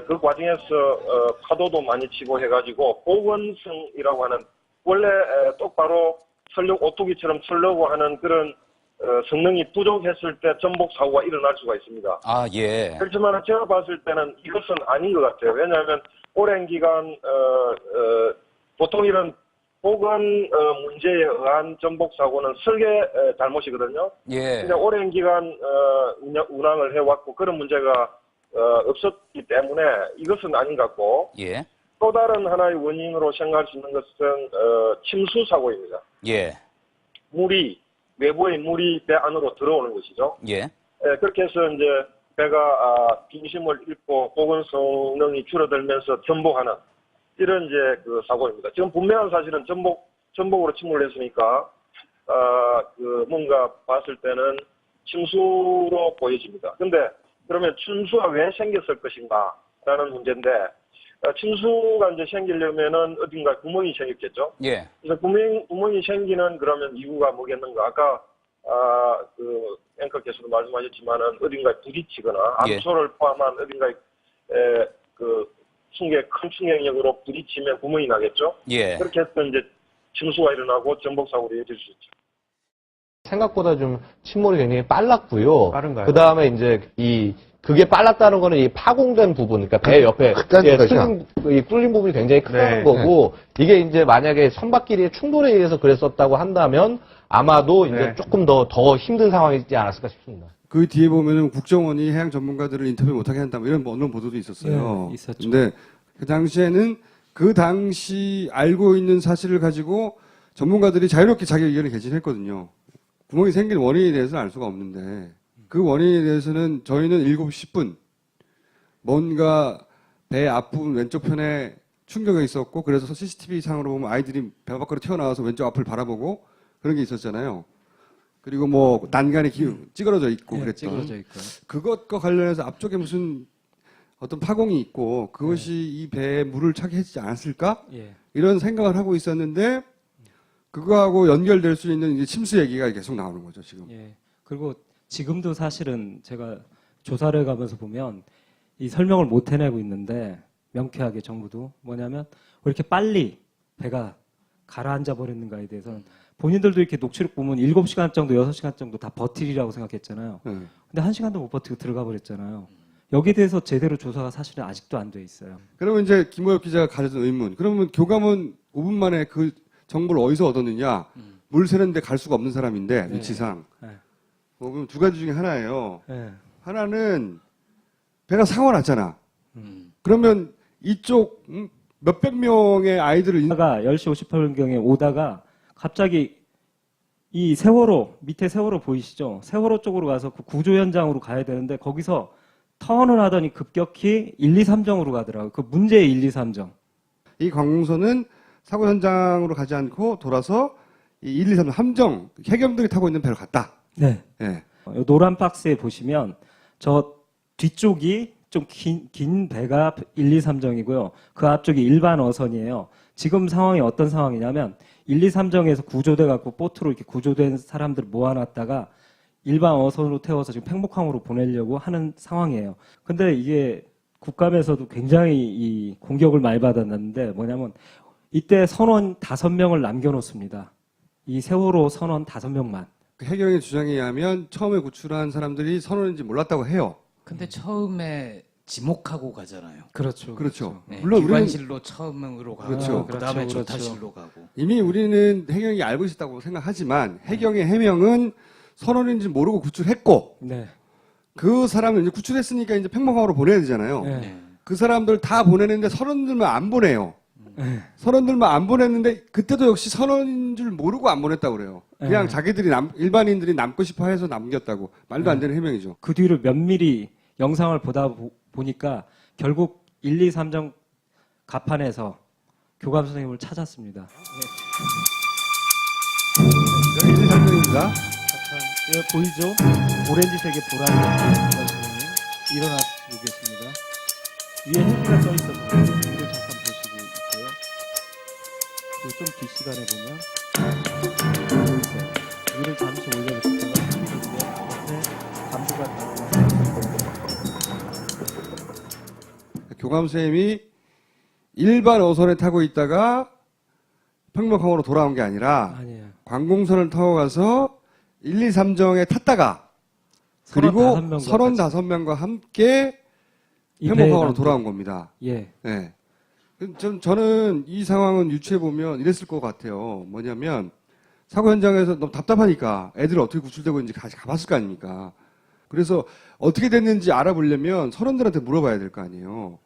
Speaker 5: 그 과정에서 파도도 많이 치고 해가지고 보건성이라고 하는 원래 똑바로 오뚜기처럼 설려고 하는 그런 성능이 부족했을 때 전복 사고가 일어날 수가 있습니다.
Speaker 9: 아, 예.
Speaker 5: 그렇지만 제가 봤을 때는 이것은 아닌 것 같아요. 왜냐하면 오랜 기간 보통 이런 보건 문제에 의한 전복 사고는 설계 잘못이거든요.
Speaker 9: 예.
Speaker 5: 근데 오랜 기간 운항을 해왔고 그런 문제가 없었기 때문에 이것은 아닌 것 같고
Speaker 9: 예.
Speaker 5: 또 다른 하나의 원인으로 생각할 수 있는 것은 침수 사고입니다.
Speaker 9: 예.
Speaker 5: 외부의 물이 배 안으로 들어오는 것이죠.
Speaker 9: 예.
Speaker 5: 그렇게 해서 이제 배가 중심을 잃고 보건 성능이 줄어들면서 전복하는 이런 이제 그 사고입니다. 지금 분명한 사실은 전복으로 침몰했으니까 뭔가 봤을 때는 침수로 보여집니다. 근데 그러면 침수가 왜 생겼을 것인가라는 문제인데 침수가 이제 생기려면은 어딘가 구멍이 생겼겠죠.
Speaker 9: 예.
Speaker 5: 그래서 구멍이 생기는 그러면 이유가 뭐겠는가? 아까 그 앵커께서도 말씀하셨지만은 어딘가에 부딪히거나
Speaker 9: 예.
Speaker 5: 암초를 포함한 어딘가에 큰 충격력으로 부딪히면 구멍이 나겠죠.
Speaker 9: 예.
Speaker 5: 그렇게 해서 이제 침수가 일어나고 전복 사고로 이어질 수 있죠.
Speaker 7: 생각보다 좀 침몰이 굉장히 빨랐고요.
Speaker 1: 빠른가요?
Speaker 7: 그 다음에 이제 그게 빨랐다는 거는 이 파공된 부분, 그러니까 배 옆에 뚫린 부분이 굉장히 크다는 거고, 이게 이제 만약에 선박끼리의 충돌에 의해서 그랬었다고 한다면 아마도 이제 조금 더 힘든 상황이지 않았을까 싶습니다.
Speaker 1: 그 뒤에 보면은 국정원이 해양 전문가들을 인터뷰 못하게 한다, 뭐 이런 언론 보도도 있었어요.
Speaker 2: 네, 있었죠.
Speaker 1: 근데 그 당시에는 그 당시 알고 있는 사실을 가지고 전문가들이 자유롭게 자기 의견을 개진했거든요. 구멍이 생긴 원인에 대해서는 알 수가 없는데 그 원인에 대해서는 저희는 7시 10분 뭔가 배 앞부분 왼쪽 편에 충격이 있었고 그래서 CCTV 상으로 보면 아이들이 배 밖으로 튀어나와서 왼쪽 앞을 바라보고 그런 게 있었잖아요. 그리고 뭐 난간이 찌그러져 있고 그랬던
Speaker 2: 찌그러져 있고.
Speaker 1: 그것과 관련해서 앞쪽에 무슨 어떤 파공이 있고 그것이 이 배에 물을 차게 했지 않았을까?
Speaker 2: 예.
Speaker 1: 이런 생각을 하고 있었는데 그거하고 연결될 수 있는 이제 침수 얘기가 계속 나오는 거죠, 지금.
Speaker 2: 예. 그리고 지금도 사실은 제가 조사를 가면서 보면 이 설명을 못 해내고 있는데 명쾌하게 정부도 뭐냐면 왜 이렇게 빨리 배가 가라앉아 버렸는가에 대해서는 본인들도 이렇게 녹취록 보면 7시간 정도, 6시간 정도 다 버티리라고 생각했잖아요.
Speaker 1: 네.
Speaker 2: 근데 1시간도 못 버티고 들어가 버렸잖아요. 여기에 대해서 제대로 조사가 사실은 아직도 안 돼 있어요.
Speaker 1: 그러면 이제 김호엽 기자가 가졌던 의문. 그러면 교감은 5분 만에 그 정보를 어디서 얻었느냐? 물 새는데 갈 수가 없는 사람인데 위치상.
Speaker 2: 네.
Speaker 1: 그럼 두 가지 중에 하나예요.
Speaker 2: 예.
Speaker 1: 하나는 배가 사고가 났잖아. 그러면 이쪽 몇백 명의 아이들을
Speaker 2: 가 10시 58분경에 오다가 갑자기 이 세월호, 밑에 세월호 보이시죠? 세월호 쪽으로 가서 그 구조 현장으로 가야 되는데 거기서 턴을 하더니 급격히 1, 2, 3정으로 가더라고요. 그 문제의 1, 2, 3정.
Speaker 1: 이 관공서는 사고 현장으로 가지 않고 돌아서 이 1, 2, 3 함정 해경들이 타고 있는 배로 갔다.
Speaker 2: 네.
Speaker 1: 예.
Speaker 2: 요 노란 박스에 보시면 저 뒤쪽이 좀 긴 배가 1, 2, 3정이고요. 그 앞쪽이 일반 어선이에요. 지금 상황이 어떤 상황이냐면 1, 2, 3정에서 구조돼 갖고 보트로 이렇게 구조된 사람들 모아놨다가 일반 어선으로 태워서 지금 팽목항으로 보내려고 하는 상황이에요. 근데 이게 국감에서도 굉장히 이 공격을 많이 받았는데 뭐냐면 이때 선원 5명을 남겨놓습니다. 이 세월호 선원 5명만.
Speaker 1: 그 해경의 주장에 의하면 처음에 구출한 사람들이 선원인지 몰랐다고 해요.
Speaker 3: 근데 처음에 지목하고 가잖아요.
Speaker 2: 그렇죠.
Speaker 1: 그렇죠.
Speaker 3: 네,
Speaker 1: 물론 우리는
Speaker 3: 기관실로 처음으로 가고
Speaker 1: 그렇죠.
Speaker 3: 그다음에
Speaker 2: 그렇죠.
Speaker 3: 조타실로 가고.
Speaker 1: 이미 우리는 해경이 알고 있었다고 생각하지만 해경의 해명은 선원인지 모르고 구출했고
Speaker 2: 네.
Speaker 1: 그 사람을 이제 구출했으니까 이제 팽목항으로 보내야 되잖아요.
Speaker 2: 네.
Speaker 3: 네.
Speaker 1: 그 사람들 다 보내는데 선원들만 안 보내요. 선원들만 안 보냈는데 그때도 역시 선원인 줄 모르고 안 보냈다고 그래요. 그냥
Speaker 2: 네.
Speaker 1: 자기들이 일반인들이 남고 싶어 해서 남겼다고. 말도 안 되는 해명이죠.
Speaker 2: 그 뒤로 면밀히 영상을 보다 보니까 결국 1, 2, 3정 갑판에서 교감 선생님을 찾았습니다.
Speaker 1: 여기 이제 설명입니다.
Speaker 2: 여기 보이죠? 오렌지색의 보라색 선생님 일어나시고 계십니다. 위에 헬기가 써 있어서 이를 잠깐 보시고 있고요. 그리고 좀 뒷시간에 보면 보이세요? 위를 잠시 올려놓다가 옆에 감도가 나와서
Speaker 1: 교감선생님이 일반 어선에 타고 있다가 평목항으로 돌아온 게 아니라
Speaker 2: 아니에요.
Speaker 1: 관공선을 타고 가서 1, 2, 3정에 탔다가 그리고 35명과 함께
Speaker 2: 이
Speaker 1: 평목항으로
Speaker 2: 배에
Speaker 1: 돌아온 겁니다.
Speaker 2: 예.
Speaker 1: 네. 저는 이 상황은 유추해 보면 이랬을 것 같아요. 뭐냐면 사고 현장에서 너무 답답하니까 애들 어떻게 구출되고 있는지 가봤을 거 아닙니까? 그래서 어떻게 됐는지 알아보려면 선원들한테 물어봐야 될 거 아니에요.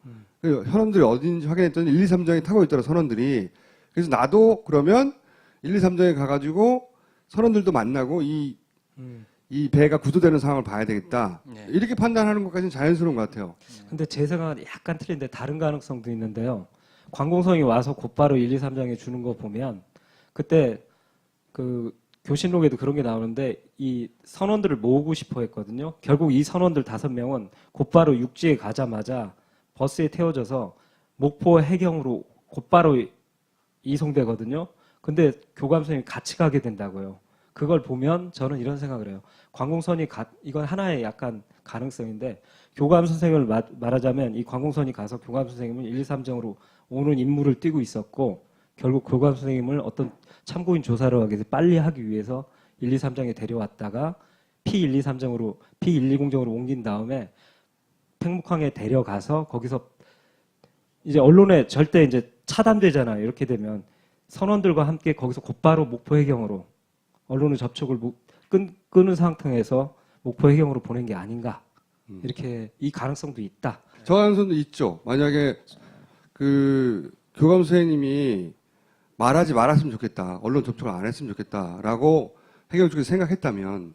Speaker 1: 선원들이 어딘지 확인했더니 1, 2, 3정에 타고 있더라, 선원들이. 그래서 나도 그러면 1, 2, 3정에 가가지고 선원들도 만나고 이 배가 구조되는 상황을 봐야 되겠다.
Speaker 3: 네.
Speaker 1: 이렇게 판단하는 것까지는 자연스러운 것 같아요.
Speaker 2: 근데 제 생각은 약간 틀린데 다른 가능성도 있는데요. 관공성이 와서 곧바로 1, 2, 3장에 주는 거 보면 그때 그 교신록에도 그런 게 나오는데 이 선원들을 모으고 싶어 했거든요. 결국 이 선원들 5명은 곧바로 육지에 가자마자 버스에 태워져서 목포 해경으로 곧바로 이송되거든요. 근데 교감 선생님이 같이 가게 된다고요. 그걸 보면 저는 이런 생각을 해요. 관공선이 이건 하나의 약간 가능성인데 교감 선생님을 말하자면 이 관공선이 가서 교감 선생님은 1, 2, 3정으로 오는 임무를 띠고 있었고 결국 교감 선생님을 어떤 참고인 조사를 하기 위해서 빨리 하기 위해서 1, 2, 3정에 데려왔다가 P1, 2, 3정으로 P120정으로 옮긴 다음에 팽목항에 데려가서 거기서 이제 언론에 절대 이제 차단되잖아요. 이렇게 되면 선원들과 함께 거기서 곧바로 목포 해경으로 언론의 접촉을 끊은 상태에서 목포 해경으로 보낸 게 아닌가. 이렇게 이 가능성도 있다.
Speaker 1: 저 가능성도 있죠. 만약에 그 교감 선생님이 말하지 말았으면 좋겠다. 언론 접촉을 안 했으면 좋겠다라고 해경 쪽에서 생각했다면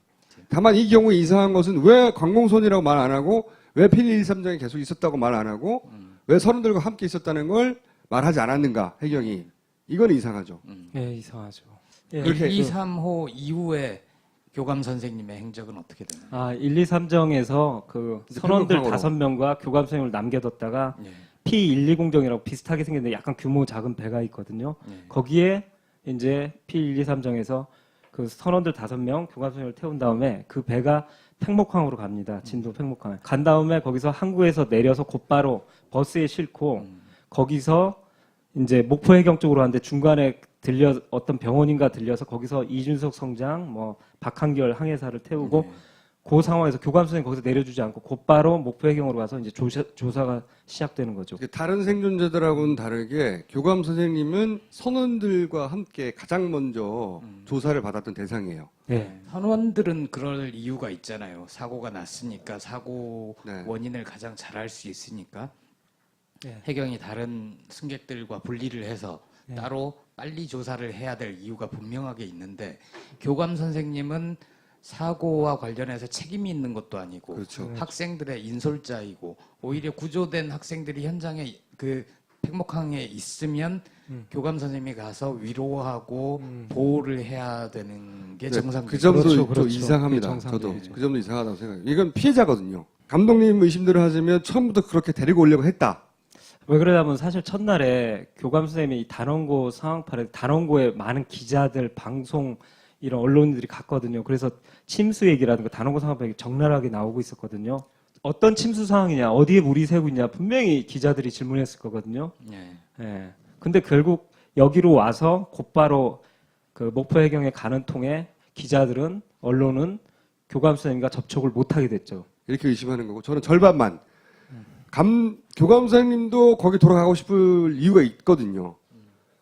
Speaker 1: 다만 이 경우에 이상한 것은 왜 관공선이라고 말 안 하고 왜 P1, 2, 3정이 계속 있었다고 말 안 하고 왜 선원들과 함께 있었다는 걸 말하지 않았는가 해경이 이건 이상하죠.
Speaker 2: 예, 이상하죠. 예,
Speaker 3: 1, 2, 3호 이후에 교감 선생님의 행적은 어떻게 되나요?
Speaker 2: 1, 2, 3정에서 그
Speaker 1: 이제
Speaker 2: 선원들
Speaker 1: 팽목항으로.
Speaker 2: 5명과 교감 선생님을 남겨뒀다가
Speaker 3: 예.
Speaker 2: P120정이라고 비슷하게 생겼는데 약간 규모 작은 배가 있거든요.
Speaker 3: 예.
Speaker 2: 거기에 이제 P1, 2, 3정에서 그 선원들 5명 교감 선생님을 태운 다음에 그 배가 팽목항으로 갑니다. 진도 팽목항. 간 다음에 거기서 항구에서 내려서 곧바로 버스에 싣고 거기서 이제 목포 해경 쪽으로 하는데 중간에 어떤 병원인가 들려서 거기서 이준석 성장, 뭐 박한결 항해사를 태우고 그 상황에서 교감 선생님 거기서 내려주지 않고 곧바로 목포 해경으로 가서 이제 조사가 시작되는 거죠.
Speaker 1: 다른 생존자들하고는 다르게 교감 선생님은 선원들과 함께 가장 먼저 조사를 받았던 대상이에요.
Speaker 2: 네.
Speaker 3: 선원들은 그럴 이유가 있잖아요. 사고가 났으니까 사고
Speaker 1: 네.
Speaker 3: 원인을 가장 잘 알 수 있으니까
Speaker 2: 네.
Speaker 3: 해경이 다른 승객들과 분리를 해서
Speaker 2: 네.
Speaker 3: 따로 빨리 조사를 해야 될 이유가 분명하게 있는데 교감 선생님은 사고와 관련해서 책임이 있는 것도 아니고
Speaker 1: 그렇죠.
Speaker 3: 학생들의 인솔자이고 오히려 구조된 학생들이 현장에 그 팽목항에 있으면 교감 선생님이 가서 위로하고 보호를 해야 되는 게
Speaker 1: 네,
Speaker 3: 정상적이죠.
Speaker 1: 그 점도
Speaker 2: 그렇죠,
Speaker 1: 좀
Speaker 2: 그렇죠.
Speaker 1: 이상합니다.
Speaker 2: 그게
Speaker 1: 저도
Speaker 2: 정상적이죠.
Speaker 1: 그 점도 이상하다고 생각해요. 이건 피해자거든요. 감독님 의심대로 하자면 처음부터 그렇게 데리고 오려고 했다.
Speaker 2: 왜 그러냐면 사실 첫날에 교감 선생님이 이 단원고 상황판에 단원고에 많은 기자들, 방송 이런 언론인들이 갔거든요. 그래서 침수 얘기라든가 단원고 상황판이 적나라하게 나오고 있었거든요. 어떤 침수 상황이냐, 어디에 물이 새고 있냐 분명히 기자들이 질문했을 거거든요.
Speaker 3: 예.
Speaker 2: 예. 근데 결국 여기로 와서 곧바로 그 목포 해경에 가는 통에 기자들은 언론은 교감 선생님과 접촉을 못하게 됐죠.
Speaker 1: 이렇게 의심하는 거고 저는 절반만. 교감 선생님도 거기 돌아가고 싶을 이유가 있거든요.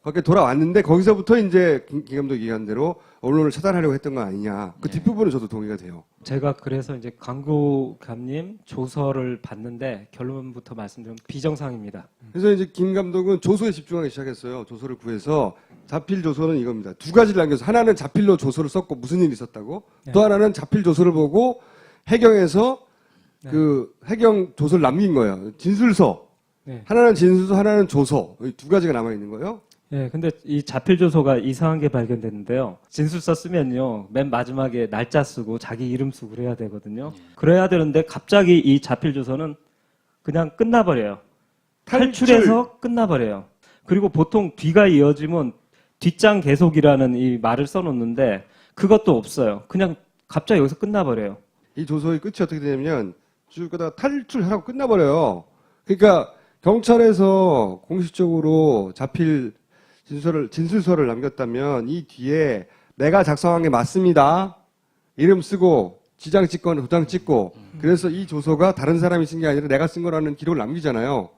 Speaker 1: 거기 돌아왔는데 거기서부터 이제 김 감독 얘기한 대로 언론을 차단하려고 했던 거 아니냐. 그 뒷부분은 저도 동의가 돼요.
Speaker 2: 제가 그래서 이제 강구감님 조서를 봤는데 결론부터 말씀드리면 비정상입니다.
Speaker 1: 그래서 이제 김 감독은 조서에 집중하기 시작했어요. 조서를 구해서 자필 조서는 이겁니다. 두 가지를 남겨서 하나는 자필로 조서를 썼고 무슨 일이 있었다고 또 하나는 자필 조서를 보고 해경에서 그 해경 조서를 남긴 거예요. 진술서.
Speaker 2: 네.
Speaker 1: 하나는 진술서, 하나는 조서. 이 두 가지가 남아 있는 거예요.
Speaker 2: 네, 근데 이 자필 조서가 이상한 게 발견됐는데요. 진술서 쓰면요, 맨 마지막에 날짜 쓰고 자기 이름 쓰고 그래야 되거든요. 그래야 되는데 갑자기 이 자필 조서는 그냥 끝나버려요. 탈출해서 끝나버려요. 그리고 보통 뒤가 이어지면 뒷장 계속이라는 이 말을 써놓는데 그것도 없어요. 그냥 갑자기 여기서 끝나버려요.
Speaker 1: 이 조서의 끝이 어떻게 되냐면 쭉 가다가 탈출하라고 끝나버려요. 그러니까 경찰에서 공식적으로 잡힐 진술서를 남겼다면 이 뒤에 내가 작성한 게 맞습니다. 이름 쓰고 지장 찍거나 도장 찍고 그래서 이 조서가 다른 사람이 쓴 게 아니라 내가 쓴 거라는 기록을 남기잖아요.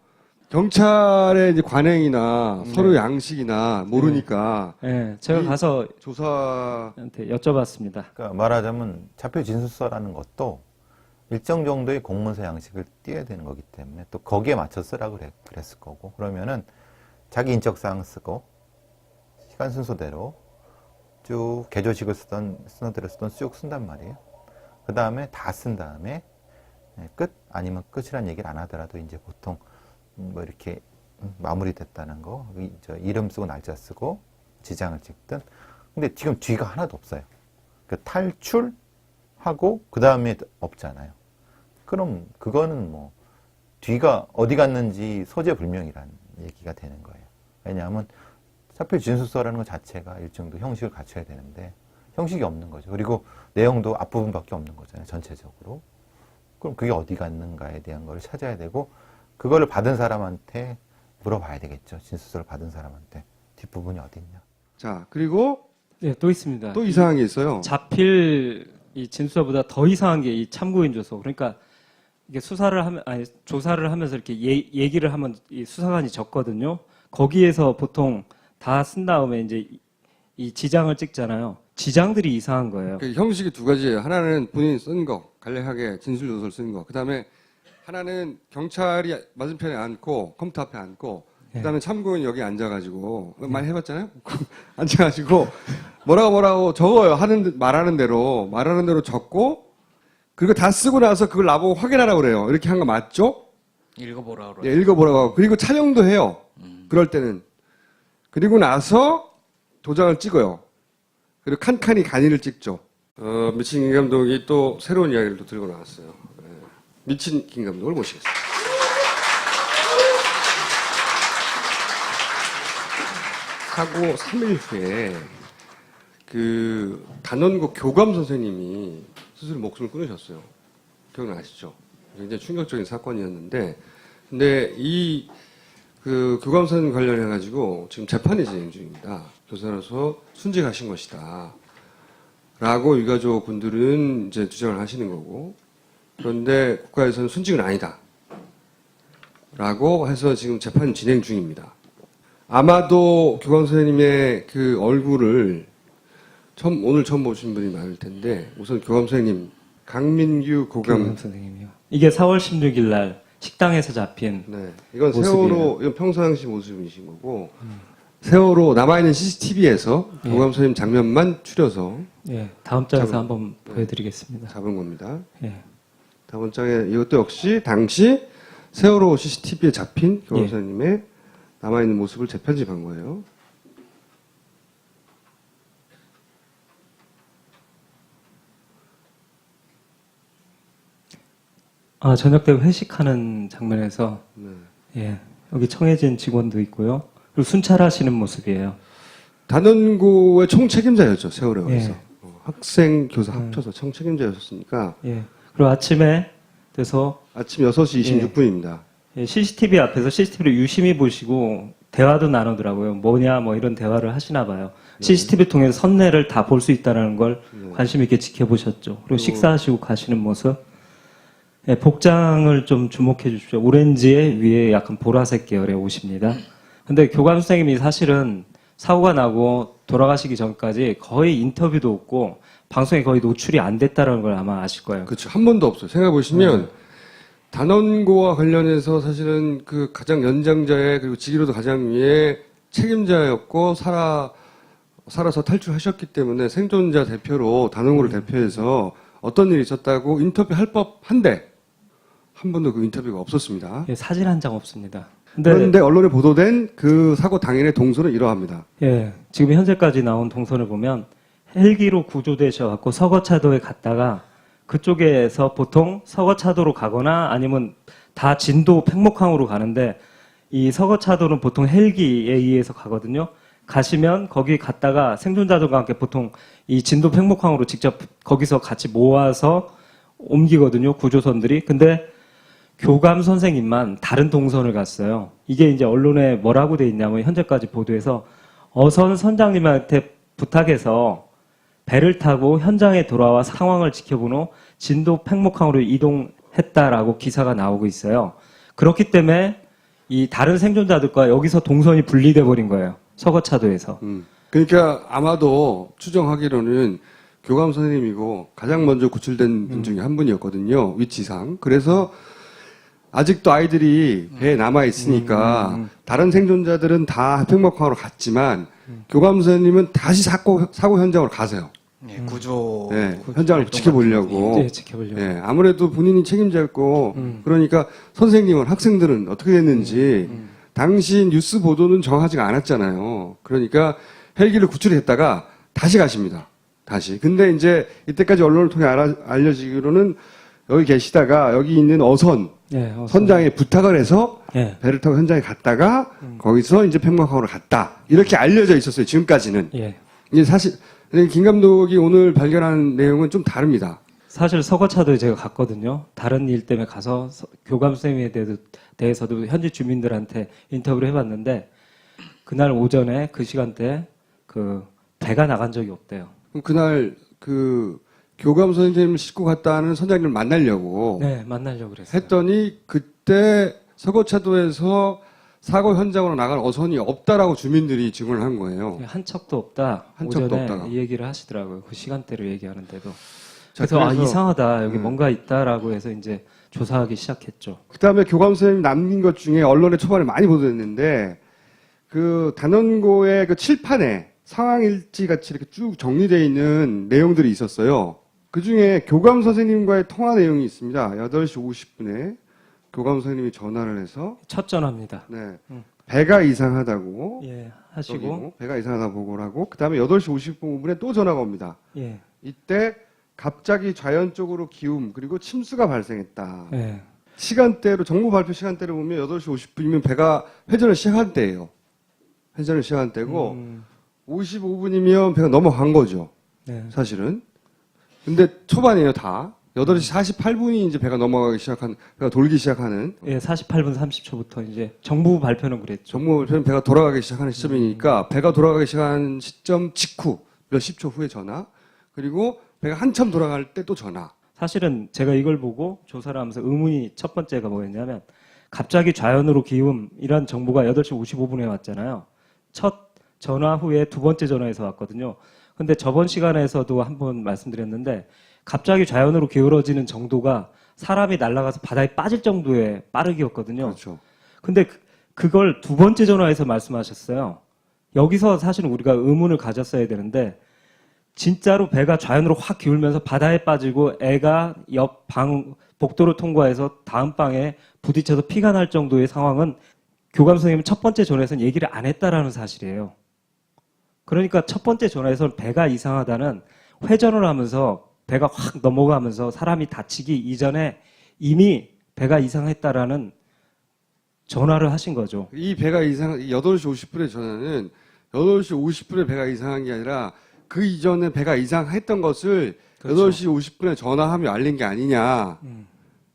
Speaker 1: 경찰의 이제 관행이나 서로 양식이나 모르니까
Speaker 2: 예, 제가
Speaker 1: 이
Speaker 2: 가서
Speaker 1: 조사
Speaker 2: 한테 여쭤봤습니다.
Speaker 6: 그러니까 말하자면 자표 진술서라는 것도 일정 정도의 공문서 양식을 띄어야 되는 거기 때문에 또 거기에 맞춰 쓰라고 그랬을 거고, 그러면은 자기 인적사항 쓰고 시간 순서대로 쭉 개조식을 쓰던 순서대로 쓰던 쭉 쓴단 말이에요. 그 다음에 다 쓴 다음에 끝 아니면 끝이란 얘기를 안 하더라도 이제 보통 뭐 이렇게 마무리됐다는 거, 이름 쓰고 날짜 쓰고 지장을 찍든. 근데 지금 뒤가 하나도 없어요. 그 탈출하고 그 다음에 없잖아요. 그럼 그거는 뭐 뒤가 어디 갔는지 소재불명이라는 얘기가 되는 거예요. 왜냐하면 사표 진술서라는 것 자체가 일정도 형식을 갖춰야 되는데 형식이 없는 거죠. 그리고 내용도 앞부분밖에 없는 거잖아요. 전체적으로. 그럼 그게 어디 갔는가에 대한 걸 찾아야 되고, 그거를 받은 사람한테 물어봐야 되겠죠. 진술서를 받은 사람한테 뒷부분이 어디 있냐.
Speaker 1: 자, 그리고
Speaker 2: 네, 또 있습니다.
Speaker 1: 또 이상한 게 있어요.
Speaker 2: 잡힐 이 진술서보다 더 이상한 게 이 참고인 조서. 그러니까 이게 조사를 하면서 이렇게 얘기를 하면 이 수사관이 적거든요. 거기에서 보통 다 쓴 다음에 이제 이 지장을 찍잖아요. 지장들이 이상한 거예요.
Speaker 1: 그 형식이 두 가지예요. 하나는 본인이 쓴 거, 간략하게 진술조서를 쓴 거. 그 다음에 하나는 경찰이 맞은편에 앉고 컴퓨터 앞에 앉고 그 다음에 참고인 여기 앉아가지고 많이 해봤잖아요. 앉아가지고 뭐라고 적어요. 말하는 대로 적고 그리고 다 쓰고 나서 그걸 나보고 확인하라고 그래요. 이렇게 한 거 맞죠?
Speaker 3: 읽어보라 그러죠.
Speaker 1: 예, 읽어보라고 하고 그리고 촬영도 해요. 그럴 때는. 그리고 나서 도장을 찍어요. 그리고 칸칸이 간이를 찍죠. 미친 김 감독이 또 새로운 이야기를 또 들고 나왔어요. 예. 미친 김 감독을 모시겠습니다. 사고 3일 후에 그 단원고 교감 선생님이 스스로 목숨을 끊으셨어요. 기억나시죠? 굉장히 충격적인 사건이었는데, 근데 이 그 교감 선생님 관련해가지고 지금 재판이 진행 중입니다. 교사로서 순직하신 것이다. 라고 유가족 분들은 이제 주장을 하시는 거고, 그런데 국가에서는 순직은 아니다. 라고 해서 지금 재판이 진행 중입니다. 아마도 교감 선생님의 그 얼굴을 오늘 처음 보신 분이 많을 텐데, 우선 교감 선생님, 강민규
Speaker 2: 교감 선생님이요. 이게 4월 16일 날 식당에서 잡힌.
Speaker 1: 네. 이건
Speaker 2: 모습이에요.
Speaker 1: 세월호, 이건 평상시 모습이신 거고, 세월호 남아있는 CCTV에서 교감 선생님 장면만 추려서
Speaker 2: 예, 다음 장에서 한번 보여드리겠습니다.
Speaker 1: 잡은 겁니다.
Speaker 2: 예.
Speaker 1: 다음 장에 이것도 역시 당시 세월호 CCTV에 잡힌 교감
Speaker 2: 예.
Speaker 1: 선생님의 남아있는 모습을 재편집한 거예요.
Speaker 2: 저녁 때 회식하는 장면에서
Speaker 1: 네.
Speaker 2: 예, 여기 청해진 직원도 있고요. 그리고 순찰하시는 모습이에요.
Speaker 1: 단원고의 총책임자였죠, 세월호에서.
Speaker 2: 예.
Speaker 1: 학생, 교사 합쳐서 총책임자였으니까
Speaker 2: 예. 그리고 아침에 돼서
Speaker 1: 아침 6시 26분입니다.
Speaker 2: 예, CCTV 앞에서 CCTV를 유심히 보시고 대화도 나누더라고요. 뭐냐 뭐 이런 대화를 하시나 봐요. CCTV 통해서 선내를 다 볼 수 있다는 걸 관심 있게 지켜보셨죠. 그리고 식사하시고 가시는 모습. 예, 복장을 좀 주목해 주십시오. 오렌지에 위에 약간 보라색 계열의 옷입니다. 근데 교감 선생님이 사실은 사고가 나고 돌아가시기 전까지 거의 인터뷰도 없고 방송에 거의 노출이 안 됐다는 걸 아마 아실 거예요.
Speaker 1: 그렇죠. 한 번도 없어요. 생각해보시면 단원고와 관련해서 사실은 그 가장 연장자의 그리고 직위로도 가장 위에 책임자였고 살아서 탈출하셨기 때문에 생존자 대표로 단원고를 대표해서 어떤 일이 있었다고 인터뷰할 법한데 한 번도 그 인터뷰가 없었습니다.
Speaker 2: 예, 사진 한 장 없습니다.
Speaker 1: 그런데 언론에 보도된 그 사고 당일의 동선은 이러합니다.
Speaker 2: 예, 지금 현재까지 나온 동선을 보면 헬기로 구조되셔갖고 서거차도에 갔다가 그쪽에서 보통 서거차도로 가거나 아니면 다 진도 팽목항으로 가는데 이 서거차도는 보통 헬기에 의해서 가거든요. 가시면 거기 갔다가 생존자들과 함께 보통 이 진도 팽목항으로 직접 거기서 같이 모아서 옮기거든요. 구조선들이. 근데 교감 선생님만 다른 동선을 갔어요. 이게 이제 언론에 뭐라고 돼 있냐면 현재까지 보도에서 어선 선장님한테 부탁해서 배를 타고 현장에 돌아와 상황을 지켜본 후 진도 팽목항으로 이동했다라고 기사가 나오고 있어요. 그렇기 때문에 이 다른 생존자들과 여기서 동선이 분리돼 버린 거예요. 서거차도에서.
Speaker 1: 그러니까 아마도 추정하기로는 교감 선생님이고 가장 먼저 구출된 분 중에 한 분이었거든요. 위치상. 그래서 아직도 아이들이 배에 남아 있으니까 다른 생존자들은 다 팽목항으로 갔지만 교감 선생님은 다시 사고 현장으로 가세요.
Speaker 3: 예, 구조
Speaker 1: 네, 현장을 지켜보려고.
Speaker 2: 네, 지켜보려고.
Speaker 1: 예, 아무래도 본인이 책임자였고 그러니까 선생님은 학생들은 어떻게 됐는지 당시 뉴스 보도는 정하지가 않았잖아요. 그러니까 헬기를 구출했다가 다시 가십니다. 다시. 근데 이제 이때까지 언론을 통해 알려지기로는 여기 계시다가 여기 있는 어선 선장에 부탁을 해서
Speaker 2: 예.
Speaker 1: 배를 타고 현장에 갔다가 거기서 이제 팽목항으로 갔다. 이렇게 알려져 있었어요. 지금까지는.
Speaker 2: 예.
Speaker 1: 이게 사실 김 감독이 오늘 발견한 내용은 좀 다릅니다.
Speaker 2: 사실 서거차도에 제가 갔거든요. 다른 일 때문에 가서 교감 선생님에 대해서도 현지 주민들한테 인터뷰를 해봤는데 그날 오전에 그 시간대 그 배가 나간 적이 없대요.
Speaker 1: 그럼 그날 그 교감 선생님을 싣고 갔다는 선장님을 만나려고
Speaker 2: 네, 만나려고 그랬어요.
Speaker 1: 했더니 그때 서거차도에서 사고 현장으로 나간 어선이 없다라고 주민들이 증언을 한 거예요.
Speaker 2: 한 척도 없다.
Speaker 1: 한 척도
Speaker 2: 오전에
Speaker 1: 없다가.
Speaker 2: 이 얘기를 하시더라고요. 그 시간대를 얘기하는데도.
Speaker 1: 자,
Speaker 2: 그래서
Speaker 1: 그래서-
Speaker 2: 이상하다. 여기 뭔가 있다라고 해서 이제 조사하기 시작했죠.
Speaker 1: 그다음에 교감 선생님 남긴 것 중에 언론에 초반에 많이 보도됐는데 그 단원고의 그 칠판에 상황 일지 같이 이렇게 쭉 정리되어 있는 내용들이 있었어요. 그 중에 교감 선생님과의 통화 내용이 있습니다. 8시 50분에 교감 선생님이 전화를 해서
Speaker 2: 첫 전화입니다.
Speaker 1: 네, 배가 이상하다고
Speaker 2: 예, 하시고
Speaker 1: 여기고, 배가 이상하다 보고를 하고 그다음에 8시 50분에 또 전화가 옵니다.
Speaker 2: 예,
Speaker 1: 이때 갑자기 좌연 쪽으로 기움 그리고 침수가 발생했다.
Speaker 2: 예.
Speaker 1: 시간대로 정부 발표 시간대를 보면 8시 50분이면 배가 회전을 시작한 때예요. 회전을 시작한 때고 55분이면 배가 넘어간 거죠.
Speaker 2: 네.
Speaker 1: 사실은. 근데 초반이에요, 다. 8시 48분이 이제 배가 넘어가기 시작한, 배가 돌기 시작하는,
Speaker 2: 예, 48분 30초부터 이제 정부 발표는 그랬죠.
Speaker 1: 정부 발표는 배가 돌아가기 시작하는 시점이니까, 배가 돌아가기 시작한 시점 직후, 몇십 초 후에 전화, 그리고 배가 한참 돌아갈 때 또 전화.
Speaker 2: 사실은 제가 이걸 보고 조사를 하면서 의문이 첫 번째가 뭐였냐면 갑자기 좌연으로 기움 이란 정보가 8시 55분에 왔잖아요. 첫 전화 후에 두 번째 전화에서 왔거든요. 근데 저번 시간에서도 한번 말씀드렸는데 갑자기 좌연으로 기울어지는 정도가 사람이 날아가서 바다에 빠질 정도의 빠르기였거든요.
Speaker 1: 그렇죠.
Speaker 2: 근데 그걸 두 번째 전화에서 말씀하셨어요. 여기서 사실은 우리가 의문을 가졌어야 되는데 진짜로 배가 좌연으로 확 기울면서 바다에 빠지고 애가 옆 방 복도를 통과해서 다음 방에 부딪혀서 피가 날 정도의 상황은 교감 선생님은 첫 번째 전화에서는 얘기를 안 했다라는 사실이에요. 그러니까 첫 번째 전화에서는 배가 이상하다는 회전을 하면서 배가 확 넘어가면서 사람이 다치기 이전에 이미 배가 이상했다라는 전화를 하신 거죠.
Speaker 1: 이 배가 8시 50분의 전화는 8시 50분에 배가 이상한 게 아니라 그 이전에 배가 이상했던 것을
Speaker 2: 그렇죠.
Speaker 1: 8시 50분에 전화하며 알린 게 아니냐.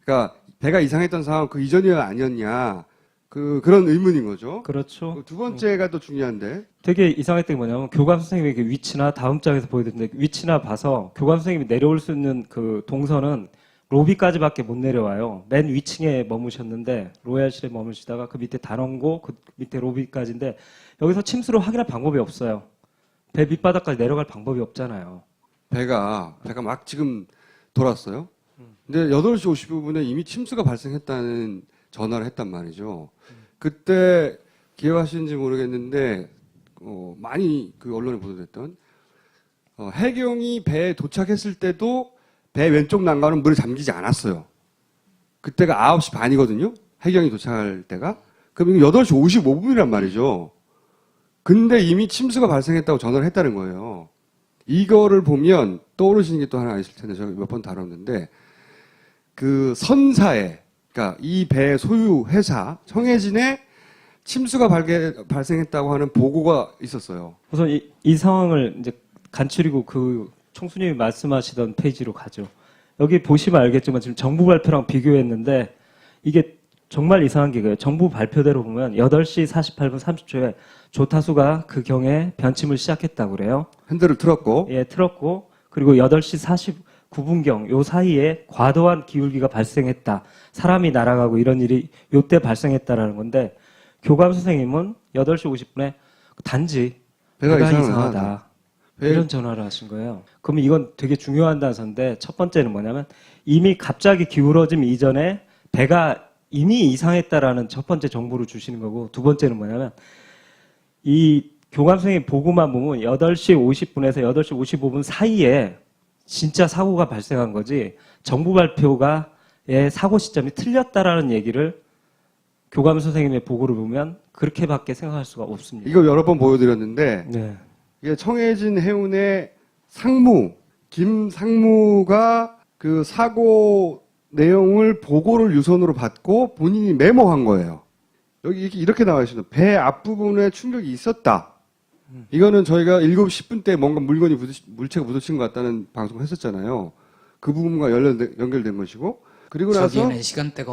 Speaker 1: 그러니까 배가 이상했던 상황 그 이전이야 아니었냐. 그런 의문인 거죠.
Speaker 2: 그렇죠.
Speaker 1: 두 번째가 또 중요한데.
Speaker 2: 되게 이상했던 게 뭐냐면 교감 선생님의 그 위치나 다음 장에서 보여드렸는데 위치나 봐서 교감 선생님이 내려올 수 있는 그 동선은 로비까지밖에 못 내려와요. 맨 위층에 머무셨는데 로얄실에 머무시다가 그 밑에 단원고 그 밑에 로비까지인데 여기서 침수를 확인할 방법이 없어요. 배 밑바닥까지 내려갈 방법이 없잖아요.
Speaker 1: 배가 막 지금 돌았어요. 근데 8시 55분에 이미 침수가 발생했다는 전화를 했단 말이죠. 그때 기억하시는지 모르겠는데 많이 그 언론에 보도됐던 해경이 배에 도착했을 때도 배 왼쪽 난간은 물에 잠기지 않았어요. 그때가 9시 반이거든요. 해경이 도착할 때가. 그럼 이거 8시 55분이란 말이죠. 근데 이미 침수가 발생했다고 전화를 했다는 거예요. 이거를 보면 떠오르시는 게 또 하나 있을 텐데 제가 몇 번 다뤘는데 그 선사에 그러니까 이 배 소유 회사 청해진에 침수가 발생했다고 하는 보고가 있었어요.
Speaker 2: 우선 이 상황을 이제 간추리고 그 총수님이 말씀하시던 페이지로 가죠. 여기 보시면 알겠지만 지금 정부 발표랑 비교했는데 이게 정말 이상한 게 그래요. 정부 발표대로 보면 8시 48분 30초에 조타수가 그 경에 변침을 시작했다고 그래요.
Speaker 1: 핸들을 틀었고
Speaker 2: 예, 틀었고 그리고 8시 49분경 요 사이에 과도한 기울기가 발생했다. 사람이 날아가고 이런 일이 요때 발생했다라는 건데 교감 선생님은 8시 50분에 단지
Speaker 1: 배가
Speaker 2: 배가
Speaker 1: 이상하다.
Speaker 2: 이상하다.
Speaker 1: 배-
Speaker 2: 이런 전화를 하신 거예요. 그러면 이건 되게 중요한 단서인데 첫 번째는 뭐냐면 이미 갑자기 기울어짐 이전에 배가 이미 이상했다라는 첫 번째 정보를 주시는 거고 두 번째는 뭐냐면 이 교감 선생님 보고만 보면 8시 50분에서 8시 55분 사이에 진짜 사고가 발생한 거지 정부 발표가의 사고 시점이 틀렸다라는 얘기를 교감 선생님의 보고를 보면 그렇게밖에 생각할 수가 없습니다.
Speaker 1: 이거 여러 번 보여드렸는데
Speaker 2: 네.
Speaker 1: 이게 청해진 해운의 상무 김 상무가 그 사고 내용을 보고를 유선으로 받고 본인이 메모한 거예요. 여기 이렇게 나와 있습니다. 배 앞부분에 충격이 있었다. 이거는 저희가 7시 10분 때 뭔가 물체가 부딪힌 것 같다는 방송을 했었잖아요. 그 부분과 연결된 것이고 그리고 나서
Speaker 3: 저기에는 시간대가